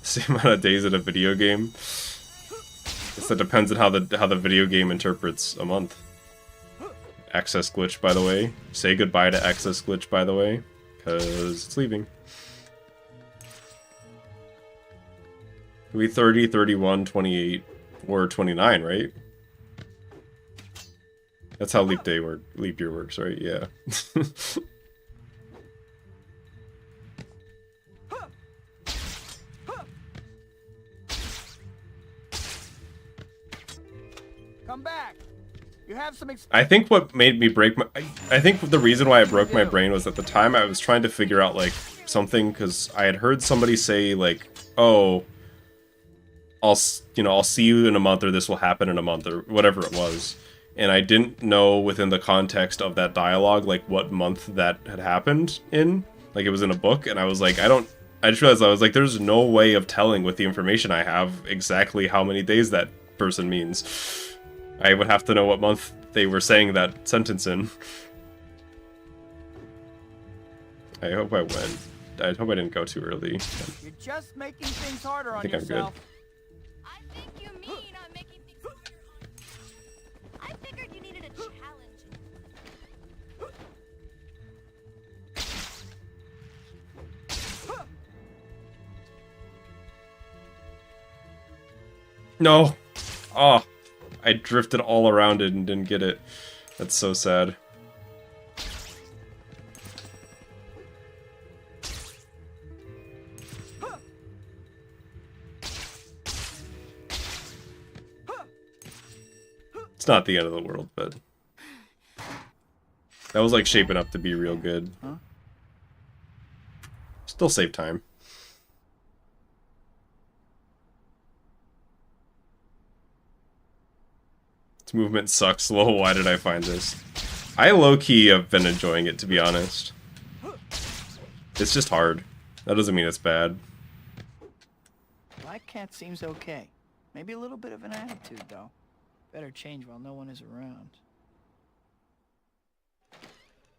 Same amount of days in a video game. Guess that depends on how the video game interprets a month. Access glitch, by the way. Say goodbye to access glitch, by the way, because it's leaving. It'll be 30, 31, 28, or 29, right? That's how leap year works, right? Yeah. Come back. You have some I think what made me break my... I think the reason why I broke my brain was at the time I was trying to figure out, like, something, because I had heard somebody say, like, oh, I'll see you in a month, or this will happen in a month, or whatever it was. And I didn't know within the context of that dialogue, like, what month that had happened in. Like, it was in a book, and I was like, I just realized, I was like, there's no way of telling with the information I have exactly how many days that person means. I would have to know what month they were saying that sentence in. I hope I went. I hope I didn't go too early. You're just making things harder on I think I'm yourself. good. I think you mean I'm making things harder on you. I figured you needed a challenge. No! Oh, I drifted all around it and didn't get it. That's so sad. It's not the end of the world, but that was like shaping up to be real good. Still save time. This movement sucks. Lol, why did I find this? I low-key have been enjoying it, to be honest. It's just hard. That doesn't mean it's bad. Black Cat seems okay. Maybe a little bit of an attitude, though. Better change while no one is around.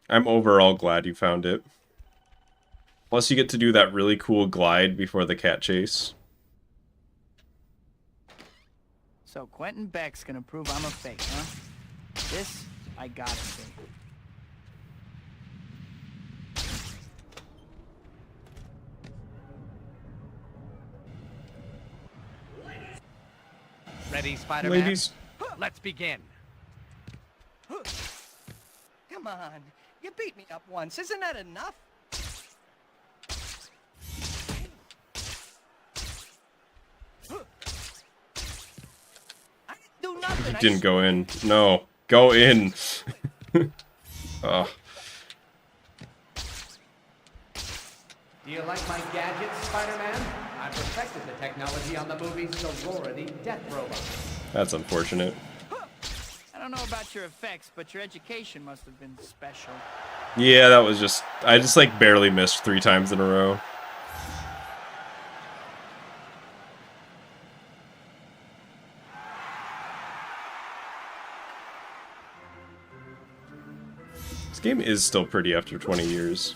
I'm overall glad you found it. Plus you get to do that really cool glide before the cat chase. So Quentin Beck's gonna prove I'm a fake, huh? This, I gotta see. Ready, Spider-Man? Ladies. Let's begin. Come on. You beat me up once. Isn't that enough? I didn't do nothing. You didn't go in. No. Go in. Oh. Do you like my gadgets, Spider-Man? I perfected the technology on the movie's sorority death robot. That's unfortunate. I don't know about your effects, but your education must have been special. Yeah, that was just... I just, like, barely missed 3 times in a row. This game is still pretty after 20 years.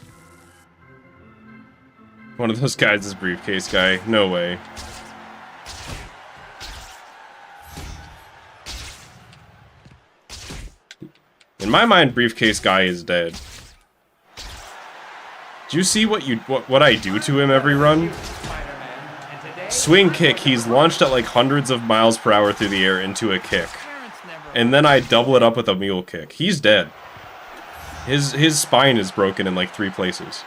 One of those guys is Briefcase Guy. No way. In my mind, Briefcase Guy is dead. Do you see what I do to him every run? Swing kick, he's launched at like hundreds of miles per hour through the air into a kick. And then I double it up with a mule kick. He's dead. His spine is broken in like 3 places.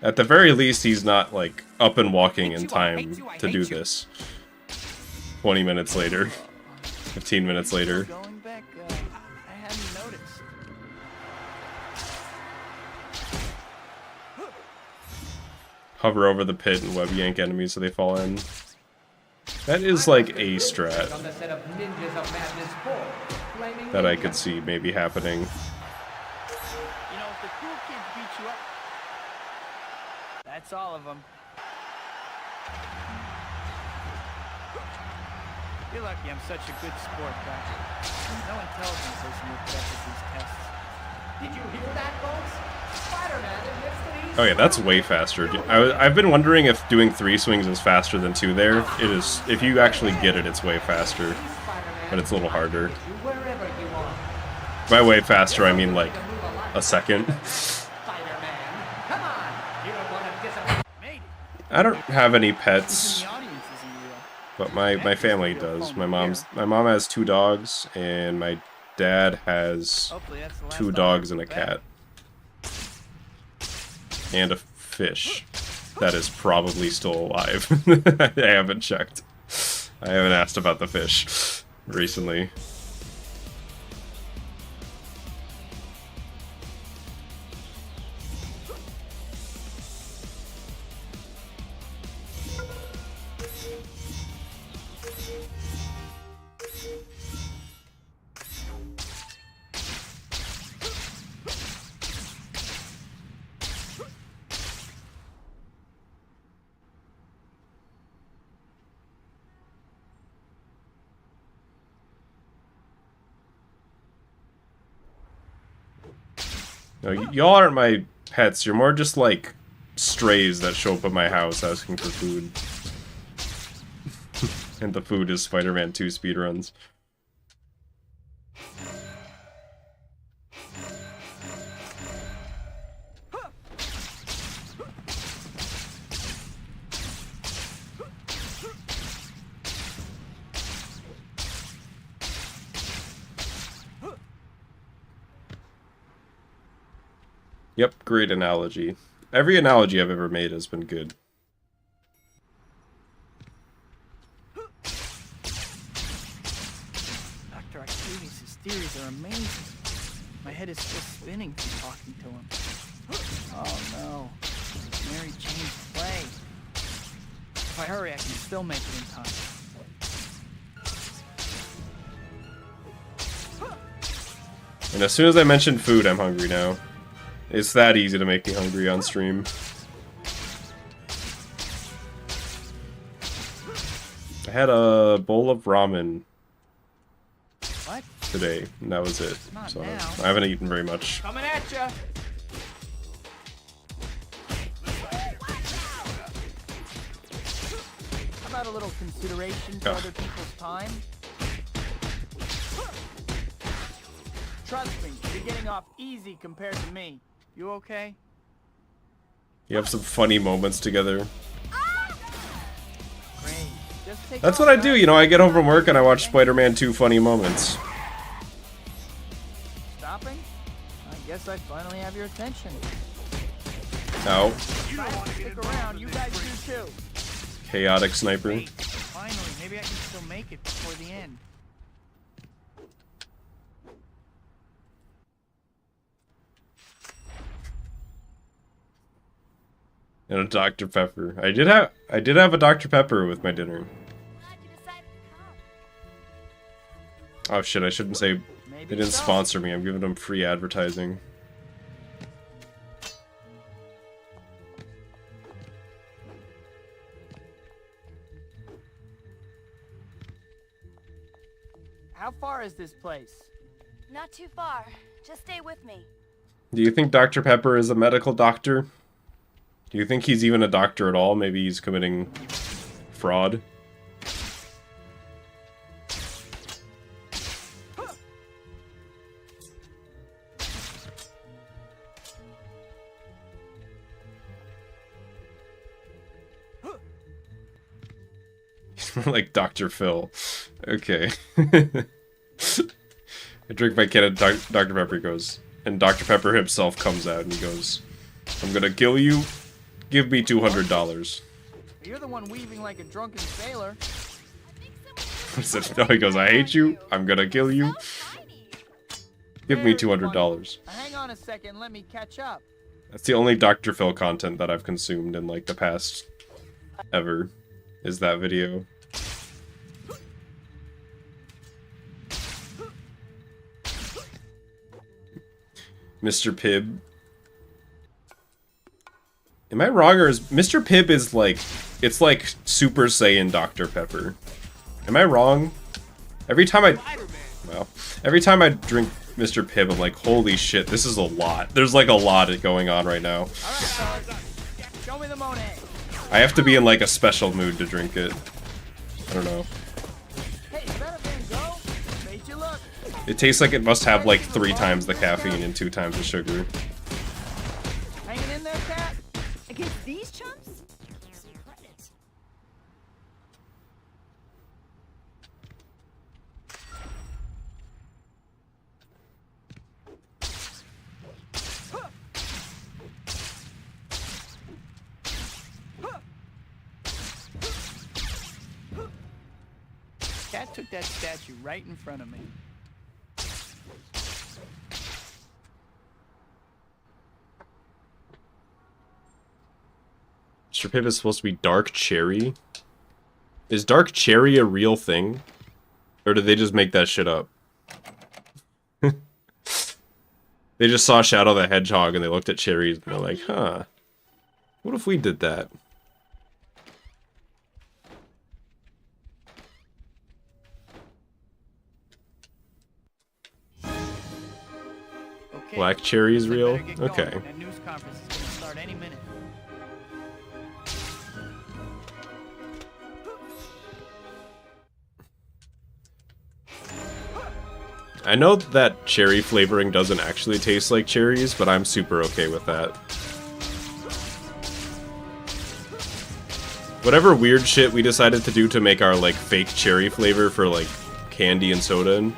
At the very least, he's not like up and walking in time to do this. 20 minutes later. 15 minutes later. Going back, I hadn't noticed. Hover over the pit and web yank enemies so they fall in. That is like a strat that I could see maybe happening. You know, if the cool kids beat you up, that's all of them. You're lucky I'm such a good sport, Doctor. No intelligence person would put up with these tests. Did you hear that, folks? Spider-Man admits that he's... Oh yeah, that's way faster. I've been wondering if doing 3 swings is faster than 2 there. It is. If you actually get it, it's way faster. But it's a little harder. By way faster, I mean like a second. I don't have any pets. But my family does. My mom has 2 dogs, and my dad has 2 dogs and a cat. And a fish that is probably still alive. I haven't checked. I haven't asked about the fish recently. No, y'all aren't my pets. You're more just like strays that show up at my house asking for food. And the food is Spider-Man 2 speedruns. Yep, great analogy. Every analogy I've ever made has been good. Dr. Octavius' theories are amazing. My head is still spinning from talking to him. Oh no. Mary Jane's play. If I hurry, I can still make it in time. And as soon as I mention food, I'm hungry now. It's that easy to make me hungry on stream. I had a bowl of ramen today, and that was it. So I haven't eaten very much. Coming at ya. about a little consideration for other people's time? Trust me, you're getting off easy compared to me. You okay? You have some funny moments together. Great. Just take That's off, what I do, guys. you know, I get home from work and I watch Spider-Man 2 funny moments. Stopping? I guess I finally have your attention. Ow. Stick around, you guys do too. Chaotic sniper. Wait, finally, maybe I can still make it before the end. And a Dr. Pepper. I did have a Dr. Pepper with my dinner. Glad you decided to come. Oh shit, I shouldn't say Maybe they didn't so. sponsor me. I'm giving them free advertising. How far is this place? Not too far. Just stay with me. Do you think Dr. Pepper is a medical doctor? Do you think he's even a doctor at all? Maybe he's committing fraud? Like Dr. Phil. Okay. I drink my can of Dr. Pepper, he goes. And Dr. Pepper himself comes out and he goes, I'm gonna kill you. Give me $200. You're the one weaving like a drunken sailor. I said, no, he goes, I hate you. I'm gonna kill you. Give me $200. Hang on a second, let me catch up. That's the only Dr. Phil content that I've consumed in like the past ever. Is that video. Mr. Pibb. Am I wrong, or is Mr. Pibb is like, it's like Super Saiyan Dr. Pepper? Am I wrong? Every time I drink Mr. Pibb, I'm like, holy shit, this is a lot. There's like a lot going on right now. Alright, show me the Monet. I have to be in like a special mood to drink it. I don't know. Hey, better than go. Made you look. It tastes like it must have like 3 times the caffeine and 2 times the sugar. Hanging in there, cat? Against these chumps? Credit. Cat took that statue right in front of me. Mr. Pibb is supposed to be dark cherry? Is dark cherry a real thing? Or did they just make that shit up? They just saw Shadow the Hedgehog and they looked at cherries and they're like, huh. What if we did that? Okay, Black cherry is I real? better get going. Okay. That news conference is gonna start any minute. I know that cherry flavoring doesn't actually taste like cherries, but I'm super okay with that. Whatever weird shit we decided to do to make our, like, fake cherry flavor for, like, candy and soda,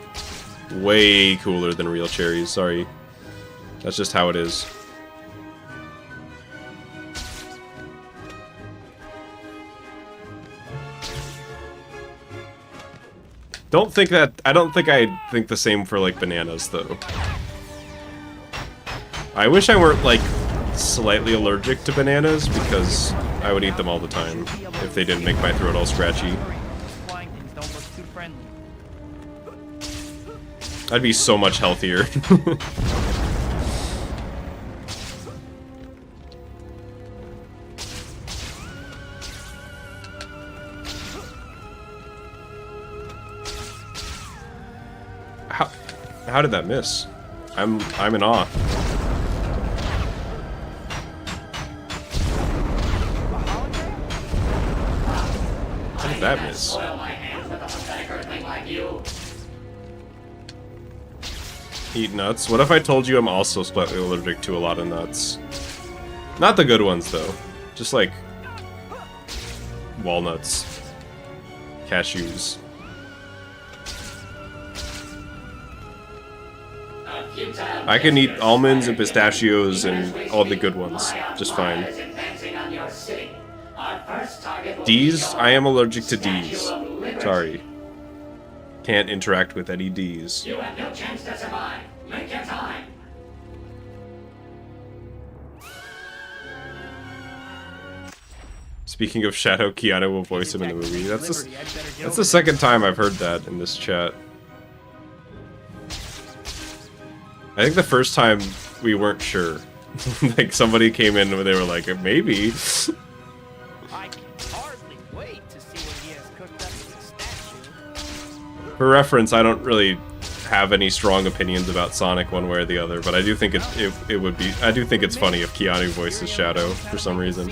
way cooler than real cherries, sorry. That's just how it is. I don't think I think the same for, like, bananas, though. I wish I weren't, like, slightly allergic to bananas, because I would eat them all the time if they didn't make my throat all scratchy. Flying things don't look too friendly. I'd be so much healthier. How did that miss? I'm in awe. How did that miss? Soil my hands with a pathetic earthling like you. Eat nuts. What if I told you I'm also slightly allergic to a lot of nuts? Not the good ones, though. Just like walnuts, cashews. I can eat almonds and pistachios and all the good ones just fine. D's? I am allergic to D's. Sorry. Can't interact with any D's. You have no chance to survive. Make your time. Speaking of Shadow, Keanu will voice him in the movie. That's the second time I've heard that in this chat. I think the first time we weren't sure. Like somebody came in and they were like, maybe. I can hardly wait to see what he has cooked up as a statue. For reference, I don't really have any strong opinions about Sonic one way or the other, but I do think it would be. I do think it's funny if Keanu voices Shadow for some reason.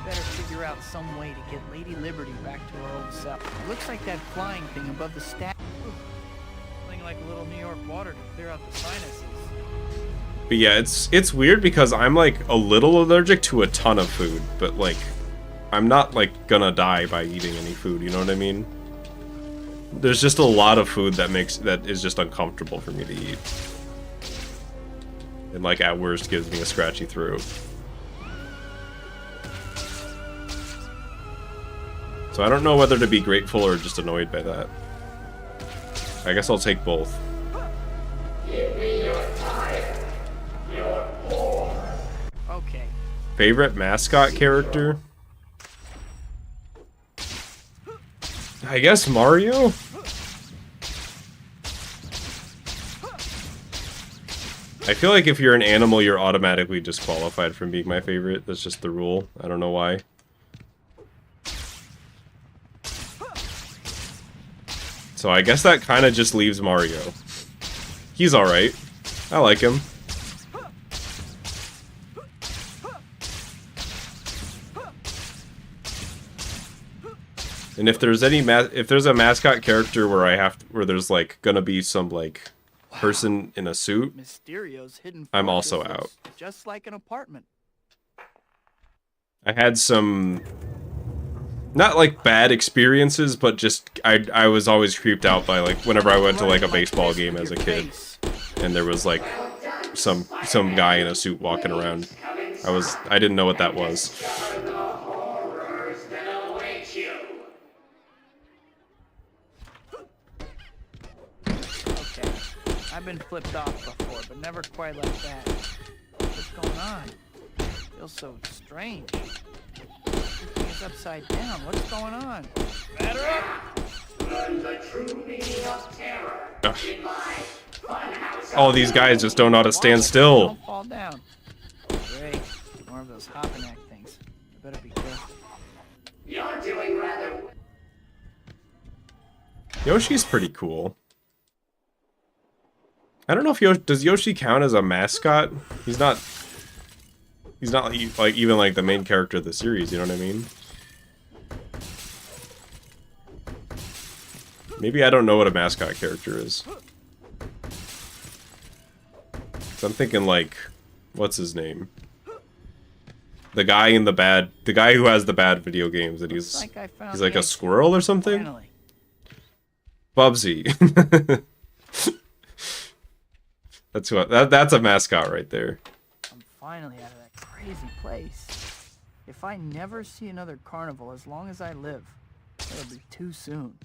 Better figure out some way to get Lady Liberty back to her old self. It looks like that flying thing above the statue. Something like a little New York water to clear out the sinuses. But yeah, it's weird because I'm like a little allergic to a ton of food, but like I'm not like gonna die by eating any food, you know what I mean? There's just a lot of food that is just uncomfortable for me to eat. And like at worst gives me a scratchy throat. So I don't know whether to be grateful or just annoyed by that. I guess I'll take both. Give me your time. You're poor. Okay. Favorite mascot character? I guess Mario? I feel like if you're an animal, you're automatically disqualified from being my favorite. That's just the rule. I don't know why. So I guess that kind of just leaves Mario. He's alright. I like him. And if there's any if there's a mascot character where there's like gonna be some like person in a suit, Mysterio's hidden I'm also fortress out. looks just like an apartment. I had some not like bad experiences, but just I was always creeped out by like whenever I went to like a baseball game as a kid, and there was like some guy in a suit walking around. I didn't know what that was. Okay. I've been flipped off before, but never quite like that. What's going on? Feels so strange. Everything's upside down. What's going on? Batter up! Learn the true meaning of terror in my funhouse. All these guys just don't know how to stand still. Don't fall down. Great. More of those hopping act things. I better be careful. You're doing rather. Yoshi's pretty cool. I don't know if does Yoshi count as a mascot? He's not like even like the main character of the series, you know what I mean? Maybe I don't know what a mascot character is. So I'm thinking like, what's his name? The guy who has the bad video games, and he's like a squirrel or something? Finally. Bubsy. That's a mascot right there. I'm finally out of that crazy place. If I never see another carnival as long as I live, it'll be too soon.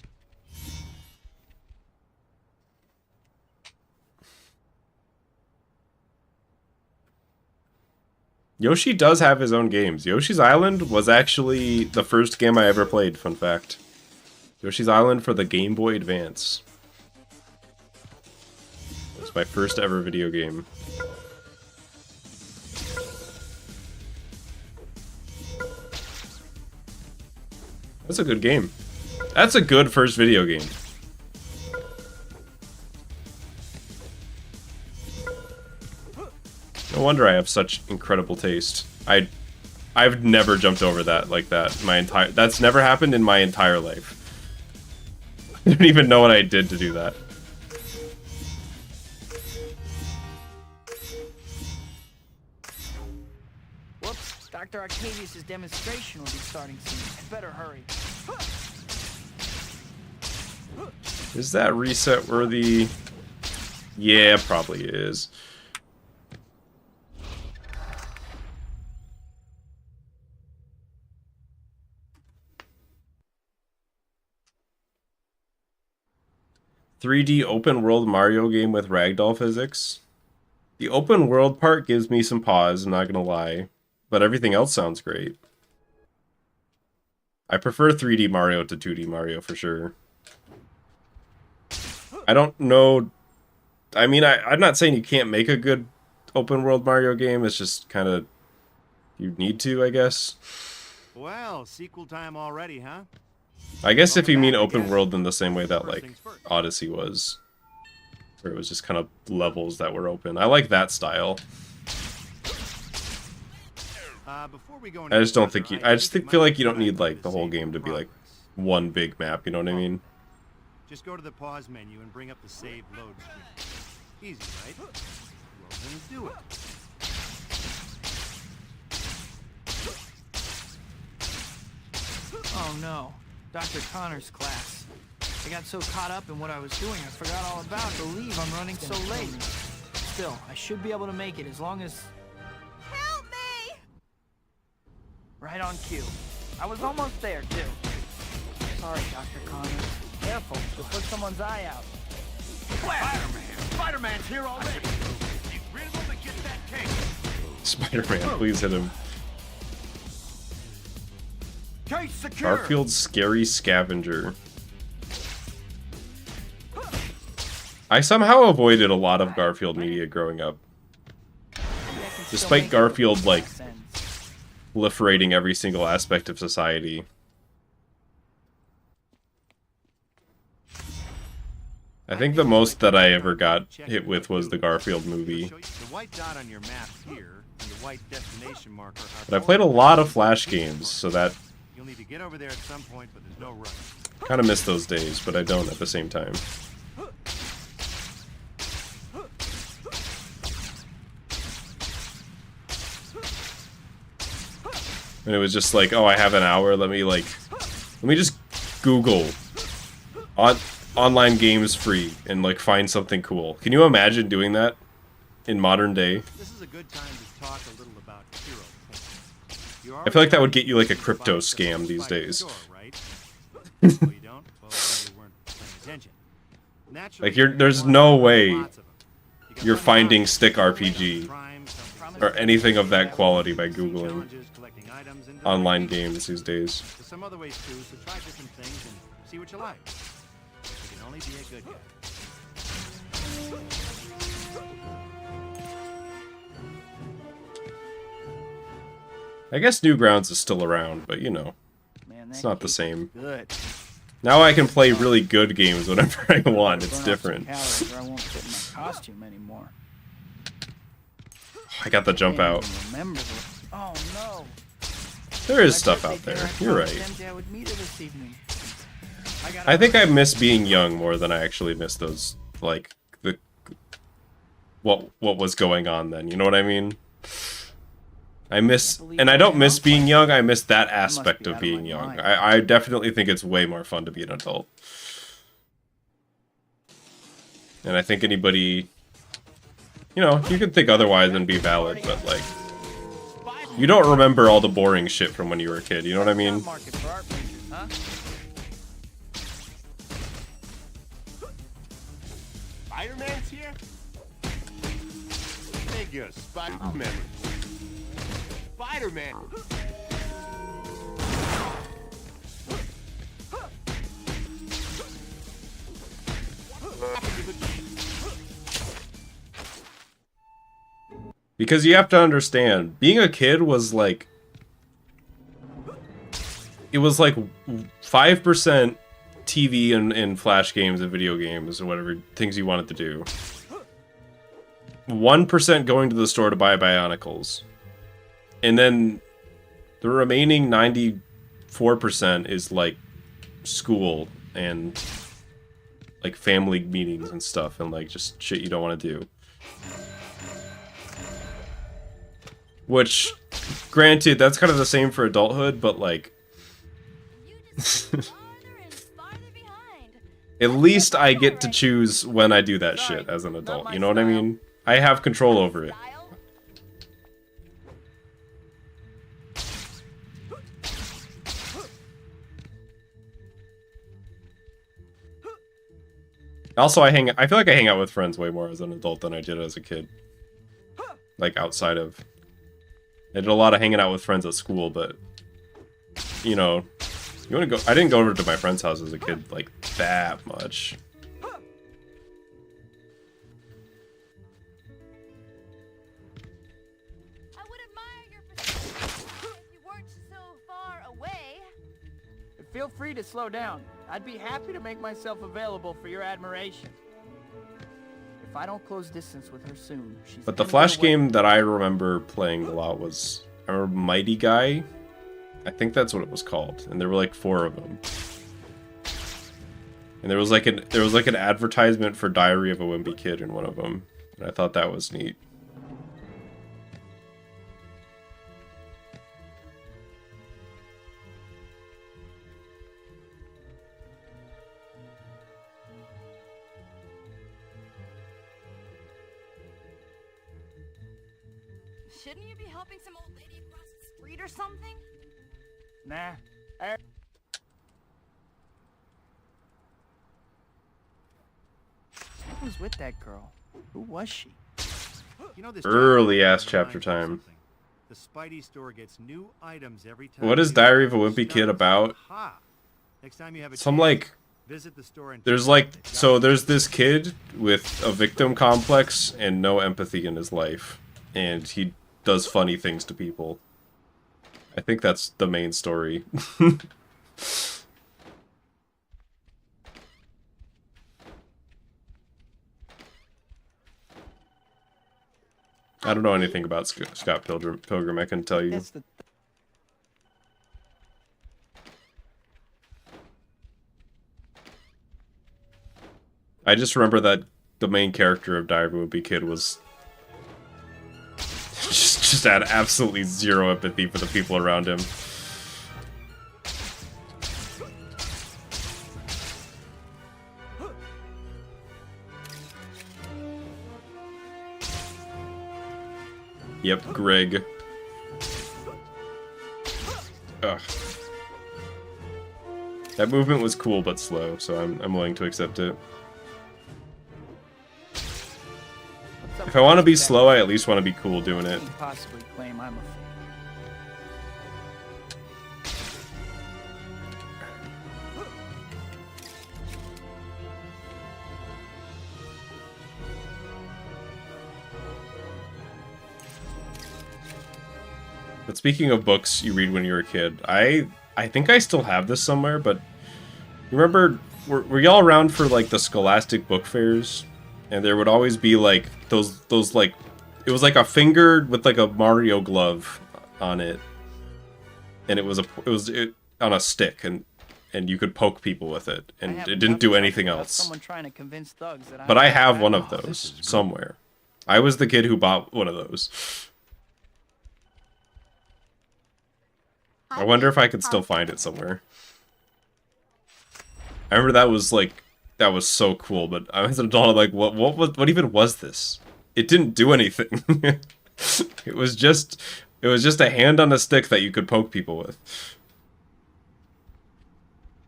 Yoshi does have his own games. Yoshi's Island was actually the first game I ever played, fun fact. Yoshi's Island for the Game Boy Advance. It was my first ever video game. That's a good game. That's a good first video game. No wonder I have such incredible taste. I've never jumped over that like that. That's never happened in my entire life. I don't even know what I did to do that. Whoops, Dr. Octavius' demonstration will be starting soon. I better hurry. Is that reset worthy? Yeah, probably is. "3D open world Mario game with ragdoll physics." The open world part gives me some pause, I'm not gonna lie, but everything else sounds great. I prefer 3D Mario to 2D Mario for sure. I don't know. I mean, I'm not saying you can't make a good open world Mario game. It's just kind of, you need to, I guess. Well, sequel time already, huh? I guess if you mean open world in the same way that, like, Odyssey was. Where it was just kind of levels that were open. I like that style. I just don't think I just feel like you don't need, like, the whole game to be, like, one big map, you know what I mean? Just go to the pause menu and bring up the save load screen. Easy, right? Well, then do it. Oh no, Dr. Connor's class. I got so caught up in what I was doing, I forgot all about to leave. I'm running so late. Still, I should be able to make it as long as... Help me! Right on cue. I was almost there, too. Sorry, Dr. Connor. Careful, you'll put someone's eye out. Spider-Man! Spider-Man's here already! He's ready to get that cake! Spider-Man, please hit him. Case secure! Garfield's Scary Scavenger. I somehow avoided a lot of Garfield media growing up. Despite Garfield, like, proliferating every single aspect of society. I think the most that I ever got hit with was the Garfield movie. The white dot on your map here and the white destination marker are... But I played a lot of Flash games, so that... You'll need to get over there at some point, but there's no rush. Kind of miss those days, but I don't at the same time. And it was just like, oh, I have an hour, let me just Google online games free and, like, find something cool. Can you imagine doing that in modern day? This is a good time to talk a little about hero points. I feel like that would get you, like, a crypto scam these days. Like, there's no way you're finding Stick RPG or anything of that quality by Googling online games these days. There's some other ways too, so try different things and see what you like. You can only be a good guy. I guess Newgrounds is still around, but you know, Man, it's not the same. Good. Now I can play really good games whenever I want. It's different. I won't fit in my costume anymore. I got the jump out. Remember the... Oh no. There is stuff out there. You're right. I would meet her this evening. I think I miss being young more than I actually miss those, like, the what was going on then. You know what I mean? I miss, and I don't miss being young. I miss that aspect of being young. I definitely think it's way more fun to be an adult. And I think anybody, you know, you can think otherwise and be valid, but, like, you don't remember all the boring shit from when you were a kid, you know what I mean? Spider-Man's here? Thank you, Spider-Man. Spider-Man! Because you have to understand, being a kid was like... It was like 5% TV and Flash games and video games and whatever things you wanted to do. 1% going to the store to buy Bionicles. And then The remaining 94% is like school and like family meetings and stuff and like just shit you don't want to do. Which, granted, that's kind of the same for adulthood, but like at least I get to choose when I do that shit as an adult, you know what I mean? I have control over it. Also, I feel like I hang out with friends way more as an adult than I did as a kid. Like, outside of... I did a lot of hanging out with friends at school, but... You know... You wanna go... I didn't go over to my friend's house as a kid, like, that much. I would admire your perspective if you weren't so far away. Feel free to slow down. I'd be happy to make myself available for your admiration. If I don't close distance with her soon, she's But the gonna Flash get away. game that I remember playing a lot was... I remember Mighty Guy. I think that's what it was called. And there were like 4 of them. And there was like an advertisement for Diary of a Wimpy Kid in one of them. And I thought that was neat. Shouldn't you be helping some old lady across the street or something? Nah. Who was with that girl? Who was she? You know, this Early chapter ass chapter reminds me of time. something. The Spidey store gets new items every time. What is you Diary of a use Wimpy Kid stuff. about? Aha. Next time you have a Some chance, like... visit the store and There's like... So there's this kid with a victim complex and no empathy in his life. And he does funny things to people. I think that's the main story. I don't know anything about Scott Pilgrim, I can tell you. That's the I just remember that the main character of Diary of a Wimpy Kid was... just had absolutely zero empathy for the people around him. Yep, Greg. Ugh. That movement was cool but slow, so I'm willing to accept it. If I want to be slow, I at least want to be cool doing it. can't possibly claim I'm a fool. But speaking of books you read when you were a kid, I think I still have this somewhere, but you remember, were y'all around for like the Scholastic book fairs? And there would always be like those like, it was like a finger with like a Mario glove on it, and it was on a stick, and you could poke people with it, and it didn't do anything else. Someone trying to convince thugs that But I have I'm one of those somewhere. I was the kid who bought one of those. I wonder if I could still find it somewhere. I remember that was so cool, but I was an adult, I'm like, what even was this? It didn't do anything. It was just a hand on a stick that you could poke people with.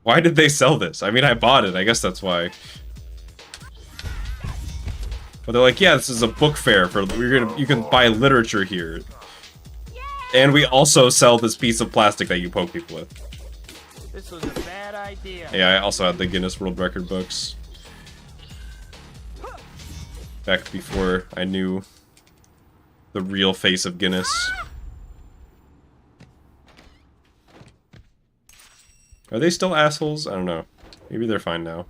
Why did they sell this? I mean, I bought it. I guess that's why. But they're like, yeah, this is a book fair for you can buy literature here. And we also sell this piece of plastic that you poke people with. This was a bad idea. Yeah, I also had the Guinness World Record books. Back before I knew the real face of Guinness. Are they still assholes? I don't know. Maybe they're fine now.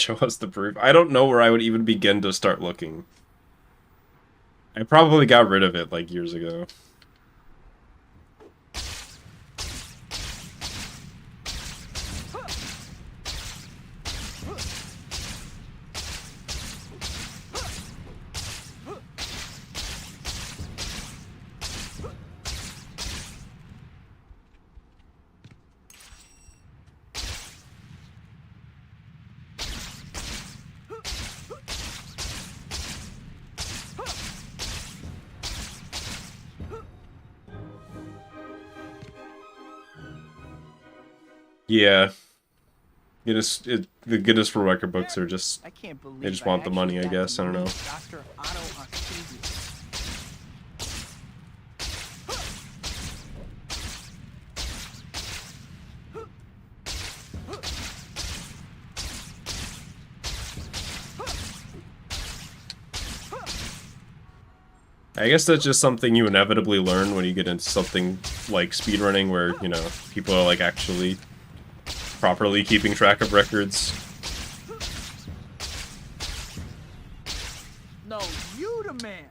Show us the proof. I don't know where I would even begin to start looking. I probably got rid of it like years ago. Yeah. The Guinness World Record books are just, I can't believe they just want the money, I actually got guess. to I don't know. meet Dr. Otto Octavius. I guess that's just something you inevitably learn when you get into something like speedrunning where, you know, people are like actually properly keeping track of records. No, you the man.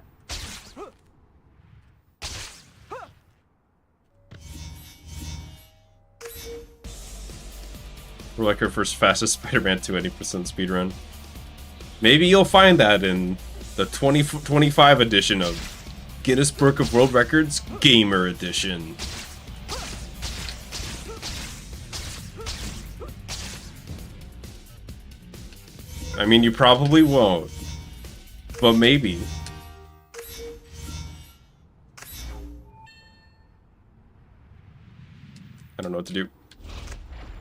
We're like our first fastest Spider-Man 2 80% speedrun. Maybe you'll find that in the 2025 edition of Guinness Book of World Records Gamer Edition. I mean, you probably won't, but maybe. I don't know what to do.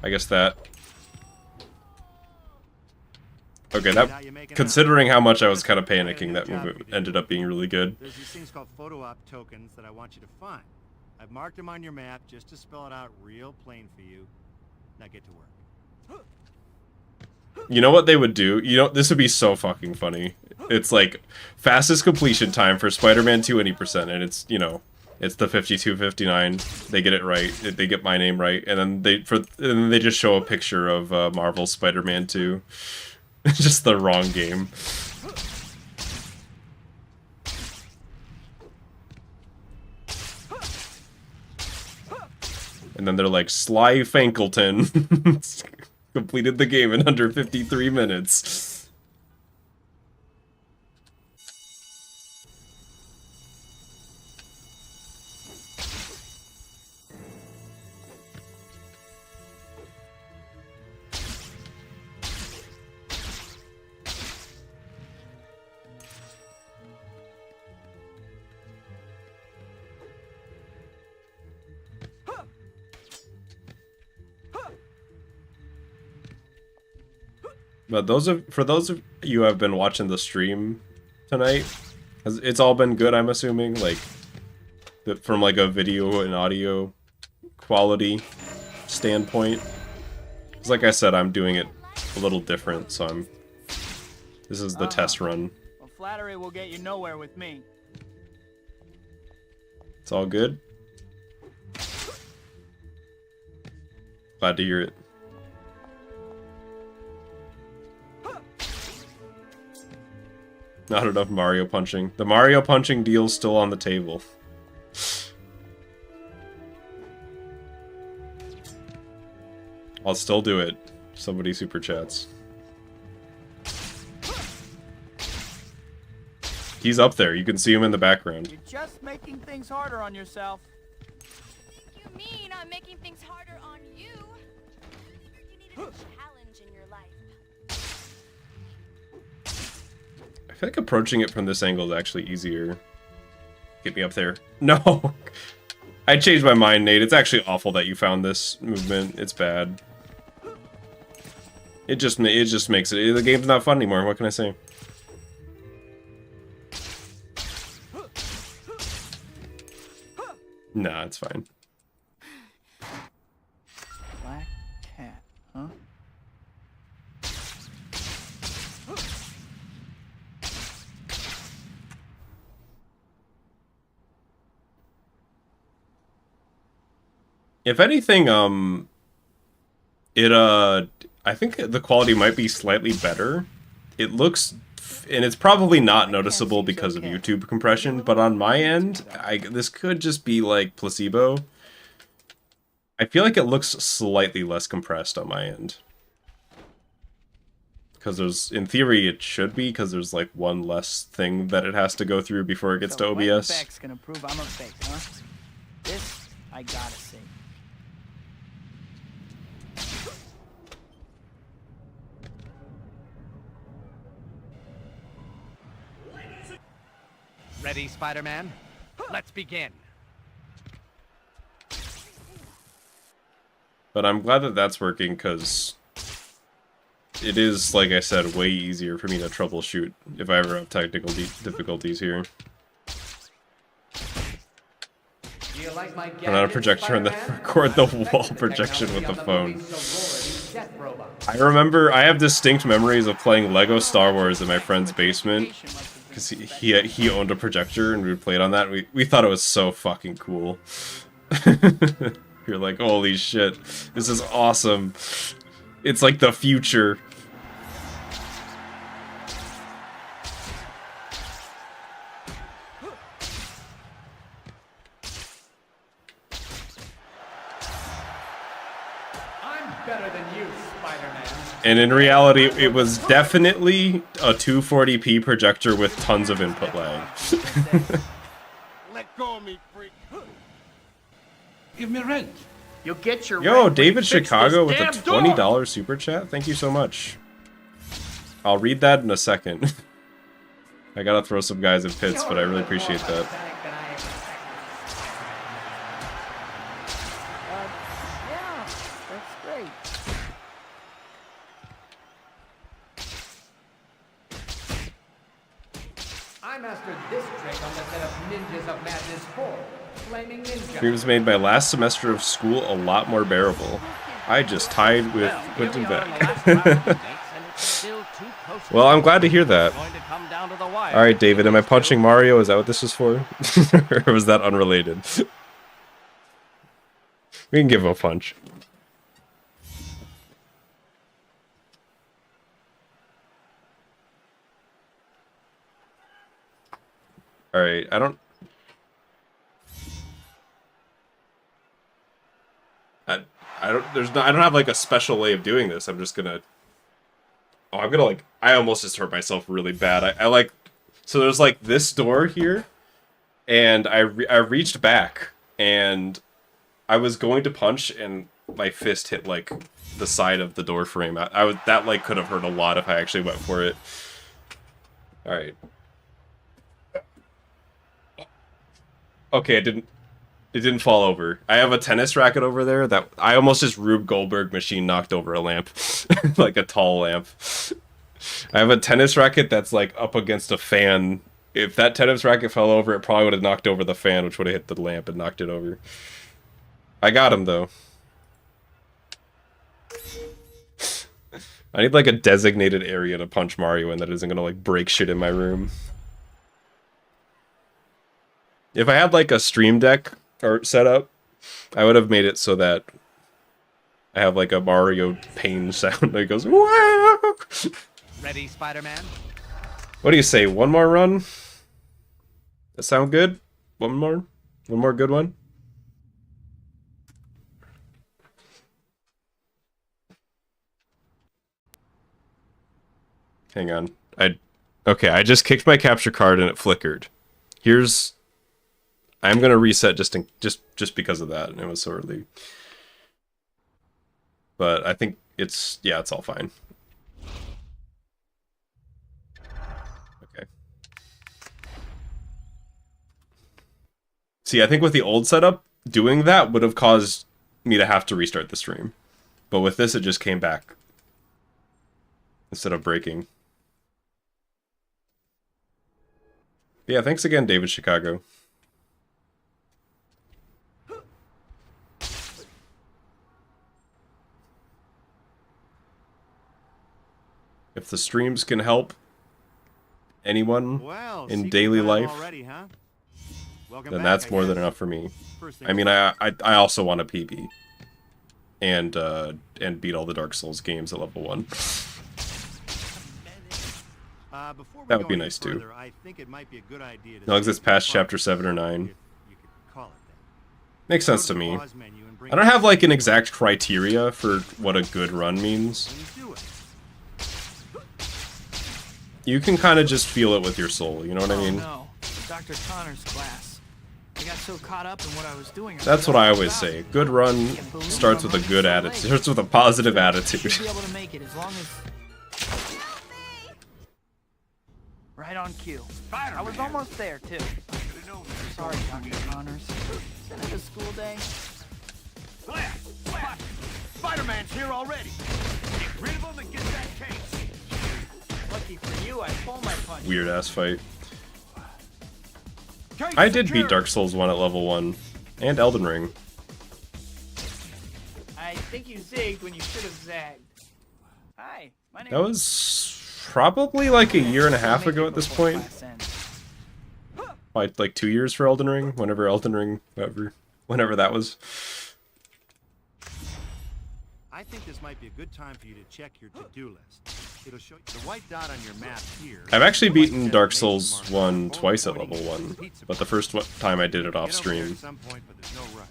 I guess that. Okay, that, considering how much I was kind of panicking, that movement ended up being really good. There's these things called photo op tokens that I want you to find. I've marked them on your map just to spell it out real plain for you. Now get to work. You know what they would do? You know, this would be so fucking funny. It's like, fastest completion time for Spider-Man 2 80%, and it's, you know, it's the 5259. They get it right. They get my name right, and then they just show a picture of Marvel Spider-Man 2. Just the wrong game. And then they're like, Slyfincleton completed the game in under 53 minutes. But for those of you who have been watching the stream tonight, it's all been good, I'm assuming, like, from like a video and audio quality standpoint. Because like I said, I'm doing it a little different, so this is the test run. Well, flattery will get you nowhere with me. It's all good. Glad to hear it. Not enough Mario punching. The Mario punching deal's still on the table. I'll still do it. Somebody super chats. He's up there. You can see him in the background. You're just making things harder on yourself. You mean I'm making things harder on you? You needed a challenge in your life. I feel like approaching it from this angle is actually easier. Get me up there. No! I changed my mind, Nate. It's actually awful that you found this movement. It's bad. It just makes it... The game's not fun anymore. What can I say? Nah, it's fine. Black cat, huh? If anything, I think the quality might be slightly better. It looks, and it's probably not noticeable because of YouTube compression, but on my end, this could just be like placebo. I feel like it looks slightly less compressed on my end. Because there's, in theory, it should be, because there's like one less thing that it has to go through before it gets to OBS. When the back's gonna prove I'm a fake, huh? This, I gotta see. Ready, Spider-Man? Let's begin. But I'm glad that that's working, because it is, like I said, way easier for me to troubleshoot if I ever have technical difficulties here. Do you like my Run out of projector and then record the wall projection with the phone. I remember, I have distinct memories of playing Lego Star Wars in my friend's basement, because he owned a projector and we would play it on that. We thought it was so fucking cool. You're like, holy shit, this is awesome. It's like the future. I'm better than you, Spider-Man. And in reality, it was definitely a 240p projector with tons of input lag. Let go of me, freak. Give me rent. You'll get your Yo, rent when David you fix Chicago this with a damn $20 door. super chat. Thank you so much. I'll read that in a second. I gotta throw some guys in pits, but I really appreciate that. Yeah, that's great. I mastered this trick on the set of Ninjas of Madness 4. Flaming Ninja. Streams made my last semester of school a lot more bearable. I just tied with Quentin Beck. Well, I'm glad to hear that. Alright, David, am I punching Mario? Is that what this is for? Or was that unrelated? We can give him a punch. Alright, I don't have like a special way of doing this. I'm just gonna... Oh, I'm gonna like... I almost just hurt myself really bad. I like... So there's like this door here, and I reached back, and I was going to punch, and my fist hit like the side of the door frame. That like could have hurt a lot if I actually went for it. Alright. Okay, it didn't fall over. I have a tennis racket over there that I almost just Rube Goldberg machine knocked over a lamp. Like a tall lamp. I have a tennis racket that's like up against a fan. If that tennis racket fell over, it probably would have knocked over the fan, which would have hit the lamp and knocked it over. I got him though. I need like a designated area to punch Mario in that isn't gonna like break shit in my room. If I had like a Stream Deck or setup, I would have made it so that I have like a Mario pain sound that goes, wow! Ready, Spider-Man? What do you say? One more run? That sound good? One more? One more good one? Hang on. Okay, I just kicked my capture card and it flickered. I'm gonna reset just because of that, and it was so early. But I think it's all fine. Okay. See, I think with the old setup, doing that would have caused me to have to restart the stream. But with this, it just came back. Instead of breaking. Yeah, thanks again, David Chicago. If the streams can help anyone in daily life, already, huh? then that's more than enough for me. I mean, I also want a PB. and beat all the Dark Souls games at level 1. Before we That would go be any nice, too. further, I think it might be a good idea to As long as it's save your past chapter progress, 7 or 9. if you could call it that. Makes Go sense to the me. pause menu and bring I don't up have like an exact criteria for what a good run means. when you do it. You can kind of just feel it with your soul, you know what I mean? Oh no, Dr. Connor's class. I got so caught up in what I was doing. That's what I always say. Good run starts with a good attitude. Starts with a positive attitude. Should be able to make it as long as. Right on cue. I was almost there too. Sorry, Dr. Connors. Been a good school day. Spider-Man's here already. Get rid of him and get that case. Lucky for you, I pull my punch. Weird ass fight. I did beat Dark Souls 1 at level 1. And Elden Ring. I think you zigged when you should have zagged. Hi, my name That was probably like a year and a half ago at this point. Like 2 years for Elden Ring. Whenever that was. I think this might be a good time for you to check your to-do list. It'll show you the white dot on your map here. I've actually beaten Dark Souls 1 twice at level 1. But the first time I did it off Get over there stream. at some point, but there's no rush.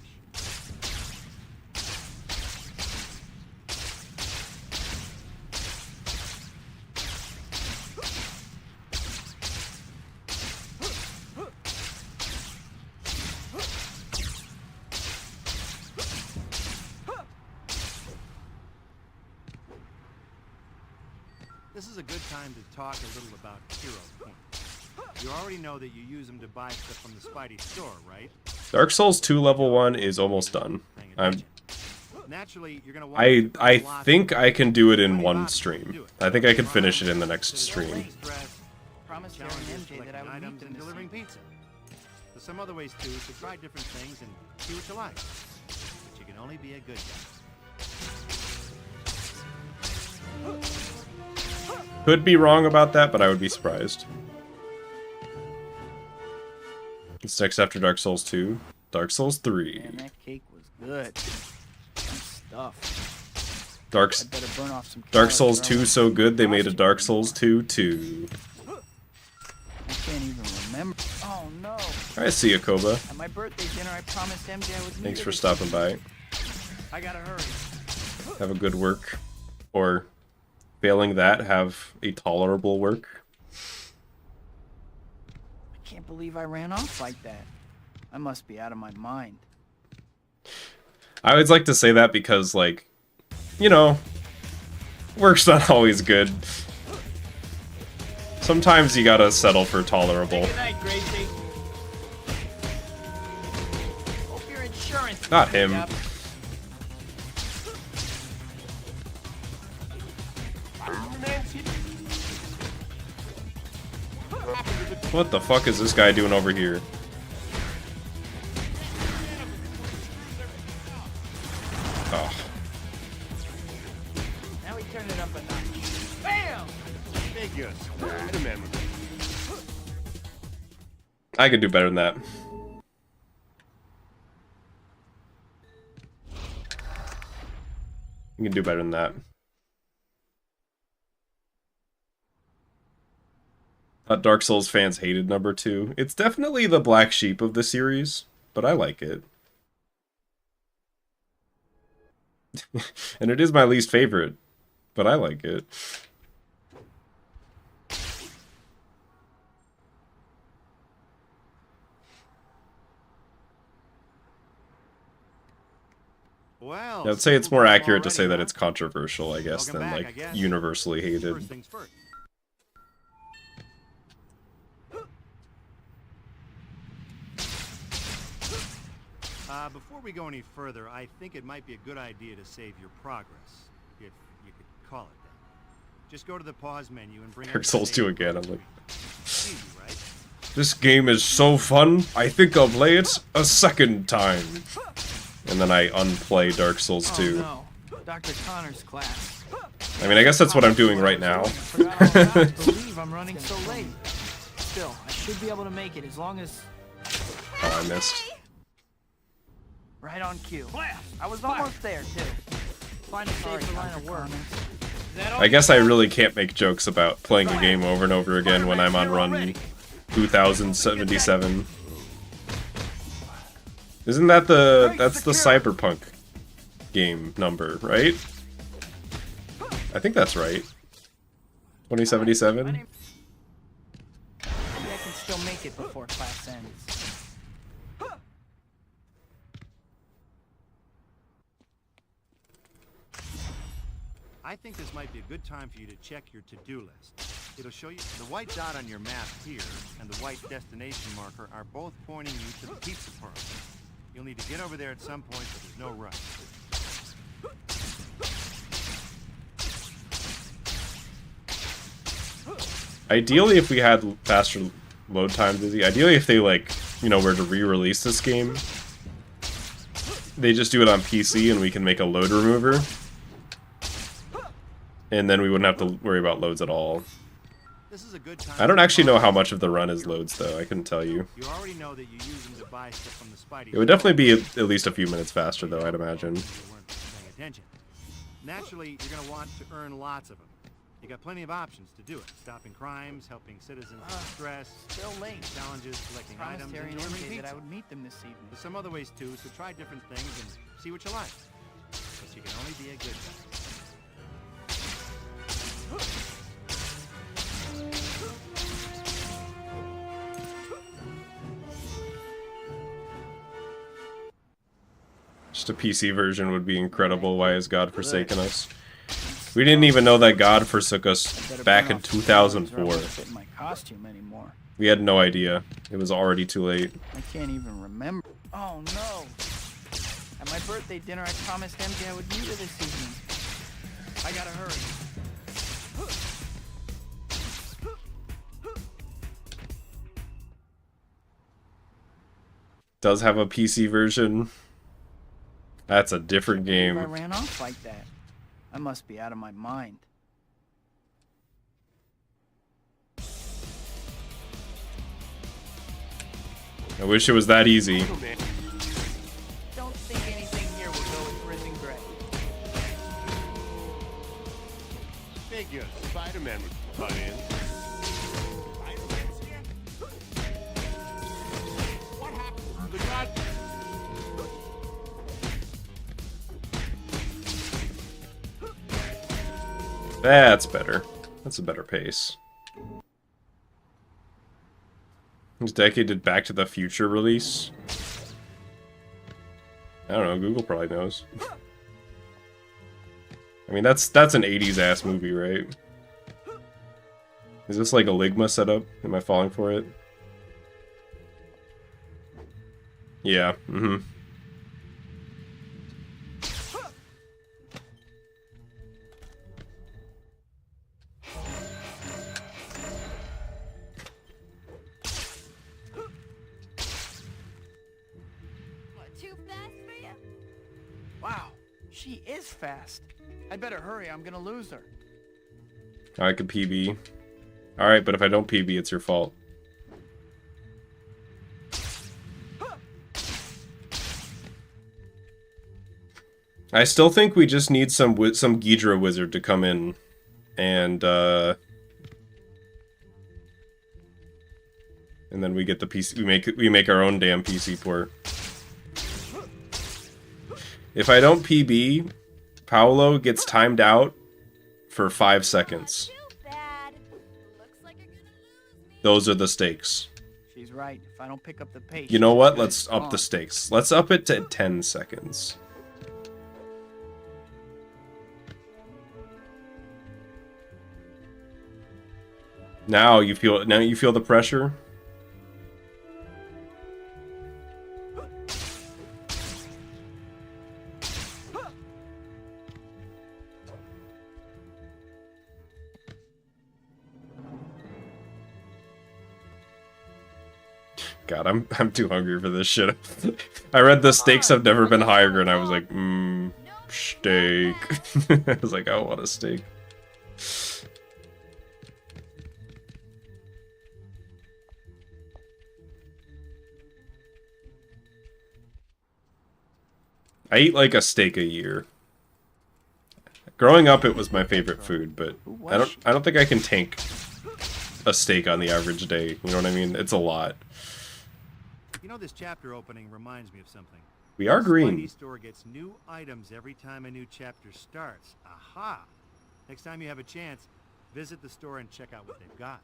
This is a good time to talk a little about hero points. You already know that you use them to buy stuff from the Spidey store, right? Dark Souls 2 level 1 is almost done. Naturally, you're gonna I think I can do it in one stream. I think I can finish it in the next stream. Promised Harry and MJ that I would meet items them and this delivering evening. pizza. There's some other ways too, so try different things and see what you like. But you can only be a good guy. Could be wrong about that, but I would be surprised. It's next after Dark Souls 2. Dark Souls 3. Man, that cake was good. Some stuff. Dark I better burn off some Dark calories Souls or 2 else so good they I'll made a lost Dark you. Souls 2 2. I can't even remember. Oh no. I see you, Koba. At my birthday dinner, I promised MJ I would meet Thanks her for this stopping by. I gotta hurry. Have a good work. Or, failing that, have a tolerable work. I can't believe I ran off like that. I must be out of my mind. I always like to say that because, like, you know, work's not always good. Sometimes you gotta settle for tolerable. Good night, Gracie. Hope your insurance is Not paid him. up. What the fuck is this guy doing over here? Oh. Now we turn it up a notch. Bam! Figures. Spider-Man. I could do better than that. You can do better than that. Dark Souls fans hated number 2. It's definitely the black sheep of the series, but I like it. And it is my least favorite, but I like it. Well, I'd say it's more accurate to say that it's controversial, I guess, Welcome than back, like I guess. universally hated. First things first. Before we go any further, I think it might be a good idea to save your progress, if you could call it that. Just go to the pause menu and bring up Dark the Souls 2 save again, I'm point. like, Easy, right? this game is so fun, I think I'll play it a second time. And then I unplay Dark Souls 2. Oh no. Dr. Connor's class. I mean, I guess that's what I'm doing right now. I can't believe I'm running so late. Still, I should be able to make it as long as Oh, I missed. right on cue. I was almost there too. Find a safer line of work. I guess I really can't make jokes about playing a game over and over again when I'm on run 2077. Isn't that that's the Cyberpunk game number, right? I think that's right. 2077? Maybe I can still make it before class ends. I think this might be a good time for you to check your to-do list. It'll show you the white dot on your map here and the white destination marker are both pointing you to the pizza parlor. You'll need to get over there at some point, but there's no rush. Ideally, if we had faster load times, ideally if they, like, you know, were to re-release this game, they just do it on PC and we can make a load remover. And then we wouldn't have to worry about loads at all. This is a good time. I don't actually know how much of the run is loads, though. I couldn't tell you. You already know that you use them to buy stuff from the Spidey. It would definitely be at least a few minutes faster, though, I'd imagine. You weren't paying attention. Naturally, you're going to want to earn lots of them. You got plenty of options to do it. Stopping crimes, helping citizens in distress, Still late. challenges, collecting Promised items, Terry and and delivering MJ that pizza. I would meet them this evening. There's some other ways too, so try different things and see what you like. Because you can only be a good guy. Just a PC version would be incredible. Why has God forsaken us? We didn't even know that God forsook us back in 2004. Fit in my costume anymore. We had no idea. It was already too late. I can't even remember. Oh no! At my birthday dinner, I promised MJ I would meet her this evening. I gotta hurry. Does have a PC version. That's a different I game. ran off like that. I must be out of my mind. I wish it was that easy. Don't think anything here will go with prison gray. Figure Spider-Man would butt in. What happened? The god. That's better. That's a better pace. This decade did Back to the Future release? I don't know, Google probably knows. I mean, that's an 80s ass movie, right? Is this like a Ligma setup? Am I falling for it? Yeah, mm-hmm. Too fast for you? Wow, she is fast. I'd better hurry, I'm gonna lose her. I could PB. Alright, but if I don't PB, it's your fault. I still think we just need some Ghidra wizard to come in and then we get the PC. We make our own damn PC port. If I don't PB, Paolo gets timed out for 5 seconds. Too bad. Looks like you're gonna lose me. Those are the stakes. She's right. If I don't pick up the pace. You know what? she's Let's gone. up the stakes. Let's up it to 10 seconds. Now you feel the pressure. God, I'm too hungry for this shit. I read the stakes have never been higher, and I was like, steak. I was like, I want a steak. I eat like a steak a year. Growing up, it was my favorite food, but I don't think I can tank a steak on the average day. You know what I mean? It's a lot. You know, this chapter opening reminds me of something. We are green. Spidey store gets new items every time a new chapter starts. Aha! Next time you have a chance, visit the store and check out what they've got.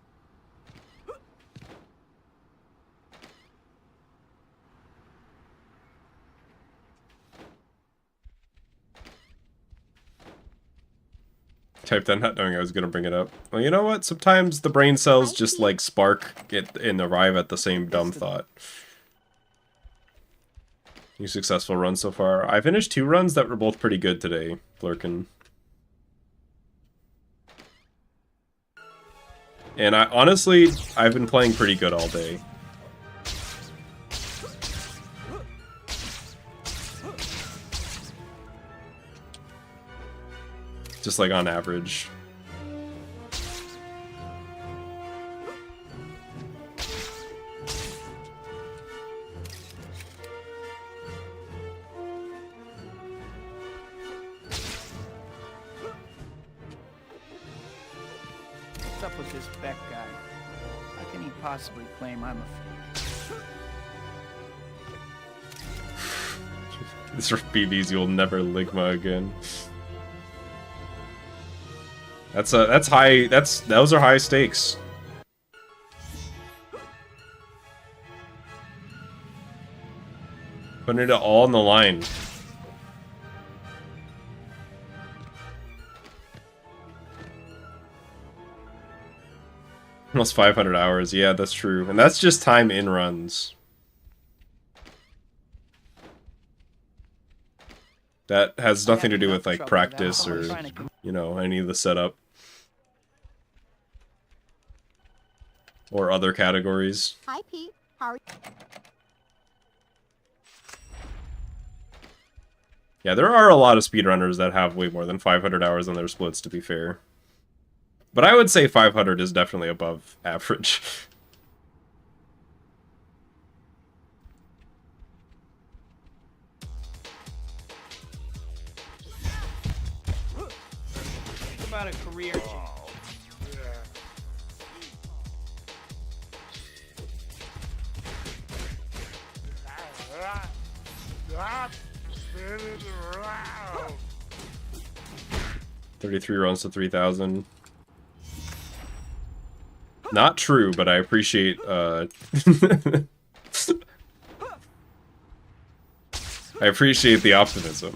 Typed that not knowing I was gonna bring it up. Well, you know what? Sometimes the brain cells just like spark it and arrive at the same dumb thought. New successful runs so far. I finished 2 runs that were both pretty good today, Blurkin. And honestly, I've been playing pretty good all day. Just like on average. What's up with this Beck guy? How can he possibly claim I'm a fake? This BBs, you'll never Ligma again. That's high. Those are high stakes. Putting it all on the line. Almost 500 hours. Yeah, that's true, and that's just time in runs. That has nothing to do with like practice or, you know, any of the setup. Or other categories. Hi, Pete. How are you? Yeah, there are a lot of speedrunners that have way more than 500 hours on their splits, to be fair. But I would say 500 is definitely above average. Think about a career change. Stop spinning around. 33 runs to 3,000. Not true, but I appreciate, I appreciate the optimism.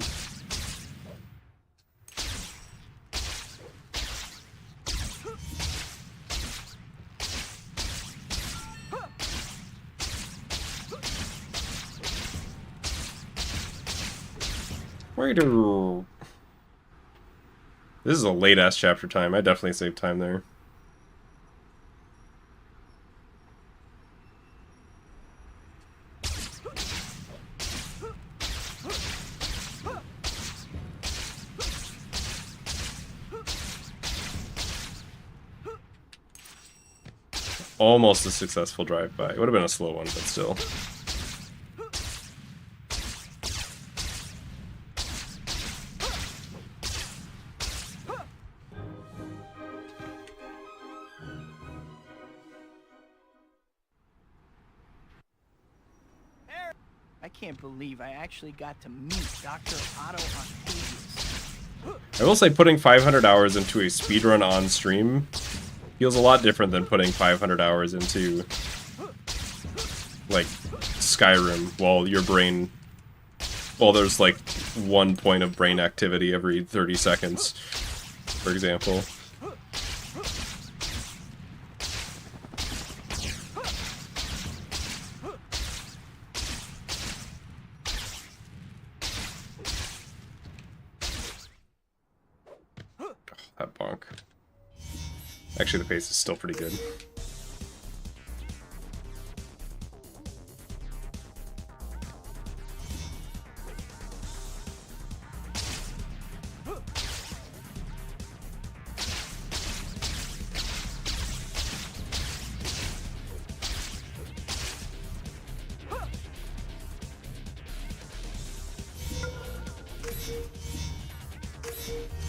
This is a late-ass chapter time. I definitely saved time there. Almost a successful drive-by. It would have been a slow one, but still. I can't believe I actually got to meet Dr. Otto Octavius. I will say putting 500 hours into a speedrun on stream feels a lot different than putting 500 hours into, like, Skyrim, while your brain... Well, there's, like, 1 point of brain activity every 30 seconds, for example. Oh, that bonk. Actually, the pace is still pretty good.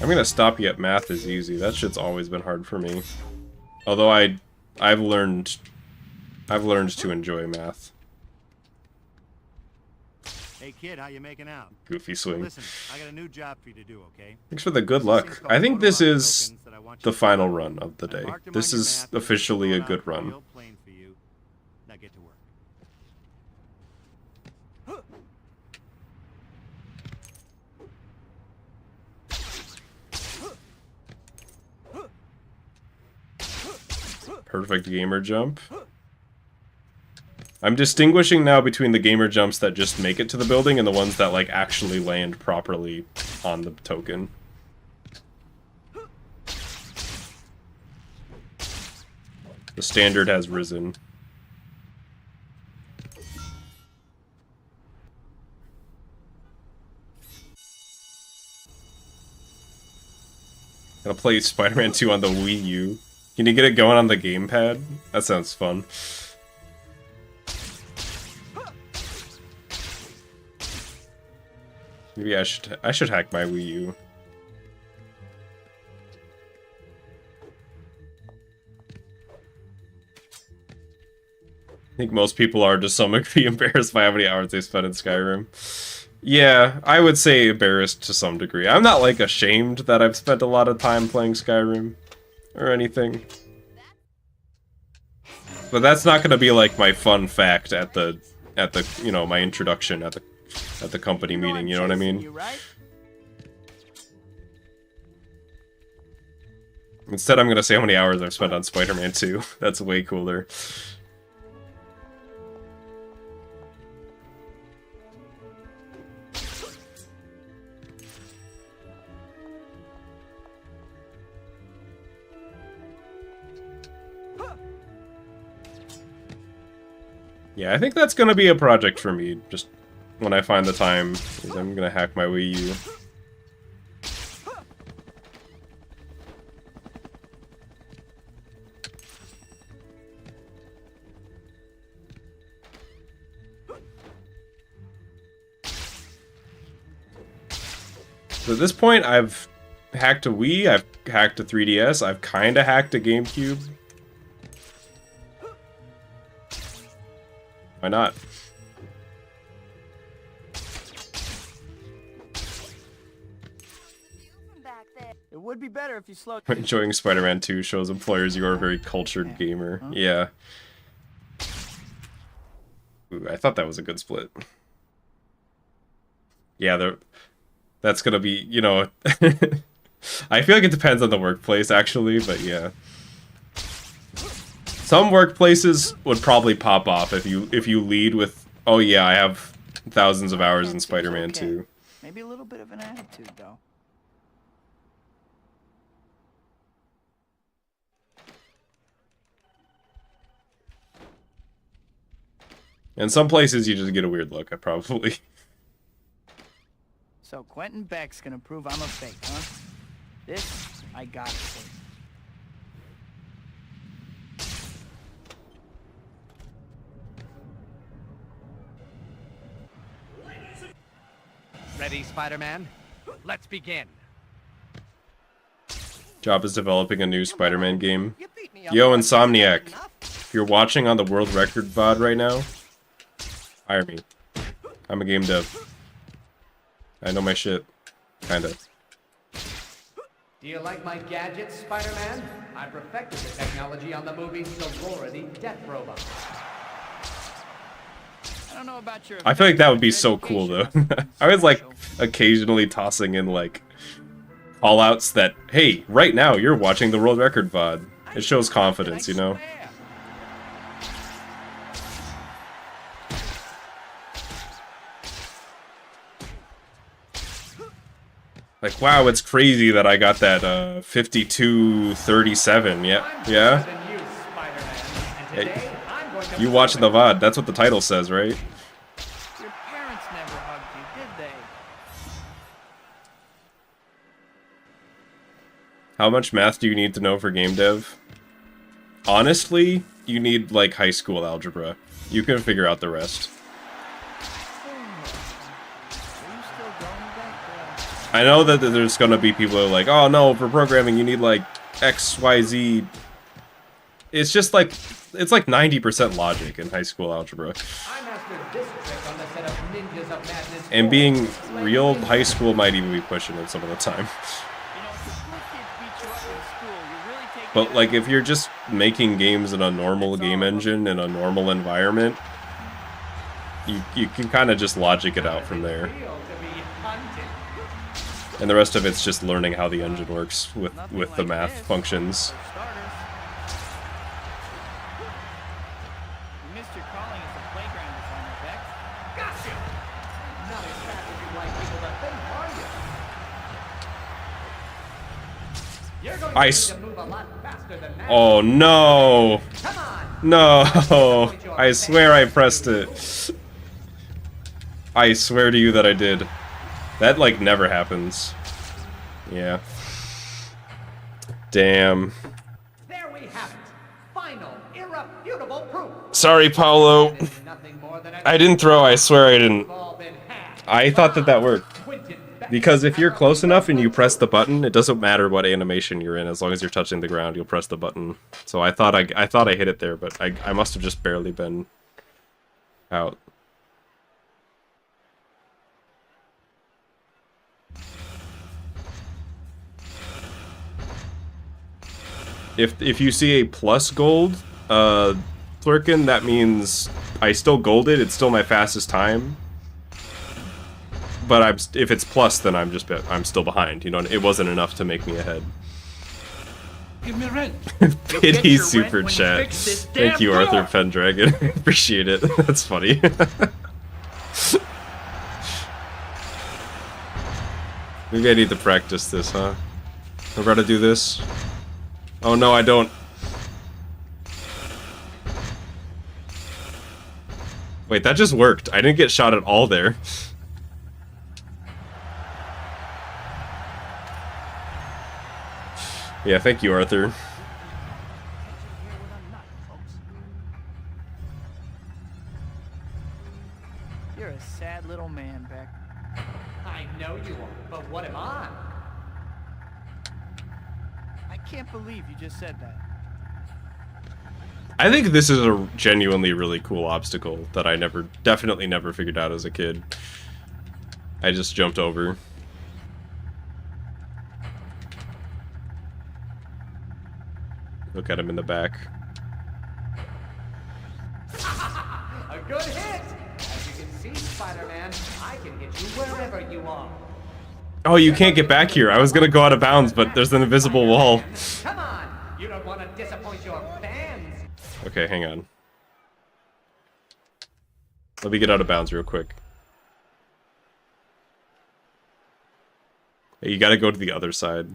I'm gonna stop you at math is easy. That shit's always been hard for me. Although I've learned to enjoy math. Hey kid, how you making out? Goofy swing. Listen, I got a new job for you to do, okay? Thanks for the good luck. I think this is the final run of the day. This is officially a good run. Now get to work. Perfect gamer jump. I'm distinguishing now between the gamer jumps that just make it to the building and the ones that like actually land properly on the token. The standard has risen. Gonna play Spider-Man 2 on the Wii U. Can you get it going on the gamepad? That sounds fun. Maybe I should hack my Wii U. I think most people are to some degree embarrassed by how many hours they spent in Skyrim. Yeah, I would say embarrassed to some degree. I'm not like ashamed that I've spent a lot of time playing Skyrim or anything. But that's not gonna be like my fun fact at the you know, my introduction at the company meeting, you know what I mean? Instead, I'm gonna say how many hours I've spent on Spider-Man 2. That's way cooler. Yeah, I think that's gonna be a project for me, just when I find the time, is I'm gonna hack my Wii U. So at this point, I've hacked a Wii, I've hacked a 3DS, I've kinda hacked a GameCube. Why not? It would be better if you slowed. Enjoying Spider-Man 2 shows employers you are a very cultured gamer. Yeah. Ooh, I thought that was a good split. Yeah, that's gonna be, you know... I feel like it depends on the workplace, actually, but yeah. Some workplaces would probably pop off if you lead with, oh yeah, I have thousands of hours in Spider-Man 2. Maybe a little bit of an attitude, though. In some places, you just get a weird look, probably. So Quentin Beck's gonna prove I'm a fake, huh? This, I gotta see. Ready, Spider-Man? Let's begin. Job is developing a new Spider-Man game. Yo, Insomniac, if you're watching on the World Record VOD right now, hire me. I'm a game dev. I know my shit. Kinda. Do you like my gadgets, Spider-Man? I perfected the technology on the movie sorority death robot. I don't know about your... I feel like that would be so cool, though. I was, like, occasionally tossing in, like, call-outs that, hey, right now you're watching the World Record VOD. It shows confidence, you know? Like, wow, it's crazy that I got that 52-37. Yeah, yeah. Hey, you watch the VOD. That's what the title says, right? Your parents never hugged you, did they? How much math do you need to know for game dev? Honestly, you need, like, high school algebra. You can figure out the rest. Are you still going back there? I know that there's gonna be people who are like, oh no, for programming you need like X, Y, Z. It's just like, it's like 90% logic in high school algebra. I mastered this trick on the set of Ninjas of Madness. And 4. being real high school might even be pushing it some of the time. You know, if the school kids beat you up in school, you're really taking But like if you're just making games in a normal game engine in a normal environment, you can kind of just logic it out from there. Feel to be hunted. And the rest of it's just learning how the engine works with the math functions. for starters. You missed your calling as a playground designer, Beck. Gotcha! Not as fast as you like people to think, are you? You're going to need to move a lot faster than that. Oh no! Come on! No! I swear I pressed it. I swear to you that I did. That like never happens. Yeah. Damn. There we have it. Final, irrefutable proof. Sorry, Paolo. That is nothing more than a I didn't throw, I swear I didn't. ball been hacked. I thought that worked. Quentin Beck. Because if you're close enough and you press the button, it doesn't matter what animation you're in, as long as you're touching the ground, you'll press the button. So I thought I hit it there, but I must have just barely been out. If you see a plus gold, Flurkin, that means I still golded. It's still my fastest time. But if it's plus, then I'm still behind. You know, it wasn't enough to make me ahead. Give me rent. Pity super chat. Thank you, Arthur Pendragon. Appreciate it. That's funny. Maybe I need to practice this, huh? I've got to do this. Oh no, I don't. Wait, that just worked. I didn't get shot at all there. Yeah, thank you, Arthur. You're a sad little man, Beck. I know you are, but what am I? I can't believe you just said that. I think this is a genuinely really cool obstacle that I definitely never figured out as a kid. I just jumped over. Look at him in the back. A good hit! As you can see, Spider-Man, I can hit you wherever you are. Oh, you can't get back here. I was gonna go out of bounds, but there's an invisible wall. Come on! You don't want to disappoint your fans! Okay, hang on. Let me get out of bounds real quick. Hey, you gotta go to the other side.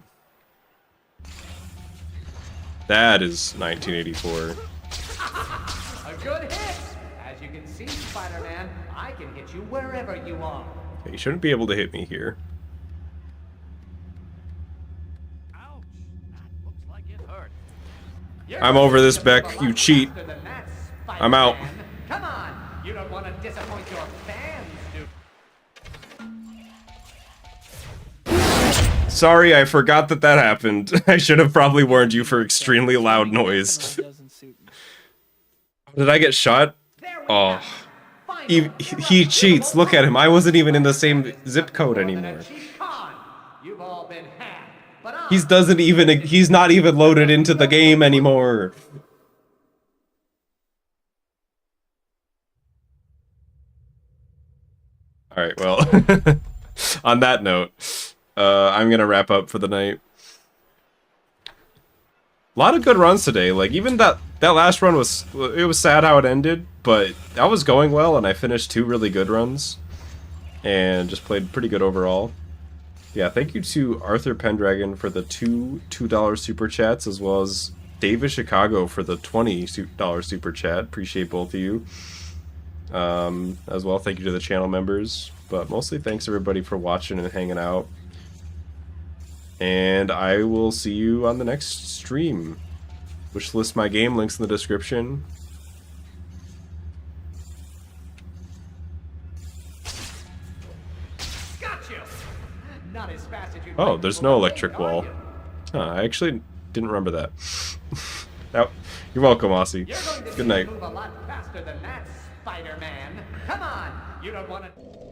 That is 1984. A good hit! As you can see, Spider-Man, I can hit you wherever you are. Okay, you shouldn't be able to hit me here. Ouch. That looks like it hurt. I'm over this, Beck. You cheat. I'm out. Come on! You don't want to disappoint your fans, do Sorry, I forgot that happened. I should have probably warned you for extremely loud noise. Doesn't suit me. Did I get shot? Oh. He cheats. Look at him. I wasn't even in the same zip code anymore. You've all been hacked, but He's not even loaded into the game anymore. Alright, well, on that note, I'm gonna wrap up for the night. A lot of good runs today. Like, even that last run was sad how it ended, but that was going well, and I finished 2 really good runs, and just played pretty good overall. Yeah, thank you to Arthur Pendragon for the $2 super chats, as well as David Chicago for the $20 super chat. Appreciate both of you. As well, thank you to the channel members, but mostly thanks everybody for watching and hanging out. And I will see you on the next stream. Wish list my game, links in the description. got you! Not as fast Oh, there's no electric wall. Huh, I actually didn't remember that. Oh, you're welcome, Aussie. You're going to Good night. move a lot faster than that, Spider-Man. Come on, you don't want to.